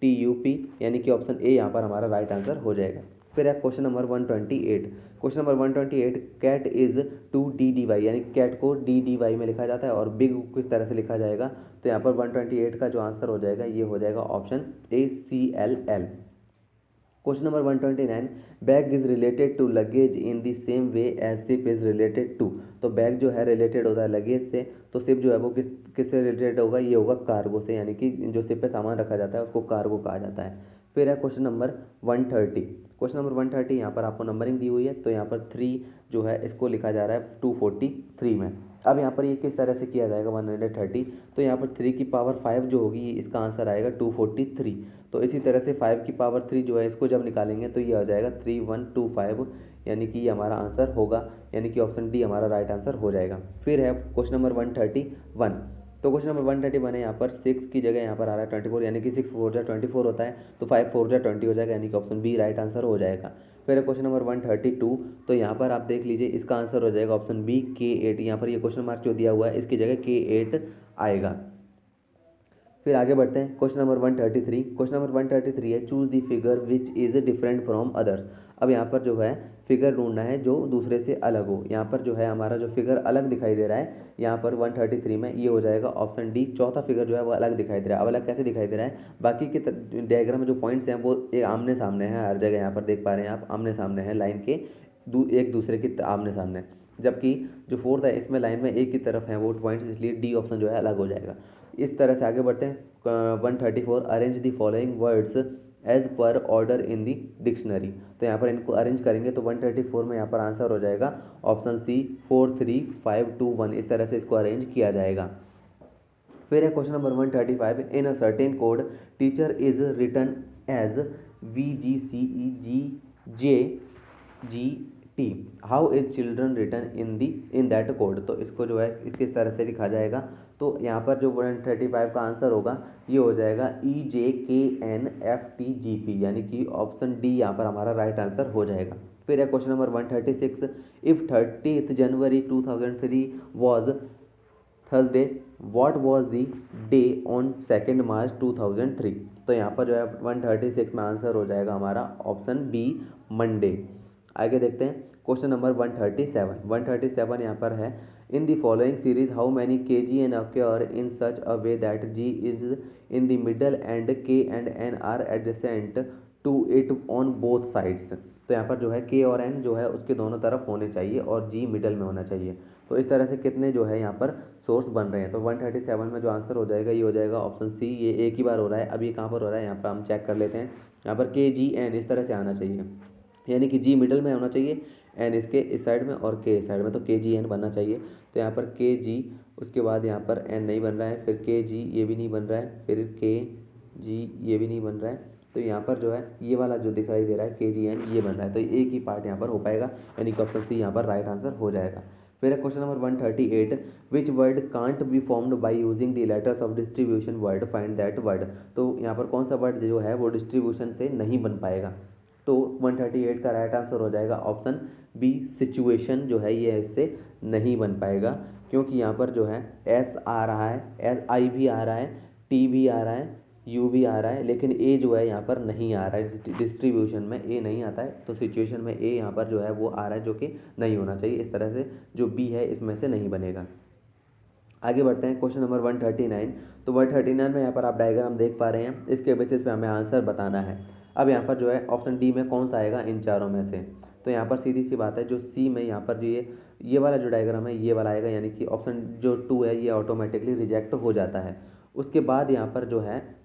TUP, यानी कि ऑप्शन ए यहाँ पर हमारा राइट आंसर हो जाएगा। फिर है question number 128। Question number 128, cat is to DDY, यानी कैट को DDY में लिखा जाता है और बिग को किस तरह से लिखा जाएगा। तो यहाँ पर 128 का जो आंसर हो जाएगा ये हो जाएगा option A CLL। Question number 129, bag is related to luggage in the same way as ship is related to. तो बैग जो है रिलेटेड होता है लगेज से, तो शिप जो है वो किससे रिलेटेड होगा, ये होगा कार्गो से, यानी कि जो शिप पे सामान रखा जाता है उसको कार्गो कहा जाता है। फिर है क्वेश्चन नंबर 130। क्वेश्चन नंबर 130 यहाँ पर आपको नंबरिंग दी हुई है, तो यहाँ पर 3 जो है इसको लिखा जा रहा है 243 में। अब यहाँ पर ये किस तरह से किया जाएगा 130, तो यहाँ पर 3 की पावर 5 जो होगी इसका आंसर आएगा 243। तो इसी तरह से 5 की पावर 3 जो है इसको जब निकालेंगे तो ये आ जाएगा 3125, यानी कि ये हमारा आंसर होगा, यानी कि ऑप्शन डी हमारा राइट आंसर हो जाएगा। फिर है क्वेश्चन नंबर 131। तो क्वेश्चन नंबर 131 है, यहाँ पर 6 की जगह यहाँ पर आ रहा है 24, यानी कि 6 4 जा 24 होता है, तो 5 4 जा 20 हो जाएगा, यानी कि ऑप्शन बी राइट आंसर हो जाएगा। फिर है क्वेश्चन नंबर 132। तो यहाँ पर आप देख लीजिए इसका आंसर हो जाएगा ऑप्शन बी K8। यहाँ पर ये क्वेश्चन मार्क जो दिया हुआ है इसकी जगह K8 आएगा। फिर आगे बढ़ते हैं क्वेश्चन नंबर 133। क्वेश्चन नंबर 133 है, choose the figure which is different from others. अब यहाँ पर जो है फिगर ढूंढना है जो दूसरे से अलग हो। यहाँ पर जो है हमारा जो फिगर अलग दिखाई दे रहा है यहाँ पर 133 में, ये हो जाएगा ऑप्शन डी। चौथा फिगर जो है वो अलग दिखाई दे रहा है। अब अलग कैसे दिखाई दे रहा है, बाकी के डायग्राम में जो पॉइंट्स हैं वो एक आमने सामने हैं, हर जगह यहाँ पर देख पा रहे हैं आप, आमने सामने हैं लाइन के, एक दूसरे के आमने सामने। जबकि जो फोर्थ है इसमें लाइन में एक की तरफ है वो पॉइंट्स, इसलिए डी ऑप्शन जो है अलग हो जाएगा। इस तरह से आगे बढ़ते हैं 134, arrange the following words as per order in the dictionary. तो यहाँ पर इनको अरेंज करेंगे तो 134 में यहाँ पर आंसर हो जाएगा ऑप्शन सी 4 3 5 2 1। इस तरह से इसको अरेंज किया जाएगा। फिर है question number 135, in a certain code teacher is written as VGCEGJGT, how is children written in that code. तो इसको जो है किस तरह से लिखा जाएगा, तो यहाँ पर जो 135 का आंसर होगा ये हो जाएगा EJKNFTGP, यानी कि ऑप्शन डी यहाँ पर हमारा राइट आंसर हो जाएगा। फिर है question number 136, if 30 January 2003 was Thursday, what was the day on 2 मार्च 2003। तो यहाँ पर जो है 136 में आंसर हो जाएगा हमारा ऑप्शन बी मंडे। आगे देखते हैं क्वेश्चन नंबर 137। 137 यहाँ पर है, in the following series how many KG occur in such a way that G is in the middle and K and N are adjacent to it on both sides. तो यहाँ पर जो है K और N जो है उसके दोनों तरफ होने चाहिए और G मिडल में होना चाहिए। तो इस तरह से कितने जो है यहाँ पर सोर्स बन रहे हैं। तो 137 में जो आंसर हो जाएगा ये हो जाएगा ऑप्शन सी। ये एक ही बार हो रहा है, अभी कहाँ पर हो रहा है यहाँ पर हम चेक कर लेते हैं। यहाँ पर KGN इस तरह से आना चाहिए, यानी कि G मिडल में होना चाहिए, N इसके इस साइड में और K इस साइड में, तो KGN बनना चाहिए। तो यहाँ पर KG, उसके बाद यहाँ पर N नहीं बन रहा है, फिर KG ये भी नहीं बन रहा है, फिर KG ये भी नहीं बन रहा है। तो यहाँ पर जो है ये वाला जो दिखाई दे रहा है KGN ये बन रहा है, तो एक ही पार्ट यहाँ पर हो पाएगा, यानी कि ऑप्शन सी यहाँ पर राइट आंसर हो जाएगा। फिर है question number 138, which word can't be formed by using the letters of distribution word, find that word. तो यहाँ पर कौन सा वर्ड जो है वो डिस्ट्रीब्यूशन से नहीं बन पाएगा। तो 138 का राइट आंसर हो जाएगा ऑप्शन बी सिचुएशन जो है ये इससे नहीं बन पाएगा। क्योंकि यहाँ पर जो है एस आ रहा है, एस आई भी आ रहा है, टी भी आ रहा है, यू भी आ रहा है, लेकिन ए जो है यहाँ पर नहीं आ रहा है, डिस्ट्रीब्यूशन में ए नहीं आता है, तो सिचुएशन में ए यहाँ पर जो है वो आ रहा है जो कि नहीं होना चाहिए। इस तरह से जो बी है इसमें से नहीं बनेगा। आगे बढ़ते हैं क्वेश्चन नंबर 139। तो 139 में यहाँ पर आप डायग्राम देख पा रहे हैं, इसके बेसिस पे हमें आंसर बताना है। अब यहाँ पर जो है ऑप्शन डी में कौन सा आएगा इन चारों में से, तो यहाँ पर सीधी सी बात है, जो सी में यहाँ पर जो ये वाला जो डायग्राम है ये वाला आएगा, यानी कि ऑप्शन जो 2 है ये ऑटोमेटिकली रिजेक्ट हो जाता है। उसके बाद यहाँ पर जो है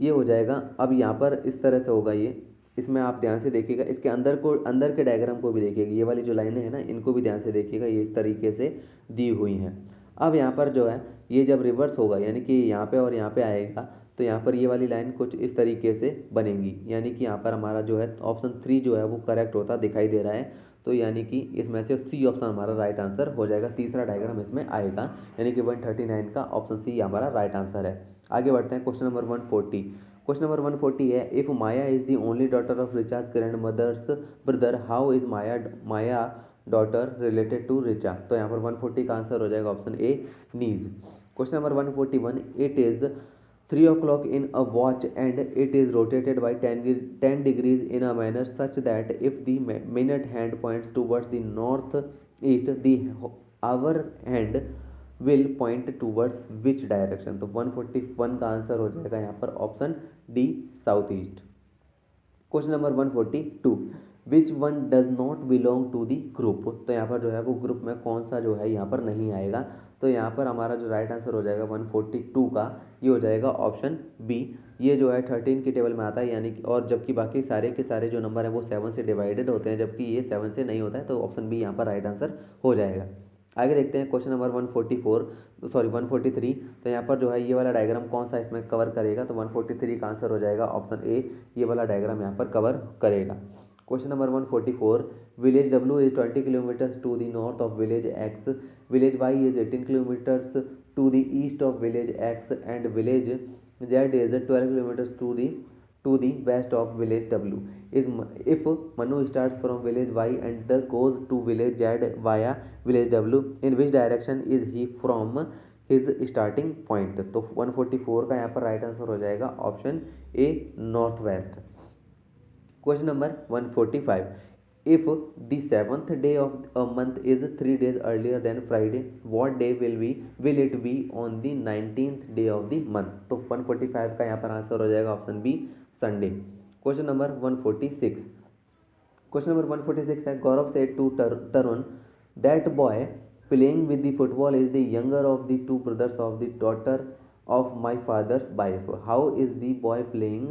ये हो जाएगा। अब यहाँ पर इस तरह से होगा ये, इसमें आप ध्यान से देखिएगा, इसके अंदर के डायग्राम को भी देखिएगा, ये वाली जो लाइनें हैं ना इनको भी ध्यान से देखिएगा, ये इस तरीके से दी हुई हैं। अब यहाँ पर जो है ये जब रिवर्स होगा, यानी कि यहाँ पे और यहाँ पे आएगा, तो यहाँ पर ये वाली लाइन कुछ इस तरीके से बनेगी, यानी कि यहाँ पर हमारा जो है ऑप्शन 3 जो है वो करेक्ट होता दिखाई दे रहा है। तो यानी कि इसमें से सी ऑप्शन हमारा राइट आंसर हो जाएगा, तीसरा डायग्राम इसमें आएगा, यानी कि 139 का ऑप्शन सी हमारा राइट आंसर है। आगे बढ़ते हैं क्वेश्चन नंबर 140। क्वेश्चन नंबर 140 है, if Maya is the only daughter of Richa's grandmother's brother, how is Maya daughter related to Richa. तो यहाँ पर 140 का आंसर हो जाएगा option A niece. Question number 141, it is 3 o'clock in a watch and it is rotated by 10 degrees in a manner such that if the minute hand points towards the north east, the hour hand will point towards which direction। तो 141 का answer हो जाएगा यहाँ पर option D south east. Question number 142, which one does not belong to the group. तो यहाँ पर जो है वो ग्रुप में कौन सा जो है यहाँ पर नहीं आएगा, तो यहाँ पर हमारा जो राइट आंसर हो जाएगा 142 का, ये हो जाएगा ऑप्शन बी। ये जो है 13 की टेबल में आता है, यानी कि और जबकि बाकी सारे के सारे जो नंबर है वो 7 से डिवाइडेड होते हैं, जबकि ये 7 से नहीं होता है, तो ऑप्शन बी यहाँ पर राइट आंसर हो जाएगा। आगे देखते हैं क्वेश्चन नंबर 143। तो यहाँ पर जो है ये वाला डायग्राम कौन सा इसमें कवर करेगा, तो 143 का आंसर हो जाएगा ऑप्शन ए, ये वाला डायग्राम यहाँ पर कवर करेगा। Question number 144, village W is 20 kilometres to the north of village X, village Y is 18 kilometres to the east of village X and village Z is 12 kilometres to the west of village W. If Manu starts from village Y and goes to village Z via village W, in which direction is he from his starting point। तो 144 का यहाँ पर right answer हो जाएगा option A north west. Question number 145, if the 7th day of a month is 3 days earlier than Friday, what day will it be on the 19th day of the month। तो 145 का यहाँ पर answer हो जाएगा option B Sunday. Question number 146, question number 146 है, Gaurav said to Tarun that boy playing with the football is the younger of the 2 brothers of the daughter of my father's wife, how is the boy playing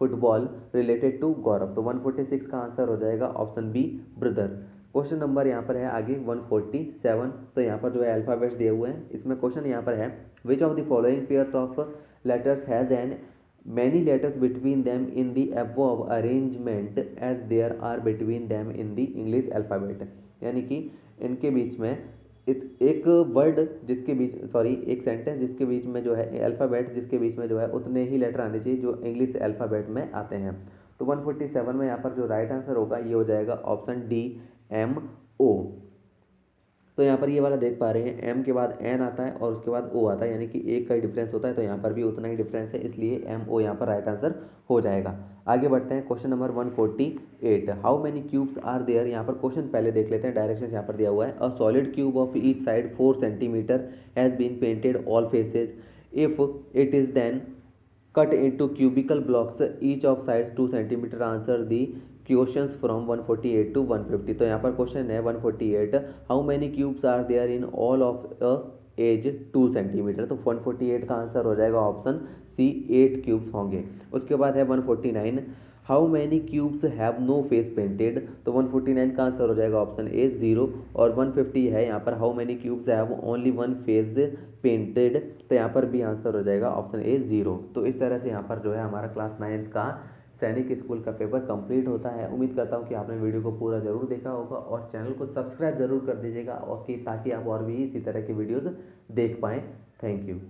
football related to Gaurav. तो 146 का answer हो जाएगा option B brother. Question number यहाँ पर है आगे 147। तो यहाँ पर जो है अल्फाबेट्स दिए हुए हैं, इसमें क्वेश्चन यहाँ पर है, विच of the following pairs of letters has an many letters between them in the above arrangement as there are between them in the English alphabet। यानी कि इनके बीच में एक वर्ड जिसके बीच एक सेंटेंस जिसके बीच में जो है अल्फ़ाबेट जिसके बीच में जो है उतने ही लेटर आने चाहिए जो इंग्लिश अल्फ़ाबेट में आते हैं। तो 147 में यहाँ पर जो राइट आंसर होगा ये हो जाएगा ऑप्शन डी एम ओ। तो यहाँ पर ये वाला देख पा रहे हैं, एम के बाद एन आता है और उसके बाद ओ आता है, यानी कि एक का ही डिफरेंस होता है, तो यहाँ पर भी उतना ही डिफरेंस है, इसलिए एम ओ यहाँ पर राइट आंसर हो जाएगा। आगे बढ़ते हैं question number 148, how many cubes are there. यहाँ पर क्वेश्चन पहले देख लेते हैं, डायरेक्शन यहाँ पर दिया हुआ है, a solid cube of each side 4 centimetre has been painted all faces, if it is then cut into cubical blocks each of sides 2 centimeter, answer the questions from 148 to 150। तो यहाँ पर क्वेश्चन है 148, how many cubes are there in all of a edge 2 centimetre. तो 148 का answer हो जाएगा option सी 8 cubes होंगे। उसके बाद है 149, how many cubes have no face painted. तो 149 का आंसर हो जाएगा ऑप्शन ए 0। और 150 है यहाँ पर, how many cubes have only 1 face painted. तो यहाँ पर भी आंसर हो जाएगा ऑप्शन ए 0। तो इस तरह से यहाँ पर जो है हमारा क्लास 9 का सैनिक स्कूल का पेपर कंप्लीट होता है। उम्मीद करता हूँ कि आपने वीडियो को पूरा जरूर देखा होगा और चैनल को सब्सक्राइब जरूर कर दीजिएगा, और ताकि आप और भी इसी तरह की वीडियोज़ देख पाएँ। Thank you.